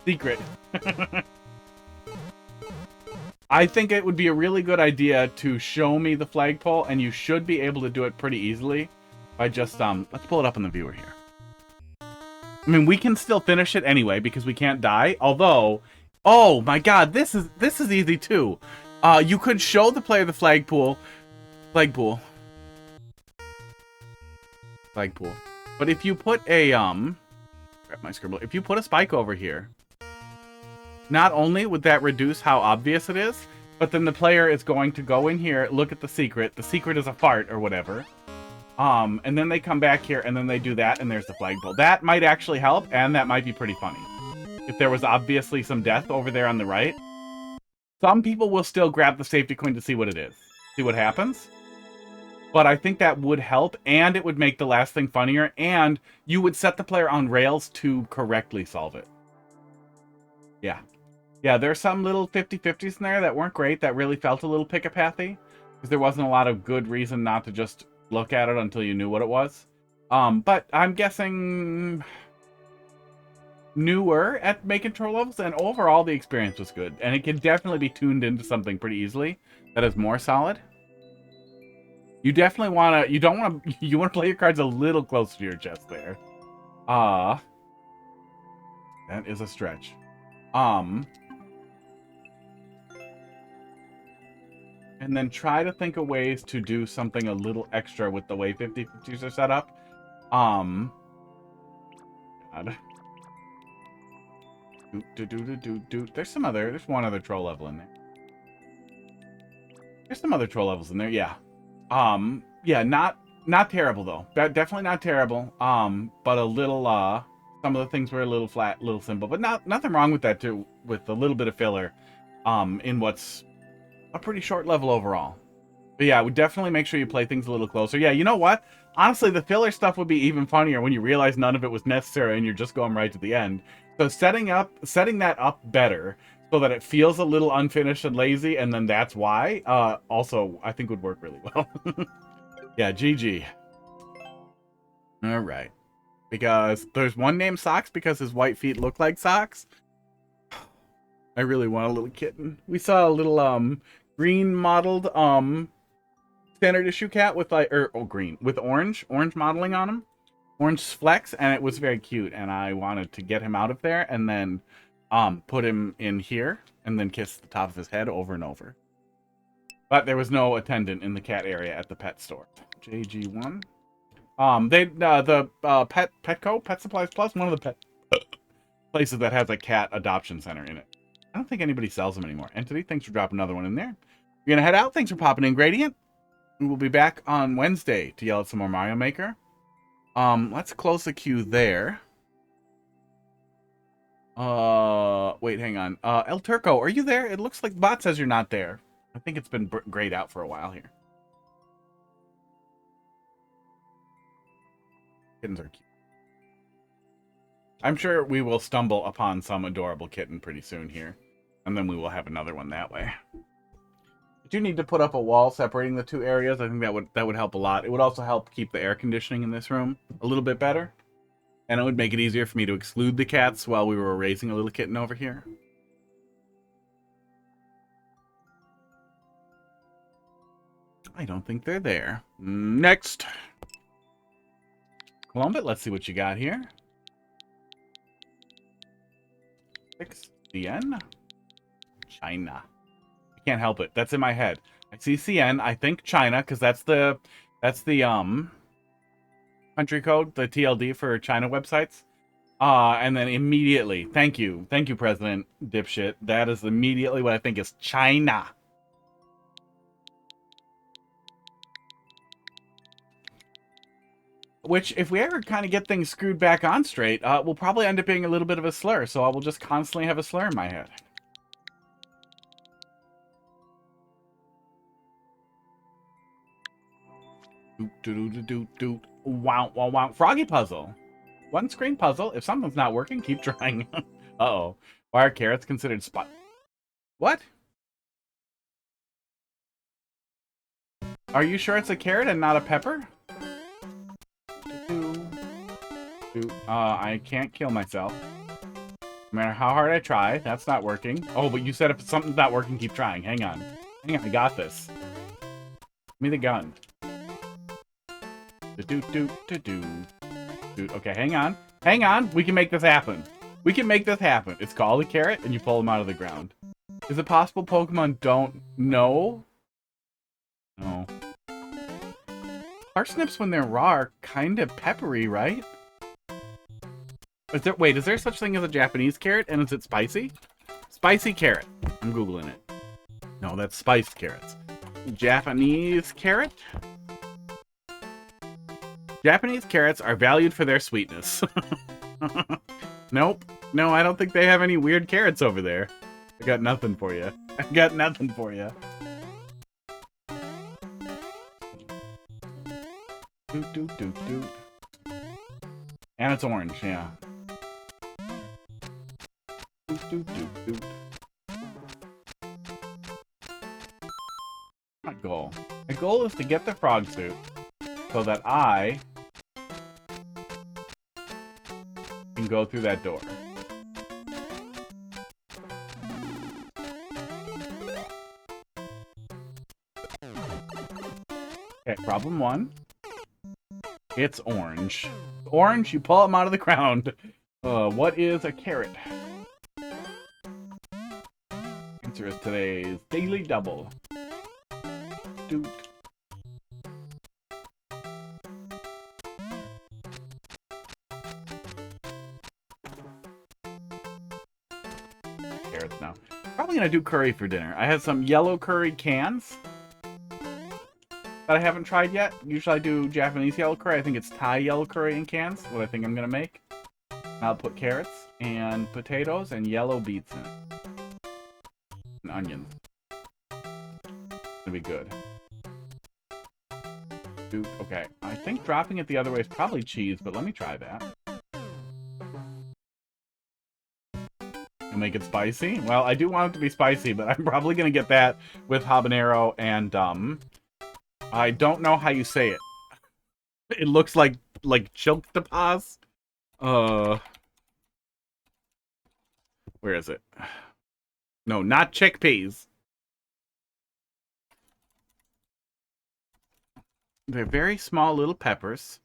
Speaker 2: Secret. I think it would be a really good idea to show me the flagpole, and you should be able to do it pretty easily by just, let's pull it up in the viewer here. I mean, we can still finish it anyway because we can't die, although... Oh my god, this is easy too. You could show the player the flagpole. But if you put a grab my scribble. If you put a spike over here, not only would that reduce how obvious it is, but then the player is going to go in here, look at the secret. The secret is a fart or whatever. And then they come back here and then they do that and there's the flagpole. That might actually help, and that might be pretty funny. If there was obviously some death over there on the right. Some people will still grab the safety coin to see what it is. See what happens. But I think that would help, and it would make the last thing funnier, and you would set the player on rails to correctly solve it. Yeah. Yeah, there's some little 50-50s in there that weren't great, that really felt a little pick-a-pathy, because there wasn't a lot of good reason not to just look at it until you knew what it was. But I'm guessing... newer at making troll levels, and overall the experience was good, and it can definitely be tuned into something pretty easily that is more solid. You definitely want to you want to play your cards a little closer to your chest there. That is a stretch. And then try to think of ways to do something a little extra with the way 50-50s are set up. God. There's one other troll level in there. There's some other troll levels in there, yeah. Yeah, not terrible though. Definitely not terrible. But a little some of the things were a little flat, a little simple, but nothing wrong with that too, with a little bit of filler in what's a pretty short level overall. But yeah, I would definitely make sure you play things a little closer. Yeah, you know what? Honestly, the filler stuff would be even funnier when you realize none of it was necessary and you're just going right to the end. So setting that up better so that it feels a little unfinished and lazy, and then that's why, also, I think would work really well. Yeah, GG. All right. Because there's one named Socks because his white feet look like socks. I really want a little kitten. We saw a little, green modeled, standard issue cat with like, green, with orange modeling on him. Orange flecks, and it was very cute, and I wanted to get him out of there and then put him in here and then kiss the top of his head over and over. But there was no attendant in the cat area at the pet store. JG1. Petco, Pet Supplies Plus, one of the pet places that has a cat adoption center in it. I don't think anybody sells them anymore. Entity, thanks for dropping another one in there. You're gonna head out. Thanks for popping in, Gradient. And we'll be back on Wednesday to yell at some more Mario Maker. Let's close the queue there. Wait, hang on. El Turco, are you there? It looks like the bot says you're not there. I think it's been grayed out for a while here. Kittens are cute. I'm sure we will stumble upon some adorable kitten pretty soon here. And then we will have another one that way. I do need to put up a wall separating the two areas. I think that would help a lot. It would also help keep the air conditioning in this room a little bit better. And it would make it easier for me to exclude the cats while we were raising a little kitten over here. I don't think they're there. Next. Columbit, let's see what you got here. 6, CN? China. I can't help it. That's in my head. I see CN. I think China, because that's the country code, the TLD for China websites. And then immediately, thank you, President Dipshit. That is immediately what I think is China. Which, if we ever kind of get things screwed back on straight, will probably end up being a little bit of a slur. So I will just constantly have a slur in my head. Wow, wow, wow. Froggy puzzle. One screen puzzle. If something's not working, keep trying. Uh-oh. Why are carrots considered spot? What? Are you sure it's a carrot and not a pepper? I can't kill myself. No matter how hard I try, that's not working. Oh, but you said if something's not working, keep trying. Hang on. Hang on, I got this. Give me the gun. Okay, hang on. Hang on. We can make this happen. We can make this happen. It's called a carrot, and you pull them out of the ground. Is it possible Pokemon don't know? No. Parsnips, when they're raw, are kind of peppery, right? Wait, is there such thing as a Japanese carrot, and is it spicy? Spicy carrot. I'm Googling it. No, that's spiced carrots. Japanese carrot? Japanese carrots are valued for their sweetness. Nope. No, I don't think they have any weird carrots over there. I got nothing for you. I got nothing for you. And it's orange, yeah. My goal. My goal is to get the frog suit so that I can go through that door. Okay, problem one. It's orange. Orange, you pull them out of the ground. What is a carrot? Answer is today's Daily Double. Doot. Carrots now. Probably gonna do curry for dinner. I have some yellow curry cans that I haven't tried yet. Usually I do Japanese yellow curry. I think it's Thai yellow curry in cans, what I think I'm gonna make. I'll put carrots and potatoes and yellow beets in it. And onions. It's gonna be good. Dude, okay. I think dropping it the other way is probably cheese, but let me try that. And make it spicy? Well, I do want it to be spicy, but I'm probably gonna get that with habanero and I don't know how you say it. It looks like chiltepaz. Where is it? No, not chickpeas. They're very small little peppers.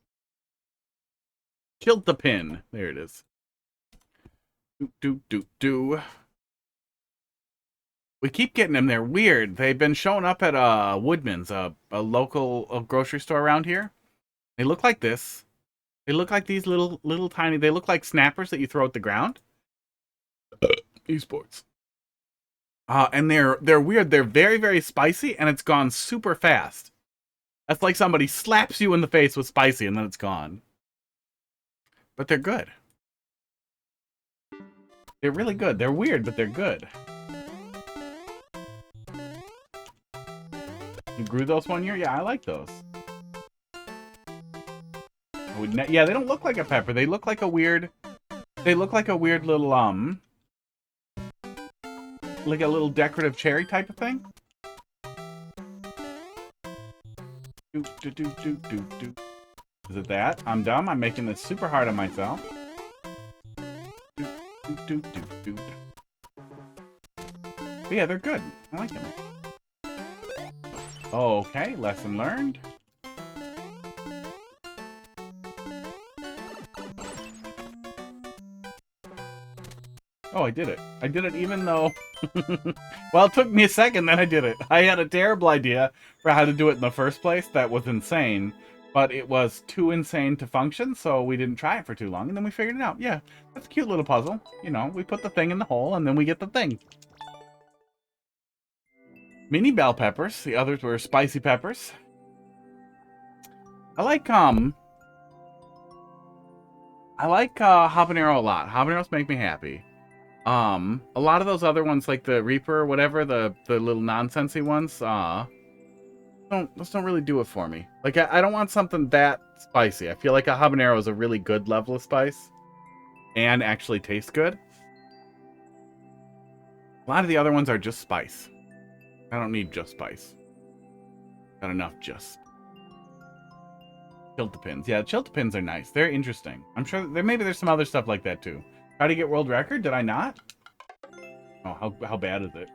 Speaker 2: Chiltepin. There it is. Do. We keep getting them. They're weird. They've been showing up at Woodman's, a local grocery store around here. They look like this. They look like these little tiny. They look like snappers that you throw at the ground. Esports. And they're weird. They're very, very spicy, and it's gone super fast. That's like somebody slaps you in the face with spicy, and then it's gone. But they're good. They're really good. They're weird, but they're good. You grew those one year? Yeah, I like those. Yeah, they don't look like a pepper. They look like a weird... They look like a weird little, like a little decorative cherry type of thing. Is it that? I'm dumb. I'm making this super hard on myself. But yeah, they're good. I like them. Okay, lesson learned. Oh, I did it. I did it even though... well, it took me a second, then I did it. I had a terrible idea for how to do it in the first place. That was insane. But it was too insane to function, so we didn't try it for too long, and then we figured it out. Yeah, that's a cute little puzzle. You know, we put the thing in the hole, and then we get the thing. Mini bell peppers. The others were spicy peppers. I like habanero a lot. Habaneros make me happy. A lot of those other ones, like the Reaper or whatever, the little nonsensey ones, those don't really do it for me. Like, I don't want something that spicy. I feel like a habanero is a really good level of spice and actually tastes good. A lot of the other ones are just spice. I don't need just spice. Got enough just. Chiltepins. Yeah, chiltepins are nice. They're interesting. I'm sure maybe there's some other stuff like that too. Try to get world record? Did I not? Oh, how bad is it?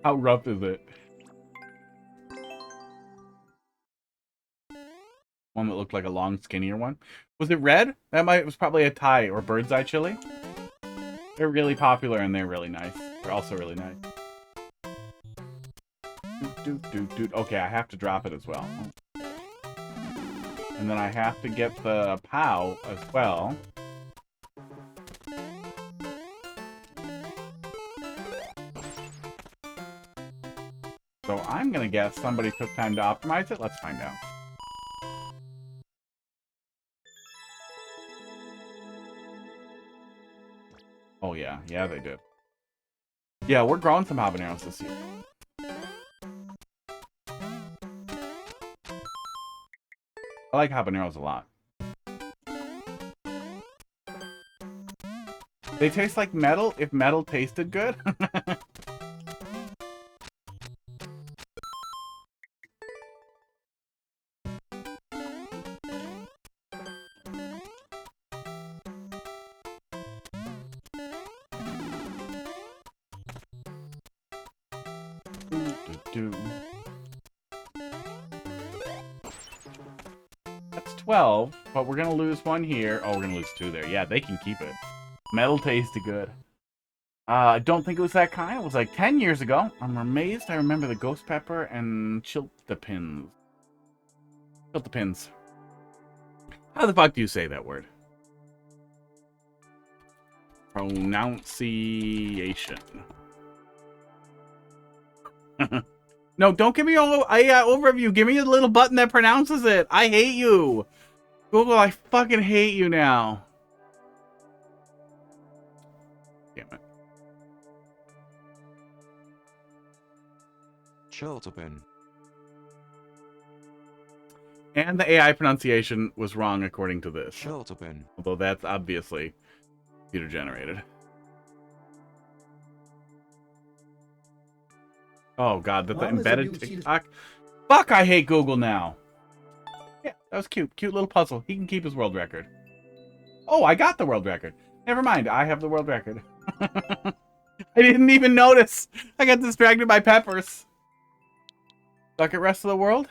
Speaker 2: How rough is it? One that looked like a long, skinnier one. Was it red? It was probably a Thai or bird's eye chili. They're really popular and they're really nice. They're also really nice. Okay, I have to drop it as well. And then I have to get the POW as well. So I'm gonna guess somebody took time to optimize it. Let's find out. Oh yeah, yeah they did. Yeah, we're growing some habaneros this year. I like habaneros a lot. They taste like metal if metal tasted good. That's 12, but we're gonna lose one here. Oh, we're gonna lose 2 there. Yeah, they can keep it. Metal tasted good. I don't think it was that kind. It was like 10 years ago. I'm amazed I remember the ghost pepper and chiltepins. Chiltepins. How the fuck do you say that word? Pronunciation. No, don't give me an overview. Give me a little button that pronounces it. I hate you. Google, I fucking hate you now. Damn it.
Speaker 1: Chiltepin.
Speaker 2: And the AI pronunciation was wrong according to this.
Speaker 1: Chiltepin.
Speaker 2: Although that's obviously computer generated. Oh god, that's the embedded TikTok. Fuck, I hate Google now. Yeah, that was cute. Cute little puzzle. He can keep his world record. Oh, I got the world record. Never mind, I have the world record. I didn't even notice. I got distracted by peppers. Bucket rest of the world.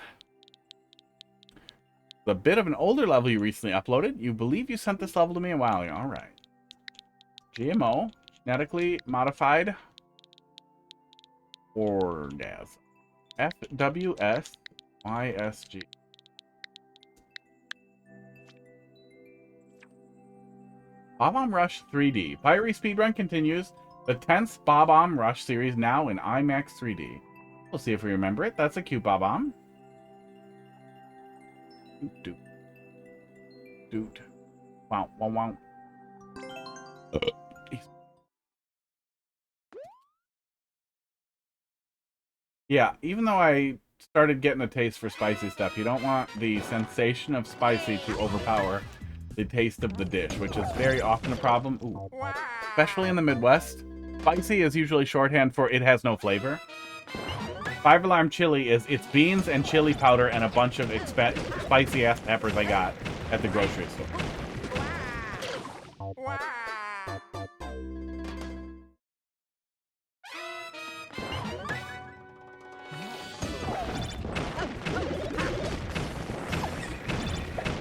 Speaker 2: A bit of an older level you recently uploaded. You believe you sent this level to me a while ago. Alright. GMO. Genetically modified orgasm. FWSYSG. Bob-Omb Rush 3D. Fiery speedrun continues. The 10th Bob-Omb Rush series now in IMAX 3D. We'll see if we remember it. That's a cute Bob-Omb. Doot. Doot. Wow, wow, wow. Yeah, even though I started getting a taste for spicy stuff, you don't want the sensation of spicy to overpower the taste of the dish, which is very often a problem. Ooh. Especially in the Midwest. Spicy is usually shorthand for it has no flavor. 5-alarm chili is it's beans and chili powder and a bunch of spicy ass peppers I got at the grocery store.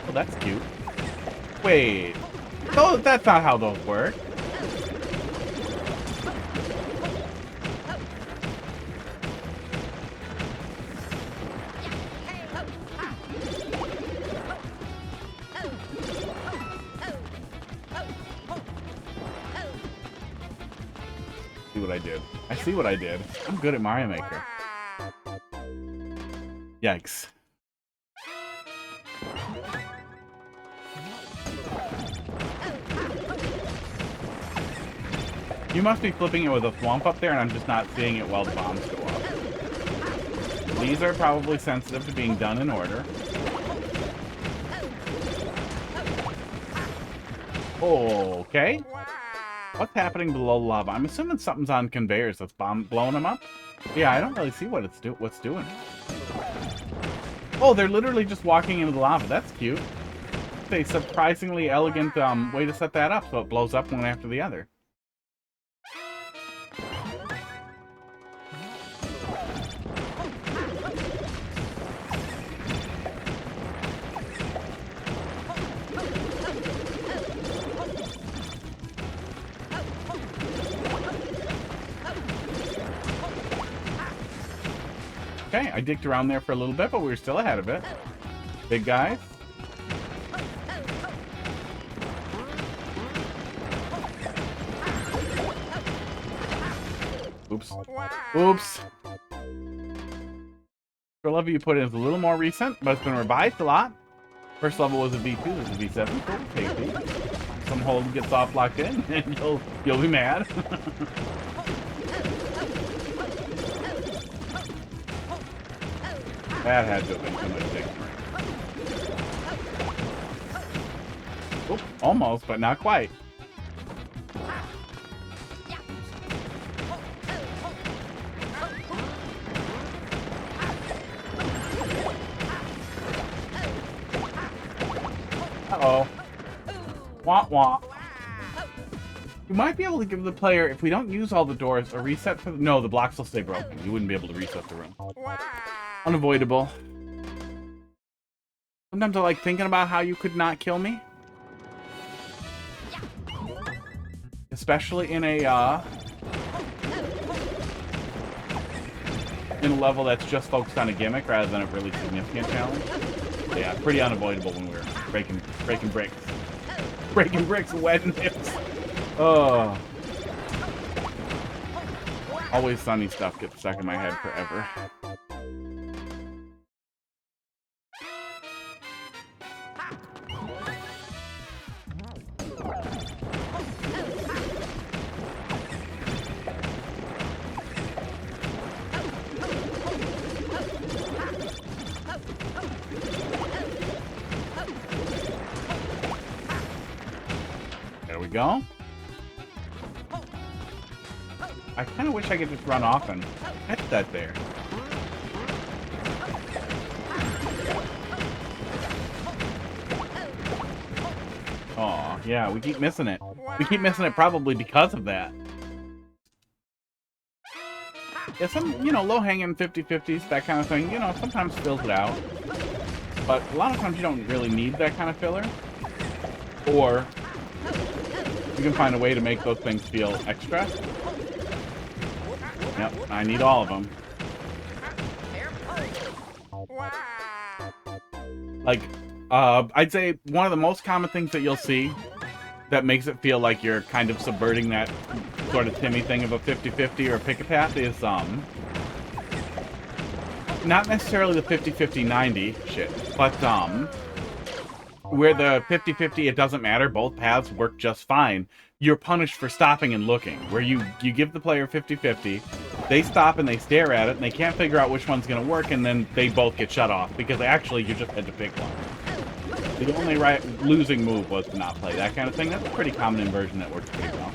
Speaker 2: Oh, that's cute. Wait. Oh, that's not how those work. I did. I see what I did. I'm good at Mario Maker. Yikes. You must be flipping it with a thwomp up there, and I'm just not seeing it while the bombs go off. These are probably sensitive to being done in order. Okay. What's happening below the lava? I'm assuming something's on conveyors that's blowing them up. Yeah, I don't really see what what's doing. Oh, they're literally just walking into the lava. That's cute. It's a surprisingly elegant way to set that up so it blows up one after the other. Okay, I dicked around there for a little bit, but we were still ahead of it. Big guys. Oops. Oops. The level you put in is a little more recent, but it's been revised a lot. First level was a V2, this is a V7. Cool, take these. Some hold gets soft locked in, and you'll be mad. That had to have been too much digging. Oop, almost, but not quite. Uh-oh. Wah wah. You might be able to give the player, if we don't use all the doors, a reset for the... No, the blocks will stay broken. You wouldn't be able to reset the room. Unavoidable. Sometimes I like thinking about how you could not kill me. Especially in a level that's just focused on a gimmick rather than a really significant challenge. But yeah, pretty unavoidable when we were breaking bricks. Breaking bricks and wetting hips. Oh. Always Sunny stuff gets stuck in my head forever. There we go. I kind of wish I could just run off and catch that there. Aw, yeah, we keep missing it. We keep missing it probably because of that. Yeah, some, you know, low-hanging 50-50s, that kind of thing, you know, sometimes fills it out. But a lot of times you don't really need that kind of filler. Or you can find a way to make those things feel extra. Yep, I need all of them. Like, I'd say one of the most common things that you'll see that makes it feel like you're kind of subverting that sort of Timmy thing of a 50-50 or a pick-a-tap is, not necessarily the 50-50-90 shit, but, where the 50-50, it doesn't matter, both paths work just fine. You're punished for stopping and looking, where you give the player 50-50, they stop and they stare at it, and they can't figure out which one's going to work, and then they both get shut off, because actually you just had to pick one. The only losing move was to not play, that kind of thing. That's a pretty common inversion that works pretty well.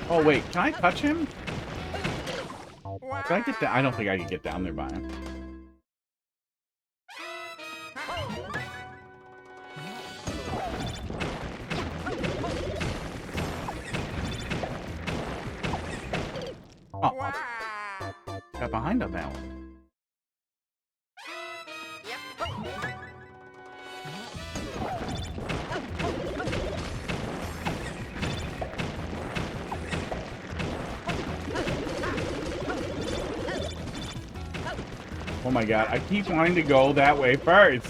Speaker 2: Oh wait, can I touch him? Can I get down? I don't think I can get down there by him. Oh, got behind on that one. Oh my god, I keep wanting to go that way first.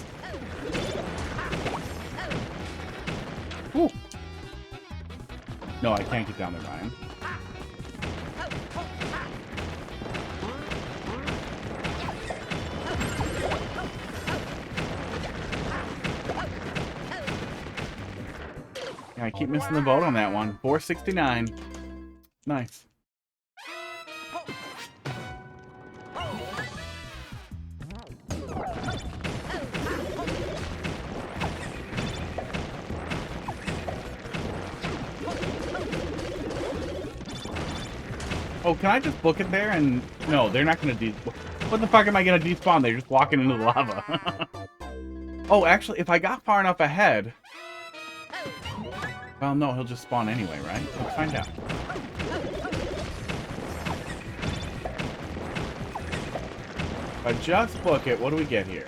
Speaker 2: Ooh. No, I can't get down there, Ryan. Yeah, I keep missing the boat on that one. 469. Nice. Oh, can I just book it there and... No, they're not going to What the fuck am I going to despawn? They're just walking into the lava. Oh, actually, if I got far enough ahead... Well, no, he'll just spawn anyway, right? Let's find out. If I just book it, what do we get here?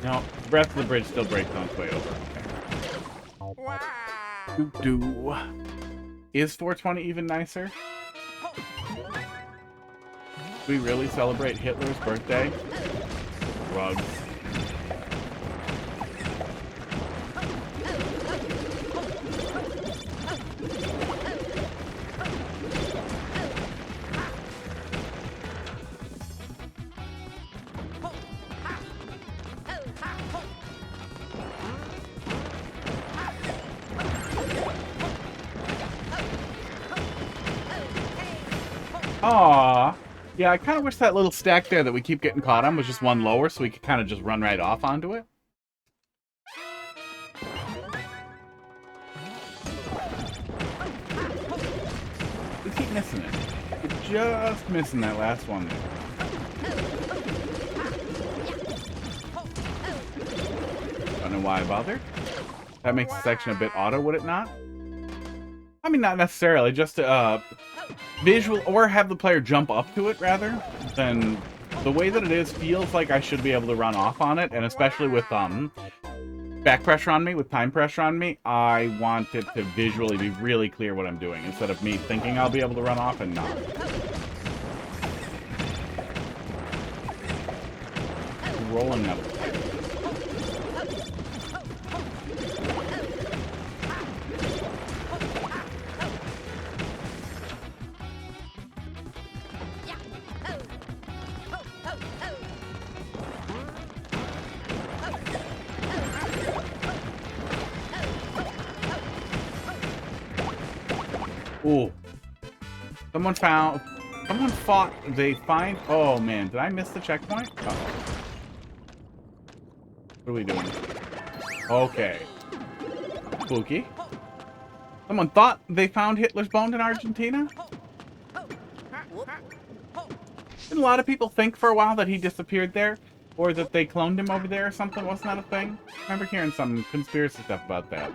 Speaker 2: No, the rest of the bridge still breaks on its way over. Okay. Is 420 even nicer? Do we really celebrate Hitler's birthday? Drugs. Aww. Yeah, I kind of wish that little stack there that we keep getting caught on was just one lower so we could kind of just run right off onto it. We keep missing it. We're just missing that last one there. Don't know why I bothered. That makes the section a bit auto, would it not? I mean, not necessarily, just to, visual, or have the player jump up to it, rather, than the way that it is feels like I should be able to run off on it, and especially with, back pressure on me, with time pressure on me, I want it to visually be really clear what I'm doing, instead of me thinking I'll be able to run off and not. Rolling up. Ooh. Someone fought, oh man, did I miss the checkpoint? Uh-oh. What are we doing? Okay. Spooky. Someone thought they found Hitler's bone in Argentina? Didn't a lot of people think for a while that he disappeared there? Or that they cloned him over there or something? Wasn't that a thing? I remember hearing some conspiracy stuff about that.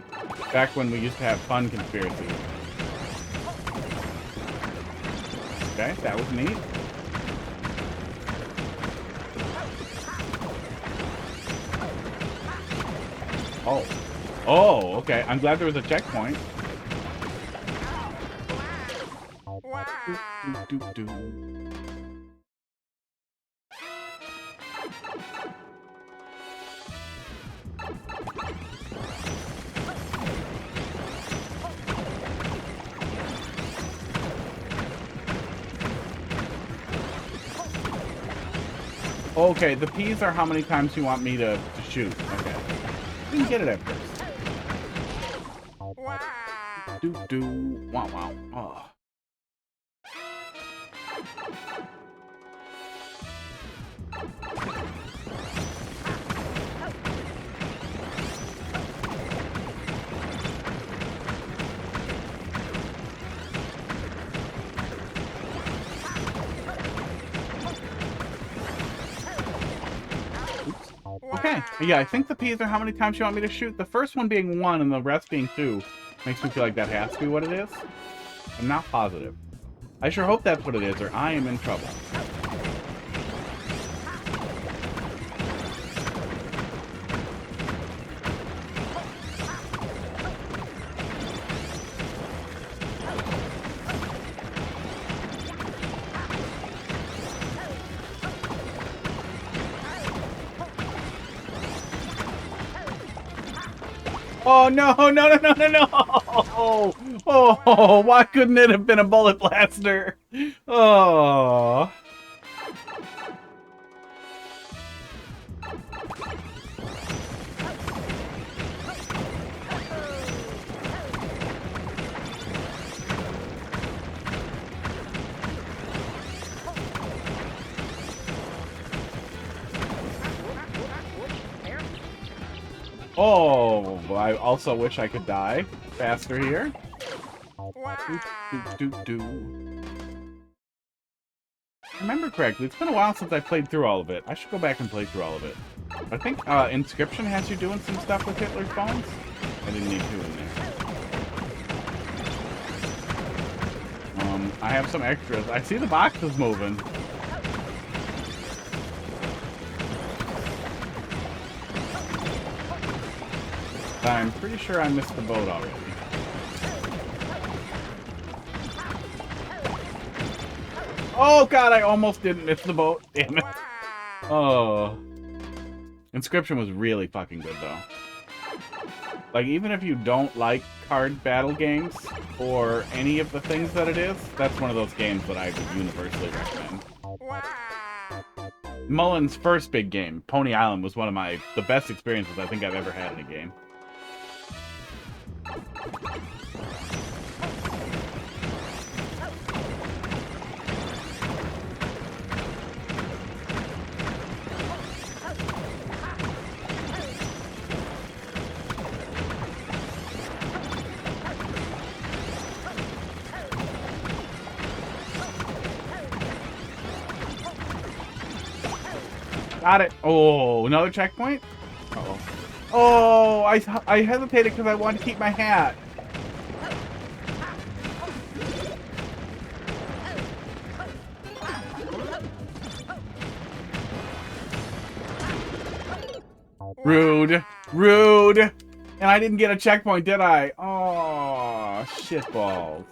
Speaker 2: Back when we used to have fun conspiracies. Okay, that was neat. Oh. Oh, okay. I'm glad there was a checkpoint. Okay, the P's are how many times you want me to shoot. Okay. Didn't get it at first. Wow, wow. Oh. Okay, yeah, I think the P's are how many times you want me to shoot. The first one being 1 and the rest being 2 makes me feel like that has to be what it is. I'm not positive. I sure hope that's what it is, or I am in trouble. Oh no, no, no, no, no, no! Oh, why couldn't it have been a bullet blaster? Oh. Oh, I also wish I could die faster here. Remember correctly, it's been a while since I played through all of it. I should go back and play through all of it. I think Inscription has you doing some stuff with Hitler's bones. I didn't need to in there. I have some extras. I see the boxes moving. I'm pretty sure I missed the boat already. Oh god, I almost didn't miss the boat. Damn it. Oh. Inscription was really fucking good though. Like, even if you don't like card battle games or any of the things that it is, that's one of those games that I would universally recommend. Mullen's first big game, Pony Island, was one of the best experiences I think I've ever had in a game. Got it. Oh, another checkpoint? Uh-oh. Oh, I hesitated because I wanted to keep my hat. Rude. Rude. And I didn't get a checkpoint, did I? Oh, shitballs.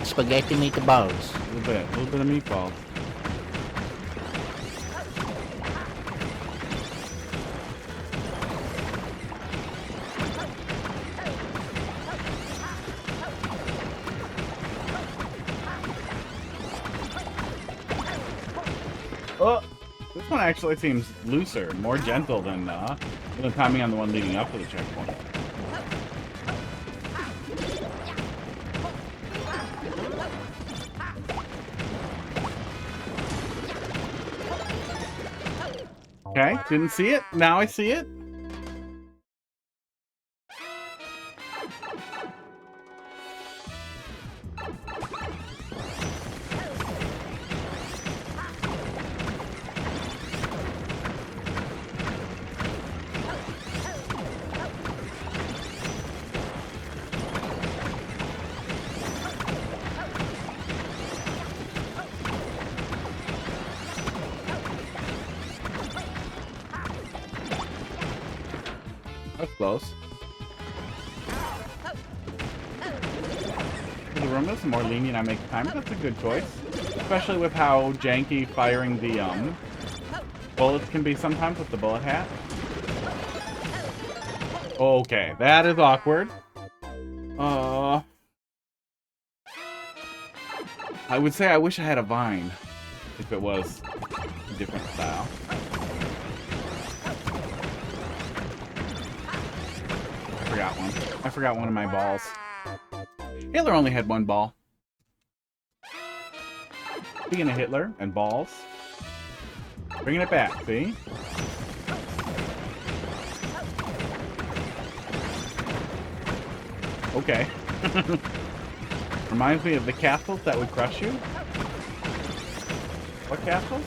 Speaker 3: Spaghetti meatballs.
Speaker 2: A little bit of meatballs. Oh, this one actually seems looser, more gentle than timing on the one leading up to the checkpoint. Okay, didn't see it. Now I see it. That's close. The room is more lenient I make time. That's a good choice. Especially with how janky firing the bullets can be sometimes with the bullet hat. Okay, that is awkward. I would say I wish I had a vine if it was a different style. I forgot one of my balls. Hitler only had one ball. Speaking of Hitler and balls, bringing it back, see? Okay. Reminds me of the castles that would crush you. What castles?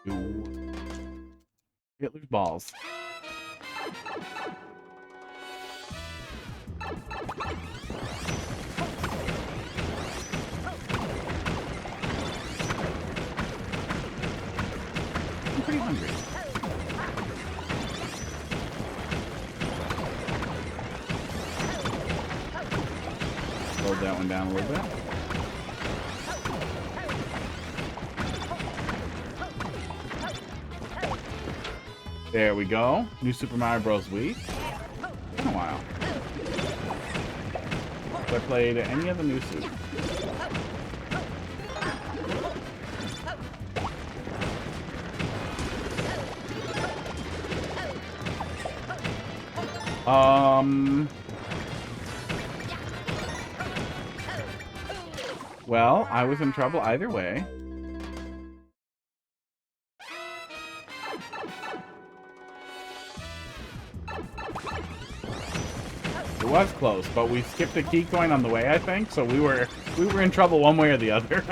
Speaker 2: Ooh. Hitler's balls. I'm pretty hungry. Slow that one down a little bit. There we go. New Super Mario Bros. Wii. Been a while. Have I played any of the new Super? Well, I was in trouble either way. It was close, but we skipped a key coin on the way, I think, so we were in trouble one way or the other.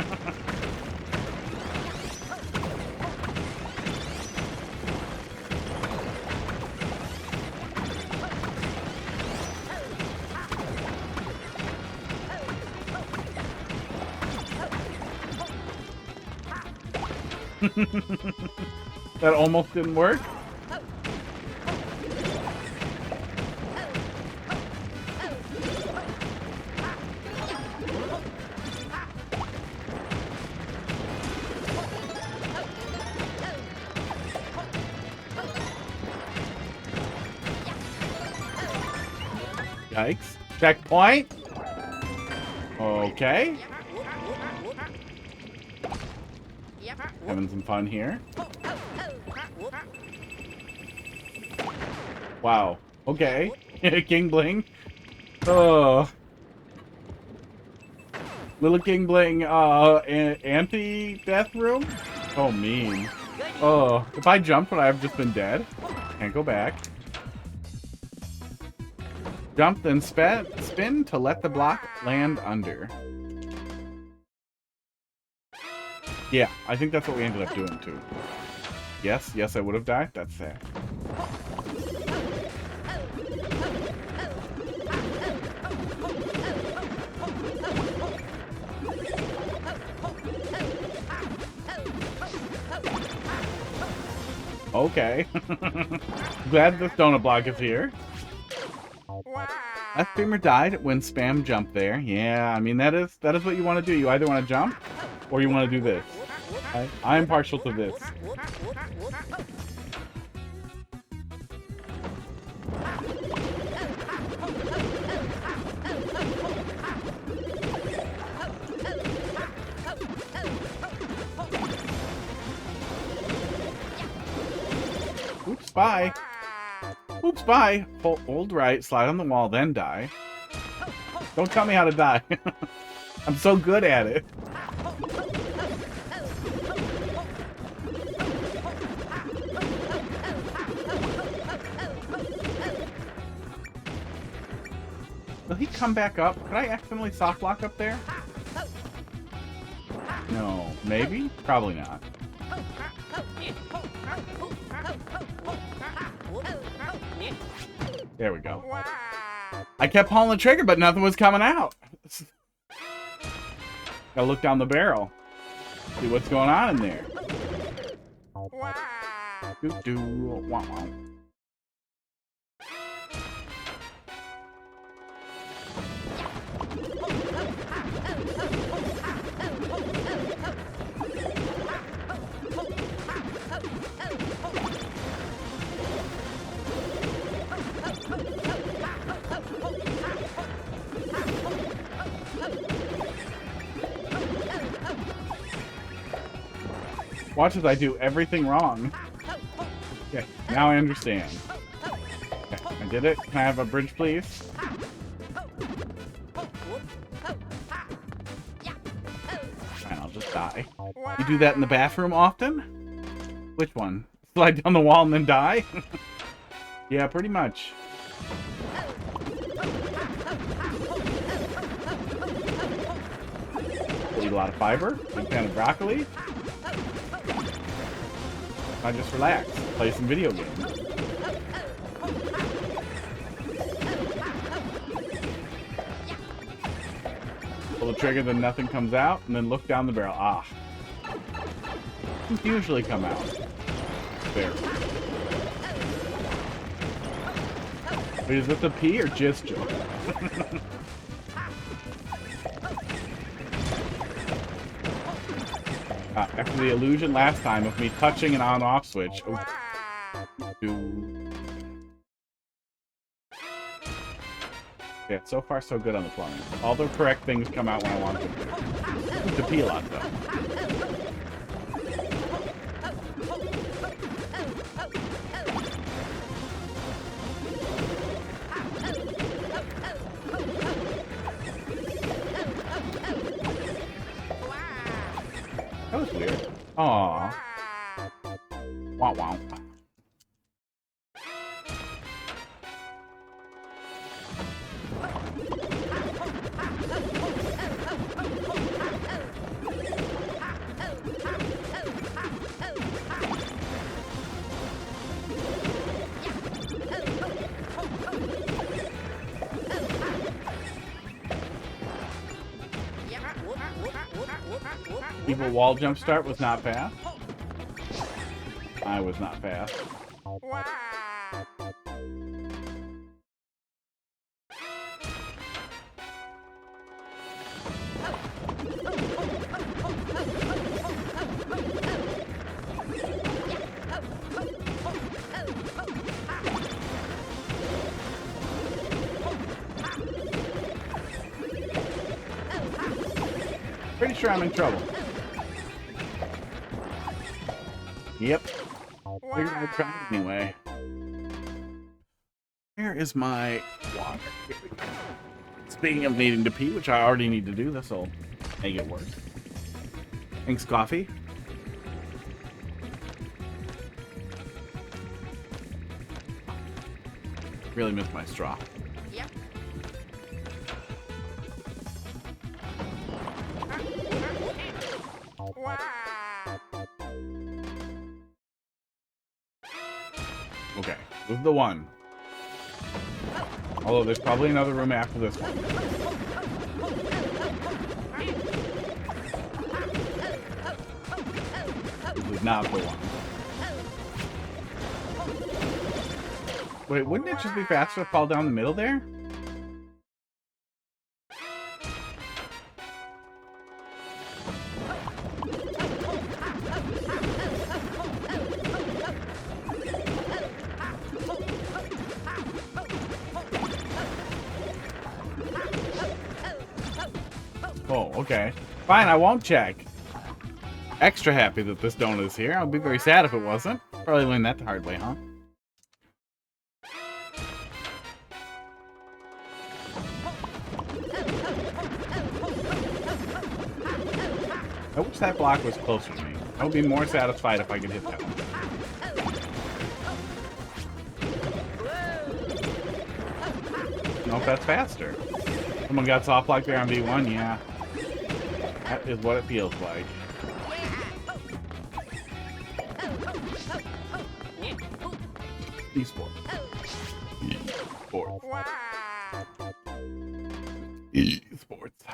Speaker 2: That almost didn't work. Yikes. Checkpoint. Okay. Having some fun here. Wow. Okay. King Bling. Oh. Little King Bling, anti-death room? Oh, mean. Oh. If I jumped, would I have just been dead? Can't go back. Jump, then spin to let the block land under. Yeah, I think that's what we ended up doing, too. Yes, yes, I would have died. That's sad. Okay. Glad this donut block is here. That streamer died when spam jumped there. Yeah, I mean, that is what you want to do. You either want to jump or you want to do this. I'm partial to this. Oops, bye. Oops, bye. Hold right, slide on the wall, then die. Don't tell me how to die. I'm so good at it. Will he come back up? Could I accidentally soft lock up there? No. Maybe? Probably not. There we go. I kept pulling the trigger, but nothing was coming out. Gotta look down the barrel. See what's going on in there. Wow. Watch as I do everything wrong. Okay, now I understand. Okay, I did it. Can I have a bridge, please? Fine, I'll just die. You do that in the bathroom often? Which one? Slide down the wall and then die? Yeah, pretty much. Eat a lot of fiber. Big fan of broccoli. I just relax, play some video games. Pull the trigger, then nothing comes out, and then look down the barrel. Ah. Doesn't usually come out. There. Wait, is this a pee or just joke? After the illusion last time of me touching an on-off switch. Oh. Yeah, so far so good on the plumbing. All the correct things come out when I want them to pee a lot, though. That was weird. Aww. Wow, wow. Evil wall jump start was not fast. I was not fast. Pretty sure I'm in trouble. Yep. Figured I'd try it anyway. Here is my water. Here we go. Speaking of needing to pee, which I already need to do, this will make it work. Thanks, coffee. Really missed my straw.
Speaker 4: Yep.
Speaker 2: Okay, this is the one. Although there's probably another room after this one. This is not the one. Wait, wouldn't it just be faster to fall down the middle there? Oh, okay. Fine, I won't check. Extra happy that this donut is here. I'd be very sad if it wasn't. Probably learned that the hard way, huh? I wish that block was closer to me. I would be more satisfied if I could hit that one. I don't know if that's faster. Someone got soft like there on V1, yeah. That is what it feels like. Esports. Esports. Esports.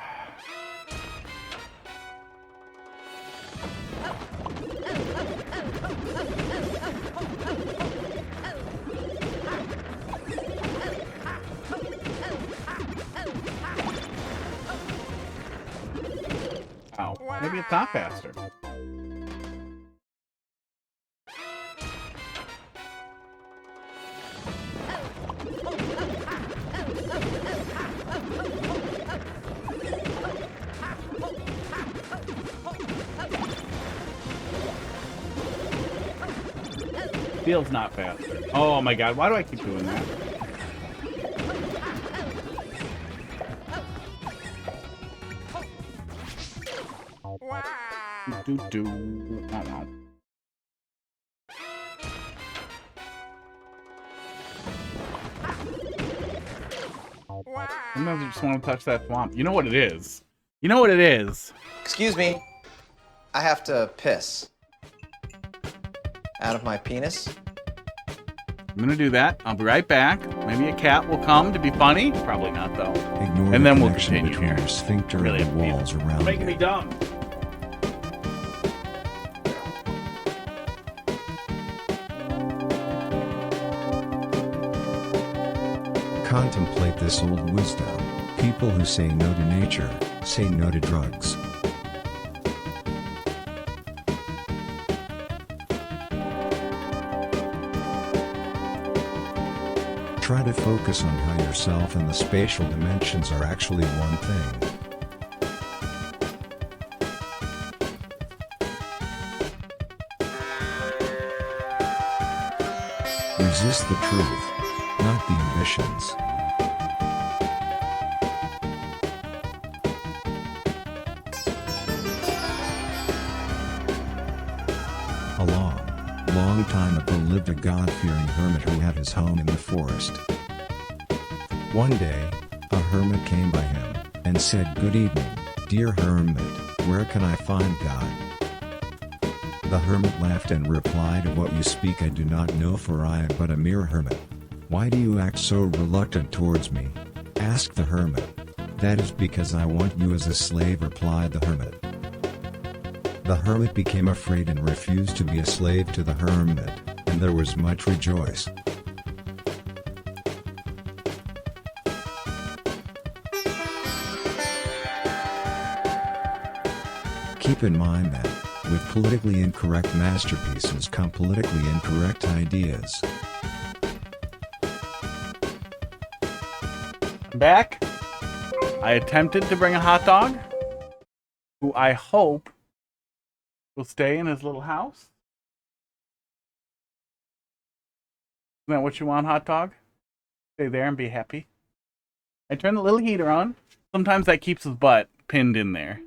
Speaker 2: Ow. Maybe it's not faster. Feels not faster. Oh my god, why do I keep doing that? Do. Oh no. Sometimes I just want to touch that swamp. You know what it is. You know what it is.
Speaker 5: Excuse me. I have to piss. Out of my penis.
Speaker 2: I'm gonna do that. I'll be right back. Maybe a cat will come to be funny. Probably not though.
Speaker 1: Ignore
Speaker 2: And
Speaker 1: the
Speaker 2: then we'll
Speaker 1: connection
Speaker 2: continue
Speaker 1: between
Speaker 2: here.
Speaker 1: your sphincter
Speaker 2: Really,
Speaker 1: and the walls around
Speaker 2: making
Speaker 1: it.
Speaker 2: me dumb.
Speaker 1: Contemplate this old wisdom. People who say no to nature, say no to drugs. Try to focus on how yourself and the spatial dimensions are actually one thing. Resist the truth, not the ambitions. A long time ago lived a God-fearing hermit who had his home in the forest. One day, a hermit came by him, and said, "Good evening, dear hermit, where can I find God?" The hermit laughed and replied, "Of what you speak I do not know, for I am but a mere hermit." "Why do you act so reluctant towards me?" asked the hermit. "That is because I want you as a slave," replied the hermit. The hermit became afraid and refused to be a slave to the hermit, and there was much rejoice. Keep in mind that, with politically incorrect masterpieces come politically incorrect ideas.
Speaker 2: Back. I attempted to bring a hot dog, who I hope will stay in his little house. Isn't that what you want, hot dog? Stay there and be happy. I turn the little heater on. Sometimes that keeps his butt pinned in there.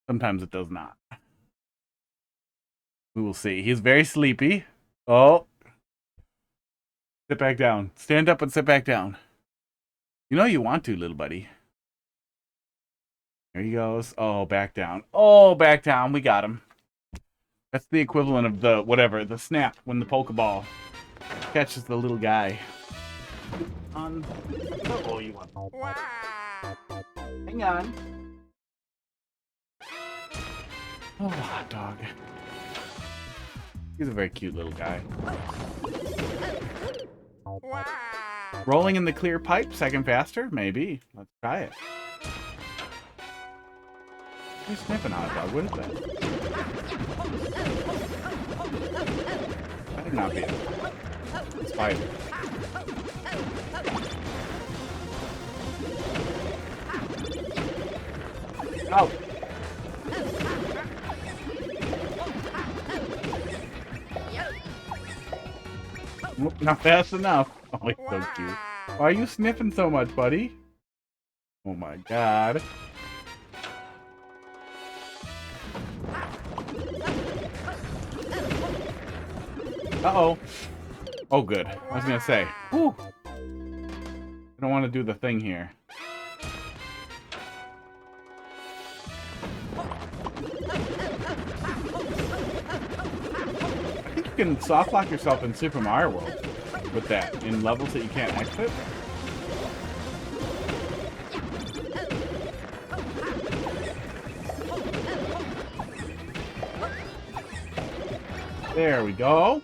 Speaker 2: Sometimes it does not. We will see. He's very sleepy. Oh. Sit back down. Stand up and sit back down. You know you want to, little buddy. There he goes. Oh, back down. Oh, back down. We got him. That's the equivalent of the, whatever, the snap when the Pokeball catches the little guy. Oh, you want. Hang on. Oh, hot dog. He's a very cute little guy. Rolling in the clear pipe, second faster? Maybe. Let's try it. What are you sniffing, hot dog? What is that? That would not be a spider. Oh! Not fast enough. Oh, he's so cute. Why are you sniffing so much, buddy? Oh my god. Uh-oh. Oh, good. I was gonna say. Whew. I don't want to do the thing here. I think you can soft lock yourself in Super Mario World with that, in levels that you can't exit. There we go.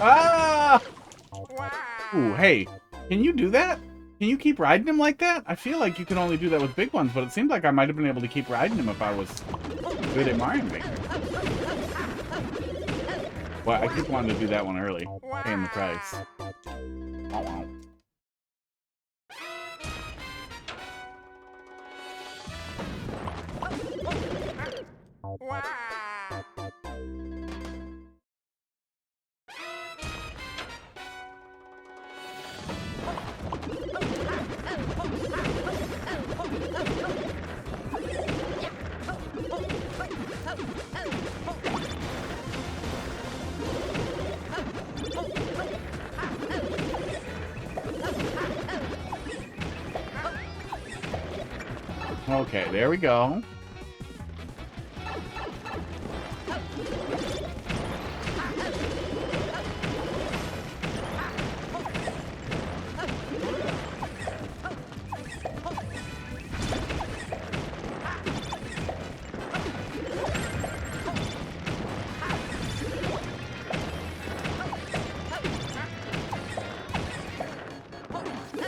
Speaker 2: Ah! Ooh, hey, can you do that? Can you keep riding him like that? I feel like you can only do that with big ones, but it seemed like I might have been able to keep riding him if I was good at Mario Maker. Well, I keep wanting to do that one early, paying the price. Oh, wow. Okay, there we go.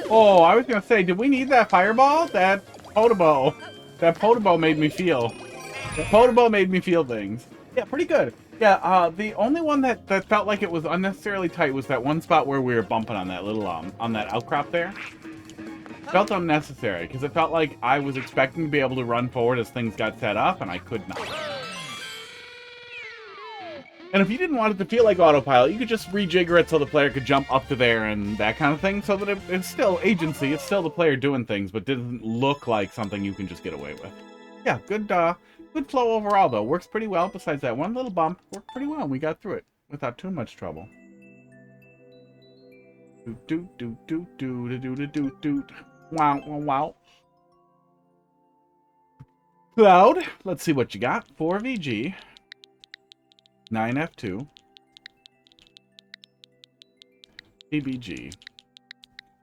Speaker 2: Oh, I was gonna say, did we need that fireball? That Podobo. That Podobo made me feel. The Podobo made me feel things. Yeah, pretty good. Yeah, the only one that felt like it was unnecessarily tight was that one spot where we were bumping on that little, on that outcrop there. Felt unnecessary, because it felt like I was expecting to be able to run forward as things got set up, and I could not. And if you didn't want it to feel like autopilot, you could just rejigger it so the player could jump up to there and that kind of thing, so that it's still agency, it's still the player doing things, but doesn't look like something you can just get away with. Yeah, good flow overall, though. Works pretty well, besides that one little bump. Worked pretty well, and we got through it without too much trouble. Doot. Wow, wow, wow. Cloud, let's see what you got. 4VG. 9F2. PBG. I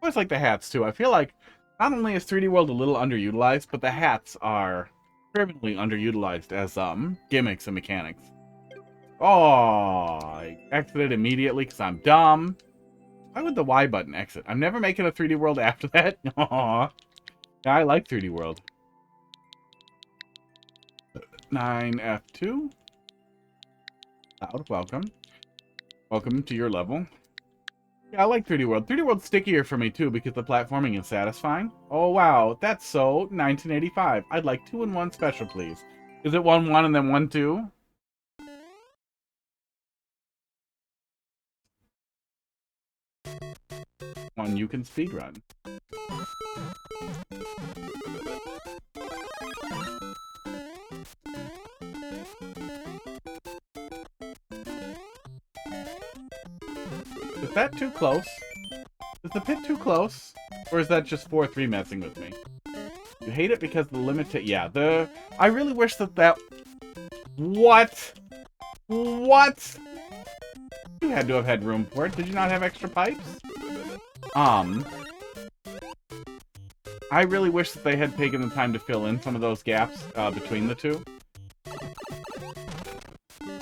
Speaker 2: always like the hats, too. I feel like not only is 3D World a little underutilized, but the hats are criminally underutilized as gimmicks and mechanics. Oh, I exited immediately because I'm dumb. Why would the Y button exit? I'm never making a 3D World after that. Aww. Yeah, I like 3D World. 9F2. Cloud, welcome. Welcome to your level. Yeah, I like 3D World. 3D World's stickier for me, too, because the platforming is satisfying. Oh, wow. That's so 1985. I'd like 2 and 1 special, please. Is it 1-1 and then 1-2? One you can speedrun. Is that too close? Is the pit too close? Or is that just 4-3 messing with me? You hate it because the limited... Yeah, I really wish that... What? What? You had to have had room for it. Did you not have extra pipes? I really wish that they had taken the time to fill in some of those gaps between the two.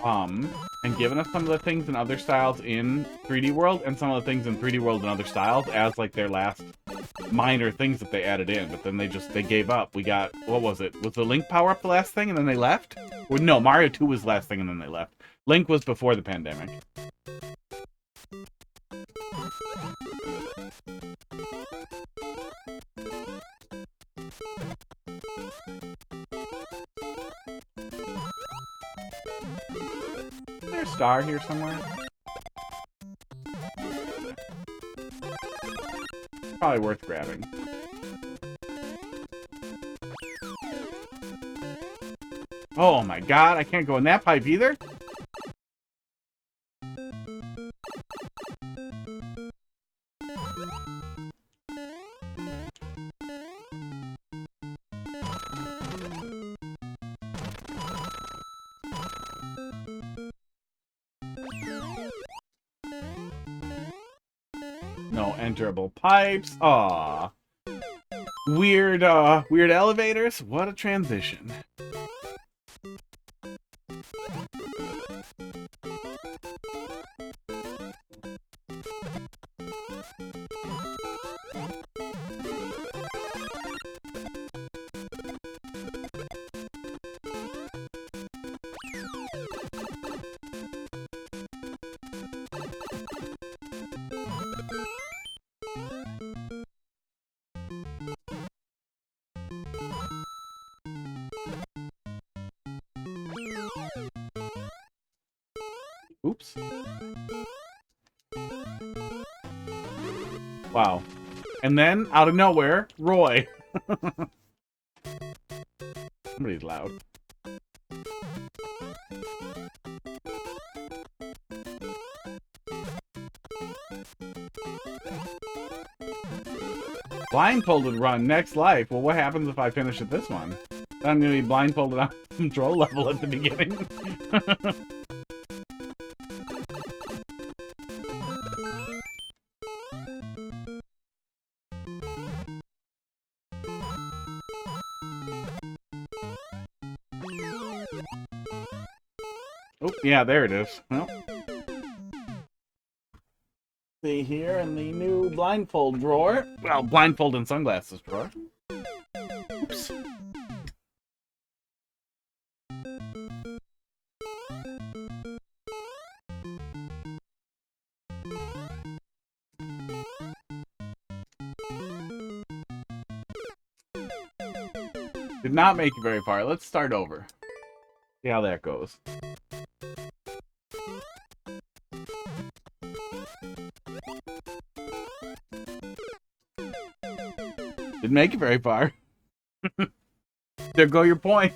Speaker 2: And given us some of the things in other styles in 3D World, and some of the things in 3D World and other styles as, like, their last minor things that they added in, but then they gave up. We got, what was it? Was the Link power-up the last thing and then they left? Or no, Mario 2 was the last thing and then they left. Link was before the pandemic. Is there a star here somewhere? Probably worth grabbing. Oh my god, I can't go in that pipe either? No enterable pipes. Aww. Weird elevators. What a transition. Oops. Wow. And then, out of nowhere, Roy. Somebody's loud. Blindfolded run, next life. Well, what happens if I finish at this one? I'm gonna be blindfolded on control level at the beginning. Oh, yeah, there it is. Well. See, me here in the new blindfold drawer. Well, blindfold and sunglasses drawer. Oops. Did not make it very far. Let's start over. See how that goes. Didn't make it very far. There go your points.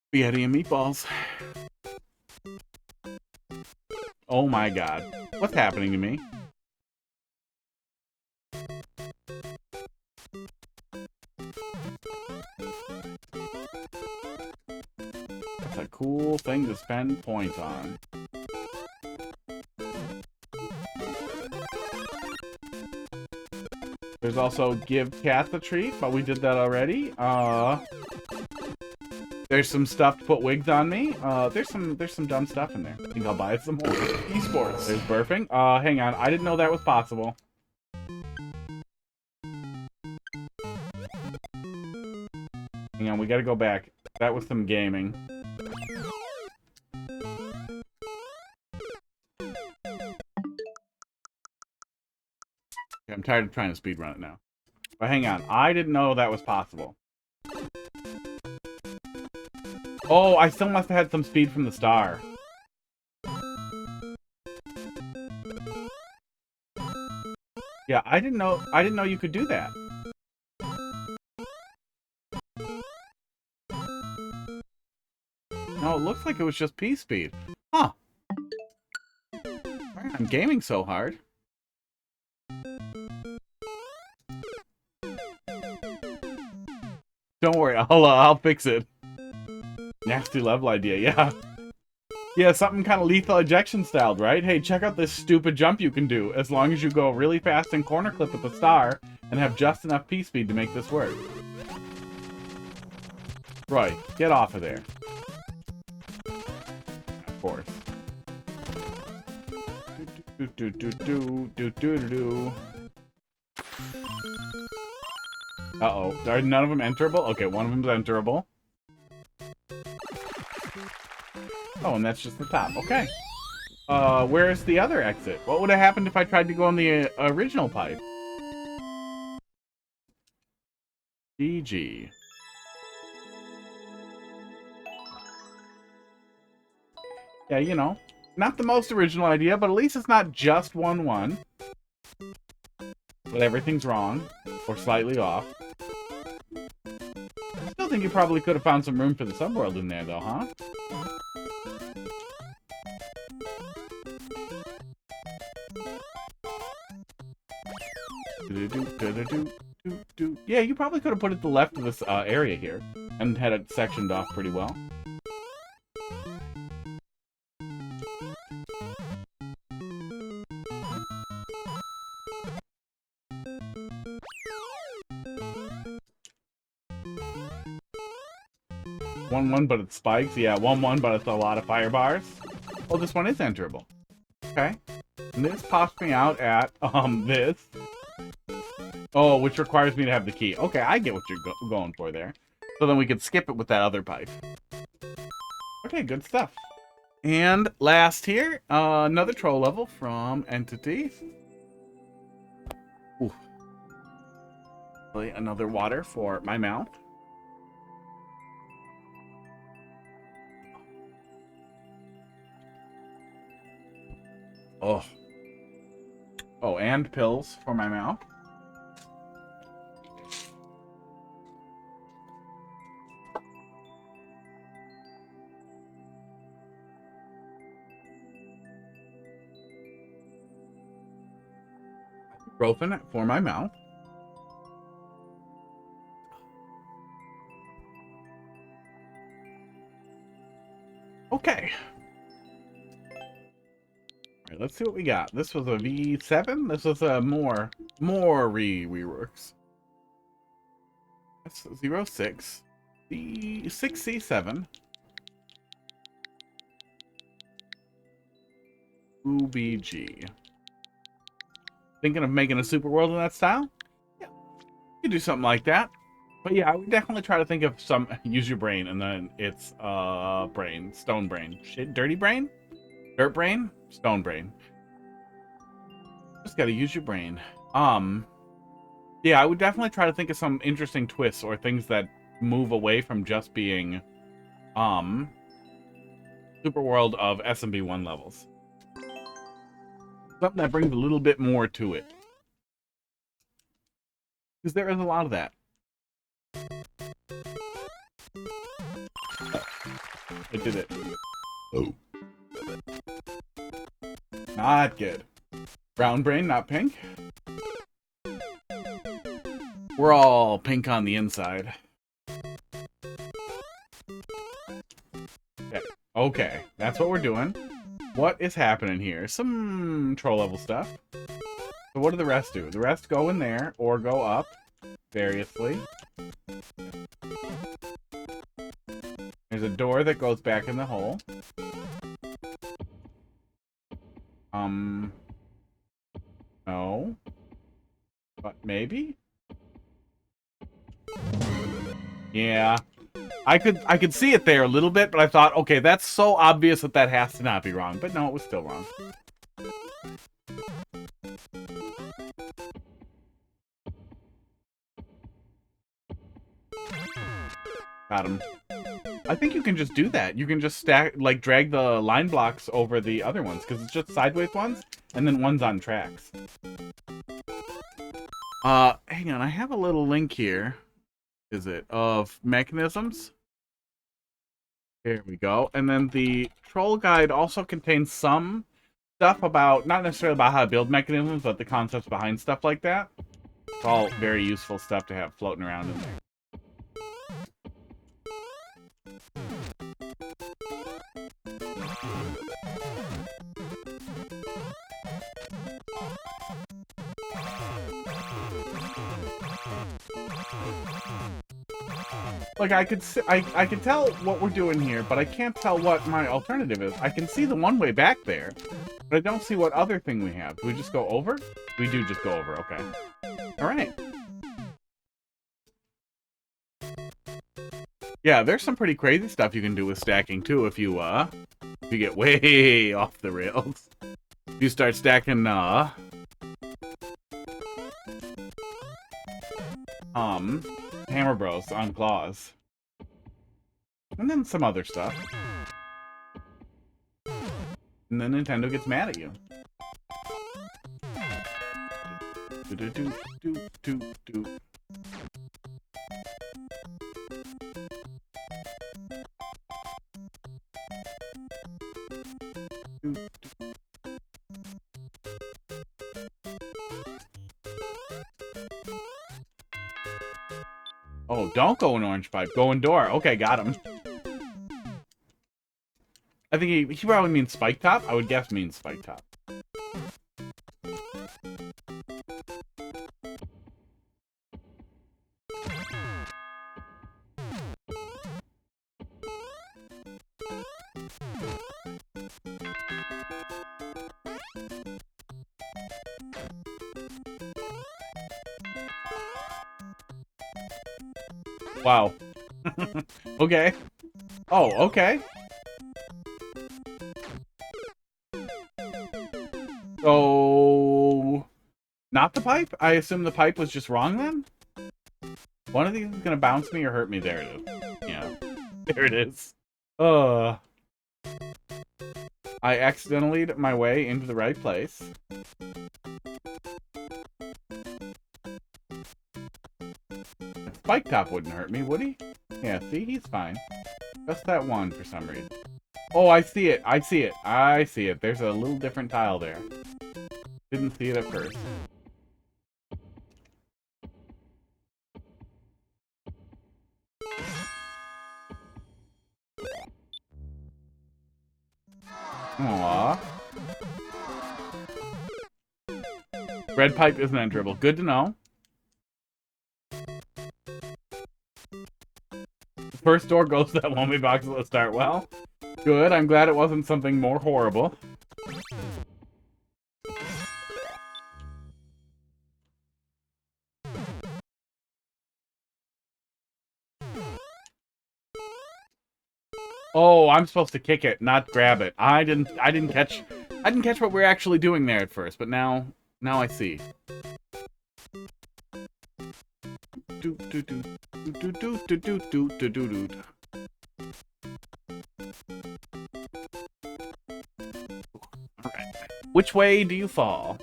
Speaker 2: Spaghetti and meatballs. Oh my god. What's happening to me? That's a cool thing to spend points on. There's also give cats a treat, but we did that already. There's some stuff to put wigs on me. There's some dumb stuff in there. I think I'll buy some more. Esports. There's burping. Hang on. I didn't know that was possible. Hang on, we gotta go back. That was some gaming. I'm tired of trying to speedrun it now. But hang on. I didn't know that was possible. Oh, I still must have had some speed from the star. Yeah, I didn't know you could do that. No, it looks like it was just P speed. Huh. I'm gaming so hard. Don't worry, I'll fix it. Nasty level idea, yeah. Yeah, something kind of lethal ejection styled, right? Hey, check out this stupid jump you can do, as long as you go really fast and corner clip with the star, and have just enough P-speed to make this work. Right, get off of there. Of course. Uh-oh. Are none of them enterable? Okay, one of them's enterable. Oh, and that's just the top. Okay. Where's the other exit? What would have happened if I tried to go on the original pipe? GG. Yeah, you know, not the most original idea, but at least it's not just 1-1. But everything's wrong, or slightly off. I still think you probably could have found some room for the subworld in there, though, huh? Yeah, you probably could have put it to the left of this area here, and had it sectioned off pretty well. One, but it spikes. Yeah, 1-1, but it's a lot of fire bars. Oh, this one is enterable. Okay. And this pops me out at, this. Oh, which requires me to have the key. Okay, I get what you're going for there. So then we could skip it with that other pipe. Okay, good stuff. And last here, another troll level from Entity. Ooh. Really, another water for my mouth. Oh. Oh, and pills for my mouth. Ibuprofen for my mouth. Okay. Alright, let's see what we got. This was a V7. This was a more reworks. S06-6C7 2BG. Thinking of making a super world in that style? Yeah, you could do something like that. But yeah, I would definitely try to think of some... Use your brain, and then it's brain. Stone brain. Shit, dirty brain? Dirt brain? Stone brain. Just gotta use your brain. Yeah, I would definitely try to think of some interesting twists or things that move away from just being super world of SMB1 levels. Something that brings a little bit more to it. Because there is a lot of that. I did it. Oh. Not good. Brown brain, not pink. We're all pink on the inside. Okay. Okay, that's what we're doing. What is happening here? Some troll level stuff. So what do the rest do? The rest go in there or go up variously. There's a door that goes back in the hole. No. But maybe? Yeah. I could see it there a little bit, but I thought, okay, that's so obvious that that has to not be wrong. But no, it was still wrong. Got him. I think you can just do that. You can just stack, like, drag the line blocks over the other ones, because it's just sideways ones, and then ones on tracks. Hang on, I have a little link here. Is it? Of mechanisms. Here we go. And then the troll guide also contains some stuff about, not necessarily about how to build mechanisms, but the concepts behind stuff like that. It's all very useful stuff to have floating around in there. Like, I could tell what we're doing here, but I can't tell what my alternative is. I can see the one way back there, but I don't see what other thing we have. Do we just go over? We do just go over, okay. Alright. Yeah, there's some pretty crazy stuff you can do with stacking, too, if you get way off the rails. If you start stacking, Hammer Bros on claws. And then some other stuff. And then Nintendo gets mad at you. Oh, don't go in orange pipe. Go in door. Okay, got him. I think he probably means spike top. I would guess means spike top. Wow. Okay. Oh, okay. So... Not the pipe? I assume the pipe was just wrong then? One of these is gonna bounce me or hurt me. There it is. Yeah. There it is. I accidentally lead my way into the right place. Spike top wouldn't hurt me, would he? Yeah, see, he's fine. Just that one for some reason. Oh, I see it. I see it. I see it. There's a little different tile there. Didn't see it at first. Aww. Red pipe isn't on dribble. Good to know. First door goes to that one-way box at the start. Well, good. I'm glad it wasn't something more horrible. Oh, I'm supposed to kick it, not grab it. I didn't catch what we were actually doing there at first, but now I see. Do do do do do do do do do do do. Alright. Which way do you fall?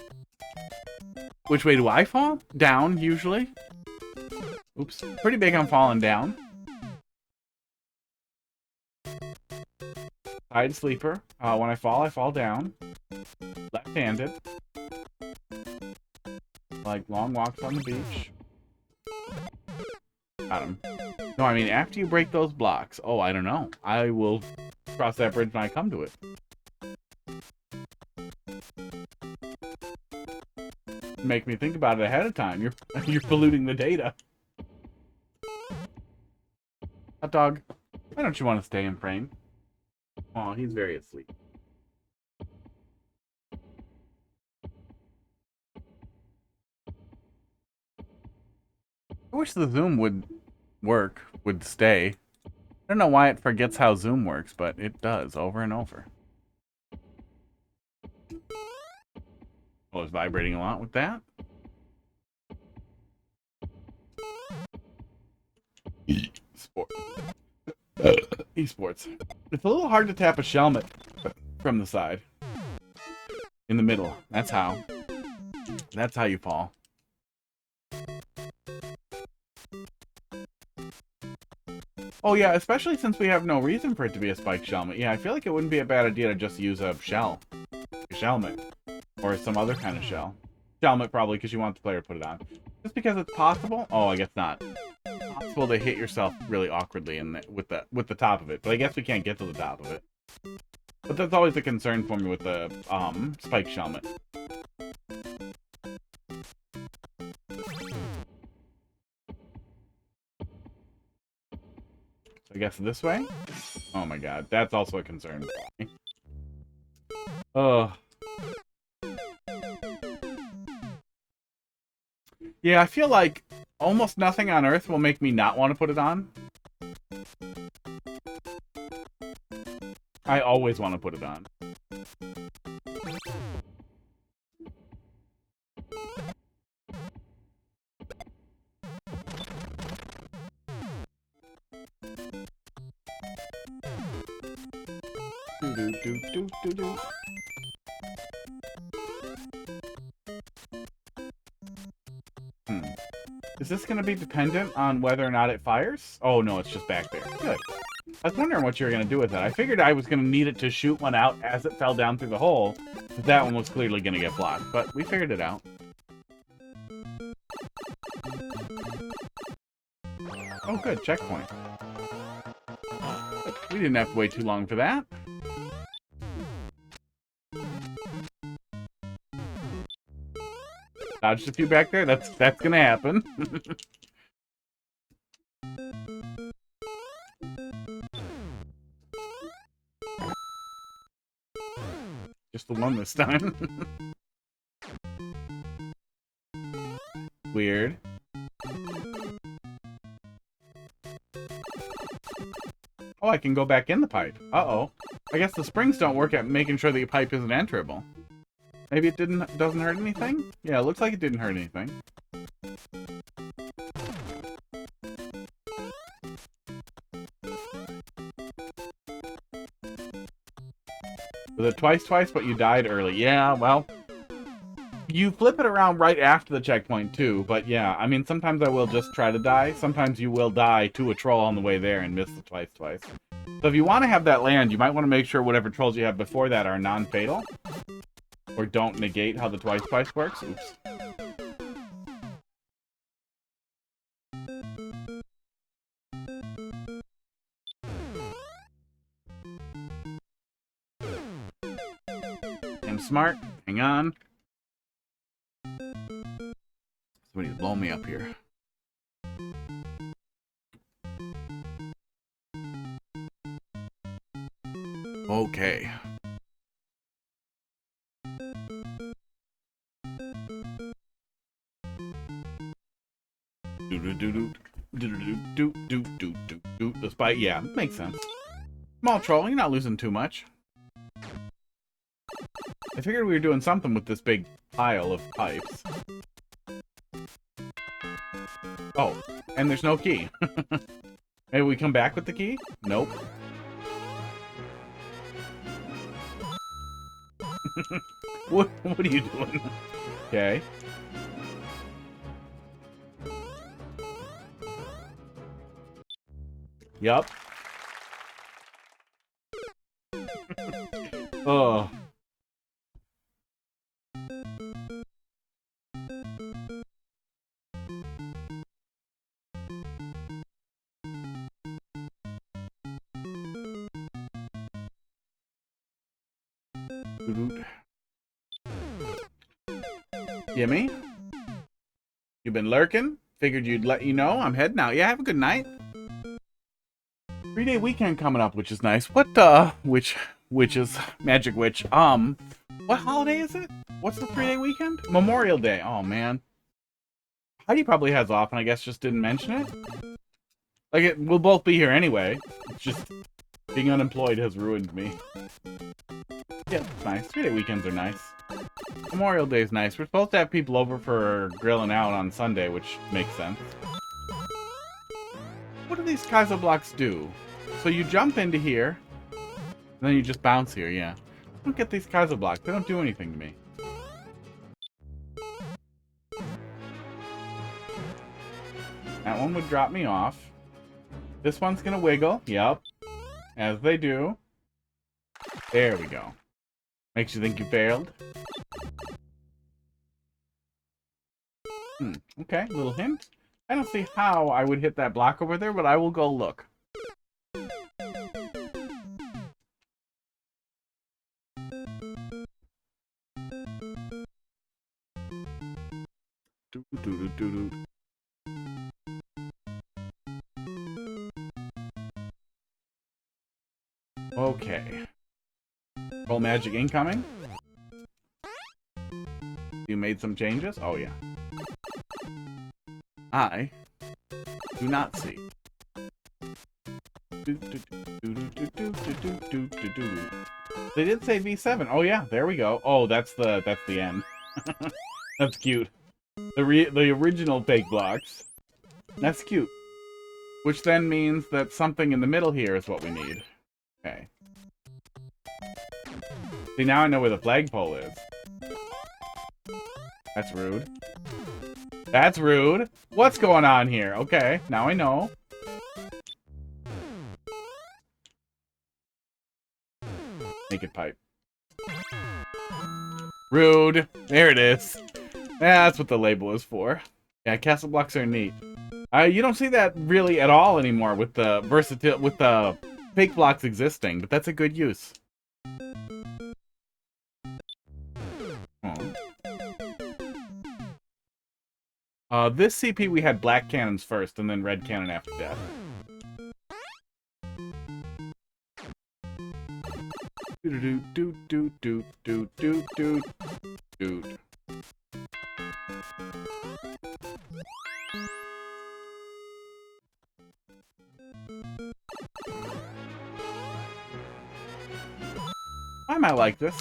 Speaker 2: Which way do I fall? Down, usually. Oops. Pretty big on falling down. Side sleeper. When I fall down. Left-handed. Like long walks on the beach. Got him. No, I mean, after you break those blocks. Oh, I don't know. I will cross that bridge when I come to it. Make me think about it ahead of time. You're polluting the data. Hot dog, why don't you want to stay in frame? Oh, he's very asleep. I wish the zoom would work, would stay. I don't know why it forgets how zoom works, but it does over and over. Oh, it's vibrating a lot with that. Esports. It's a little hard to tap a shelmet from the side. In the middle. That's how. That's how you fall. Oh yeah, especially since we have no reason for it to be a spike shelmet. Yeah, I feel like it wouldn't be a bad idea to just use a shell. A shelmet. Or some other kind of shell. Shelmet probably because you want the player to put it on. Just because it's possible? Oh, I guess not. Possible to hit yourself really awkwardly with the top of it. But I guess we can't get to the top of it. But that's always a concern for me with the spike shelmet. So I guess this way? Oh my god, that's also a concern for me. Ugh. Yeah, I feel like almost nothing on Earth will make me not want to put it on. I always want to put it on. Do-do-do-do-do-do. Is this going to be dependent on whether or not it fires? Oh, no, it's just back there. Good. I was wondering what you were going to do with it. I figured I was going to need it to shoot one out as it fell down through the hole. That one was clearly going to get blocked, but we figured it out. Oh, good. Checkpoint. We didn't have to wait too long for that. Dodged a few back there. That's gonna happen. Just the one this time. Weird. Oh, I can go back in the pipe. Uh-oh. I guess the springs don't work at making sure that your pipe isn't enterable. Maybe it doesn't hurt anything? Yeah, it looks like it didn't hurt anything. Was it twice, but you died early? Yeah, well, you flip it around right after the checkpoint too, but yeah, I mean, sometimes I will just try to die. Sometimes you will die to a troll on the way there and miss the twice. So if you want to have that land, you might want to make sure whatever trolls you have before that are non-fatal. Or don't negate how the twice works. Oops. I'm smart. Hang on. Somebody's blowing me up here. Okay. The spike, yeah, makes sense. Small troll, you're not losing too much. I figured we were doing something with this big pile of pipes. Oh, and there's no key. Maybe we come back with the key? Nope. What are you doing? Okay. Yup. Oh. Jimmy? You been lurking? Figured you'd let you know. I'm heading out. Yeah, have a good night. 3-day weekend coming up, which is nice. What, which is Magic Witch. What holiday is it? What's the 3-day weekend? Memorial Day. Oh, man. Heidi probably has off, and I guess just didn't mention it. Like, we'll both be here anyway. It's just being unemployed has ruined me. Yeah, it's nice. 3-day weekends are nice. Memorial Day is nice. We're supposed to have people over for grilling out on Sunday, which makes sense. What do these Kaiser blocks do? So you jump into here, and then you just bounce here, yeah. I don't get these Kaiser blocks. They don't do anything to me. That one would drop me off. This one's gonna wiggle. Yep. As they do. There we go. Makes you think you failed. Okay, little hint. I don't see how I would hit that block over there, but I will go look. Okay. Roll magic incoming. You made some changes? Oh, yeah. I do not see. They did say V7. Oh, yeah, there we go. Oh, that's the end. That's cute. The original fake blocks. That's cute. Which then means that something in the middle here is what we need. Okay. See, now I know where the flagpole is. That's rude. That's rude. What's going on here? Okay, now I know. Naked pipe. Rude. There it is. That's what the label is for. Yeah, castle blocks are neat. You don't see that really at all anymore with the with the fake blocks existing, but that's a good use. This CP we had black cannons first, and then red cannon after that. I might like this.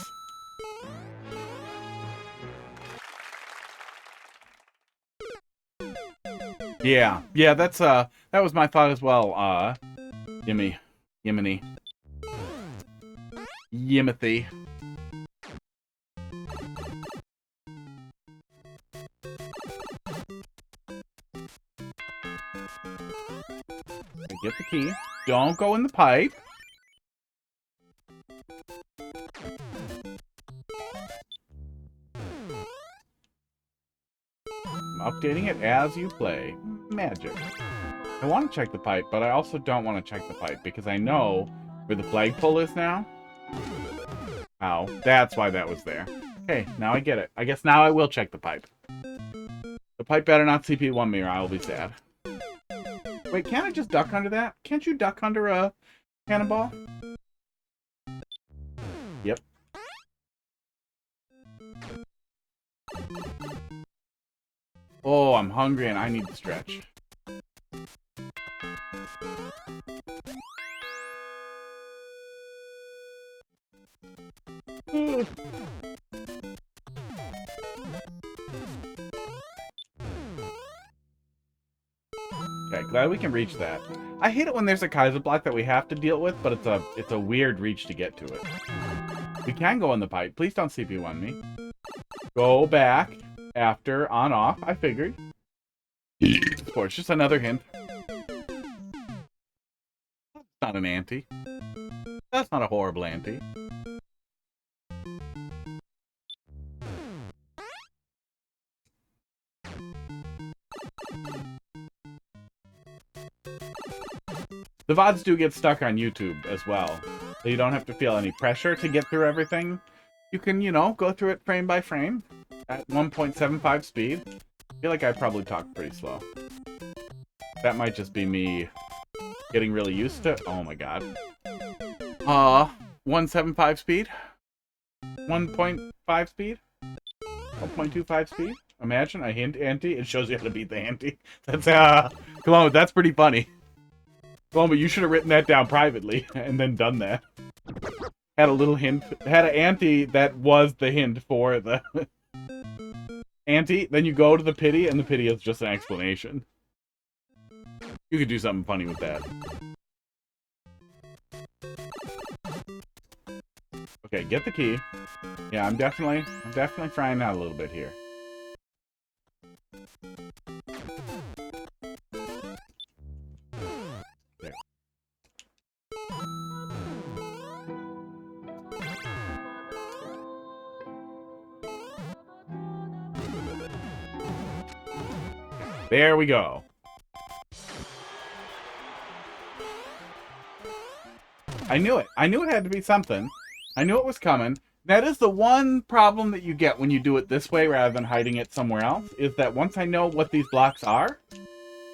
Speaker 2: Yeah, that's that was my thought as well. Yiminy. Yimothy. Get the key. Don't go in the pipe. I'm updating it as you play. Magic. I want to check the pipe, but I also don't want to check the pipe because I know where the flagpole is now. Ow. That's why that was there. Okay, now I get it. I guess now I will check the pipe. The pipe better not CP1 me or I will be sad. Wait, can't I just duck under that? Can't you duck under a cannonball? Yep. Oh, I'm hungry and I need to stretch. Okay, glad we can reach that. I hate it when there's a Kaiser block that we have to deal with, but it's a weird reach to get to it. We can go in the pipe. Please don't CPU1 me. Go back after on off. I figured. Of course, just another hint. That's not an ante. That's not a horrible ante. The VODs do get stuck on YouTube as well, so you don't have to feel any pressure to get through everything. You can, you know, go through it frame by frame at 1.75 speed. I feel like I probably talk pretty slow. That might just be me getting really used to... Oh my god. 1.75 speed? 1.5 speed? 1.25 speed? Imagine a hint ante. It shows you how to beat the ante. That's, come on, that's pretty funny. Well, but you should have written that down privately and then done that. Had a little hint. Had an ante that was the hint for the ante. Then you go to the pity, and the pity is just an explanation. You could do something funny with that. Okay, get the key. Yeah, I'm definitely trying out a little bit here. There we go. I knew it. I knew it had to be something. I knew it was coming. That is the one problem that you get when you do it this way rather than hiding it somewhere else, is that once I know what these blocks are,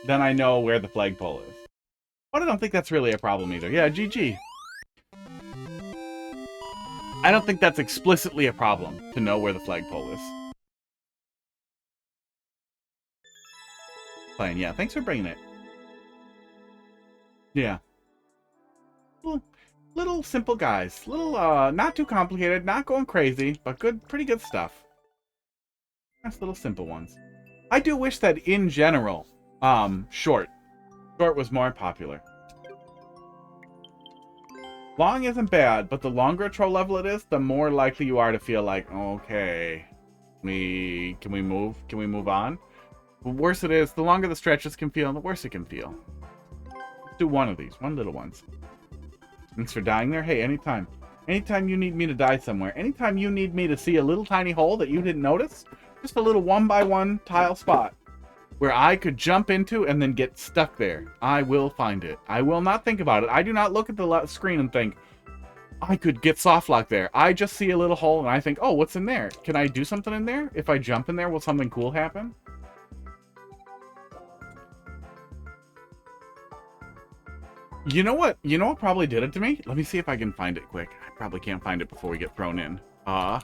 Speaker 2: then I know where the flagpole is. But I don't think that's really a problem either. Yeah, GG. I don't think that's explicitly a problem to know where the flagpole is. Playing, yeah. Thanks for bringing it. Yeah. Little simple guys. Little, not too complicated, not going crazy, but good, pretty good stuff. Nice little simple ones. I do wish that in general, short was more popular. Long isn't bad, but the longer a troll level it is, the more likely you are to feel like, okay, can we move on? The worse it is, the longer the stretches can feel, the worse it can feel. Let's do one of these, one little ones. Thanks for dying there. Hey, anytime. Anytime you need me to die somewhere, anytime you need me to see a little tiny hole that you didn't notice, just a little 1x1 tile spot where I could jump into and then get stuck there, I will find it. I will not think about it. I do not look at the screen and think, I could get soft lock there. I just see a little hole and I think, oh, what's in there? Can I do something in there? If I jump in there, will something cool happen? You know what? You know what probably did it to me? Let me see if I can find it quick. I probably can't find it before we get thrown in. The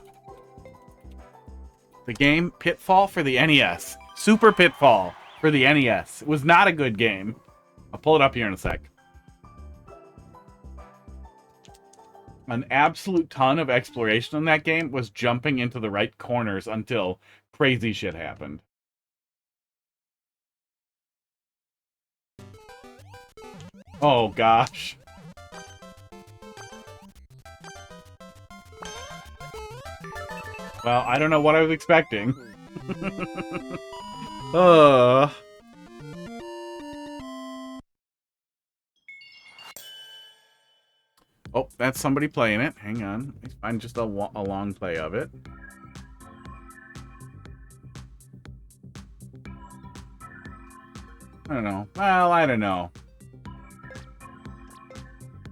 Speaker 2: game Pitfall for the NES. Super Pitfall for the NES. It was not a good game. I'll pull it up here in a sec. An absolute ton of exploration in that game was jumping into the right corners until crazy shit happened. Oh, gosh. Well, I don't know what I was expecting. Oh, that's somebody playing it. Hang on. Let's find just a long play of it. I don't know. Well, I don't know.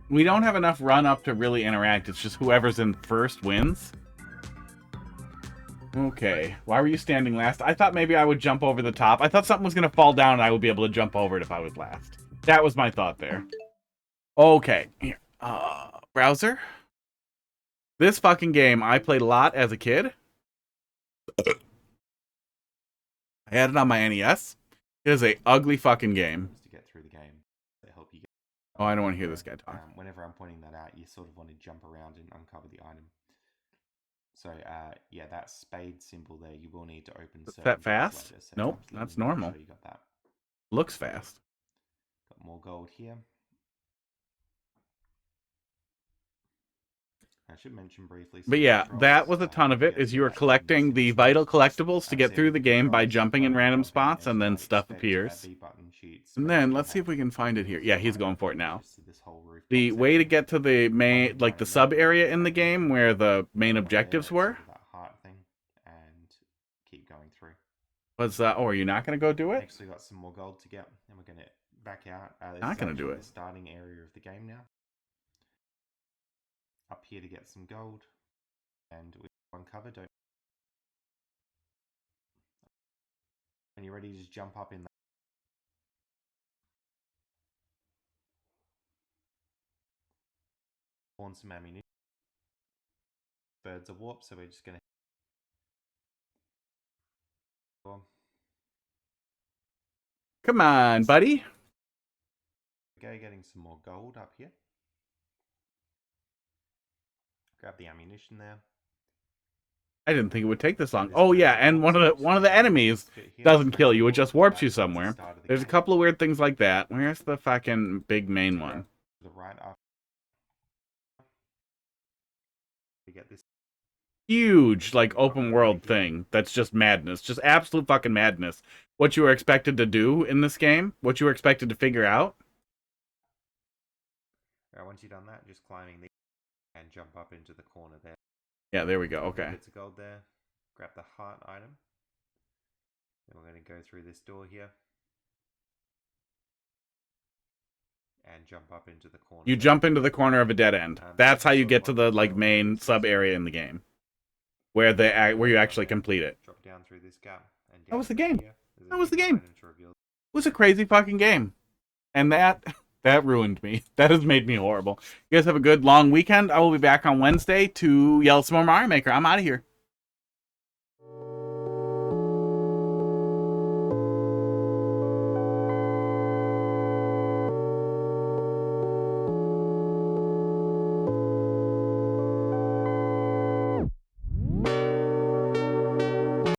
Speaker 2: We don't have enough run up to really interact. It's just whoever's in first wins. Okay. Why were you standing last? I thought maybe I would jump over the top. I thought something was going to fall down and I would be able to jump over it if I was last. That was my thought there. Okay. Here. Browser. This fucking game I played a lot as a kid. I had it on my NES. It is a ugly fucking game.
Speaker 4: To get through the game, they help you get.
Speaker 2: Oh, I don't want to hear this guy talk.
Speaker 4: Whenever I'm pointing that out, you sort of want to jump around and uncover the item. So, yeah, that spade symbol there, you will need to open
Speaker 2: Is
Speaker 4: certain
Speaker 2: that
Speaker 4: doors
Speaker 2: fast?
Speaker 4: like this. So
Speaker 2: Nope,
Speaker 4: let me
Speaker 2: that's
Speaker 4: make
Speaker 2: normal.
Speaker 4: sure you got that.
Speaker 2: Looks fast.
Speaker 4: Got more gold here. I should mention briefly.
Speaker 2: But yeah, that was a ton of it, is you were collecting the vital collectibles to get through the game by jumping in random spots, and then stuff appears. And then, let's see if we can find it here. Yeah, he's going for it now. The way to get to the main, like the sub area in the game where the main objectives were,
Speaker 4: That heart thing, and keep going through.
Speaker 2: was, oh, are you not going to go do it?
Speaker 4: Actually got some more gold to get, and we're going to back out.
Speaker 2: Not going to do it.
Speaker 4: The starting area of the game now. Up here to get some gold, and with one cover, don't. When you're ready, just jump up in that. Spawn some ammunition. Birds are warp, so we're just going to.
Speaker 2: Come on, buddy.
Speaker 4: Go getting some more gold up here. Grab the ammunition there.
Speaker 2: I didn't think it would take this long. Oh yeah, and one of the enemies doesn't kill you; it just warps you somewhere. There's a couple of weird things like that. Where's the fucking big main one?
Speaker 4: The right after we get this
Speaker 2: Huge, like, open world thing that's just madness, just absolute fucking madness. What you were expected to do in this game, what you were expected to figure out.
Speaker 4: Once you've done that, just climbing the and jump up into the corner there.
Speaker 2: Yeah, there we go. Okay.
Speaker 4: Bits of gold there. Grab the heart item. Then we're going to go through this door here. And jump up into the corner.
Speaker 2: You jump into the corner of a dead end. That's how you get to the, like, main sub area in the game, where you actually complete it.
Speaker 4: Drop down through this gap. And
Speaker 2: That was the game. That was the game.
Speaker 4: It
Speaker 2: was a crazy fucking game, and that ruined me. That has made me horrible. You guys have a good long weekend. I will be back on Wednesday to yell some more Mario Maker. I'm out of here.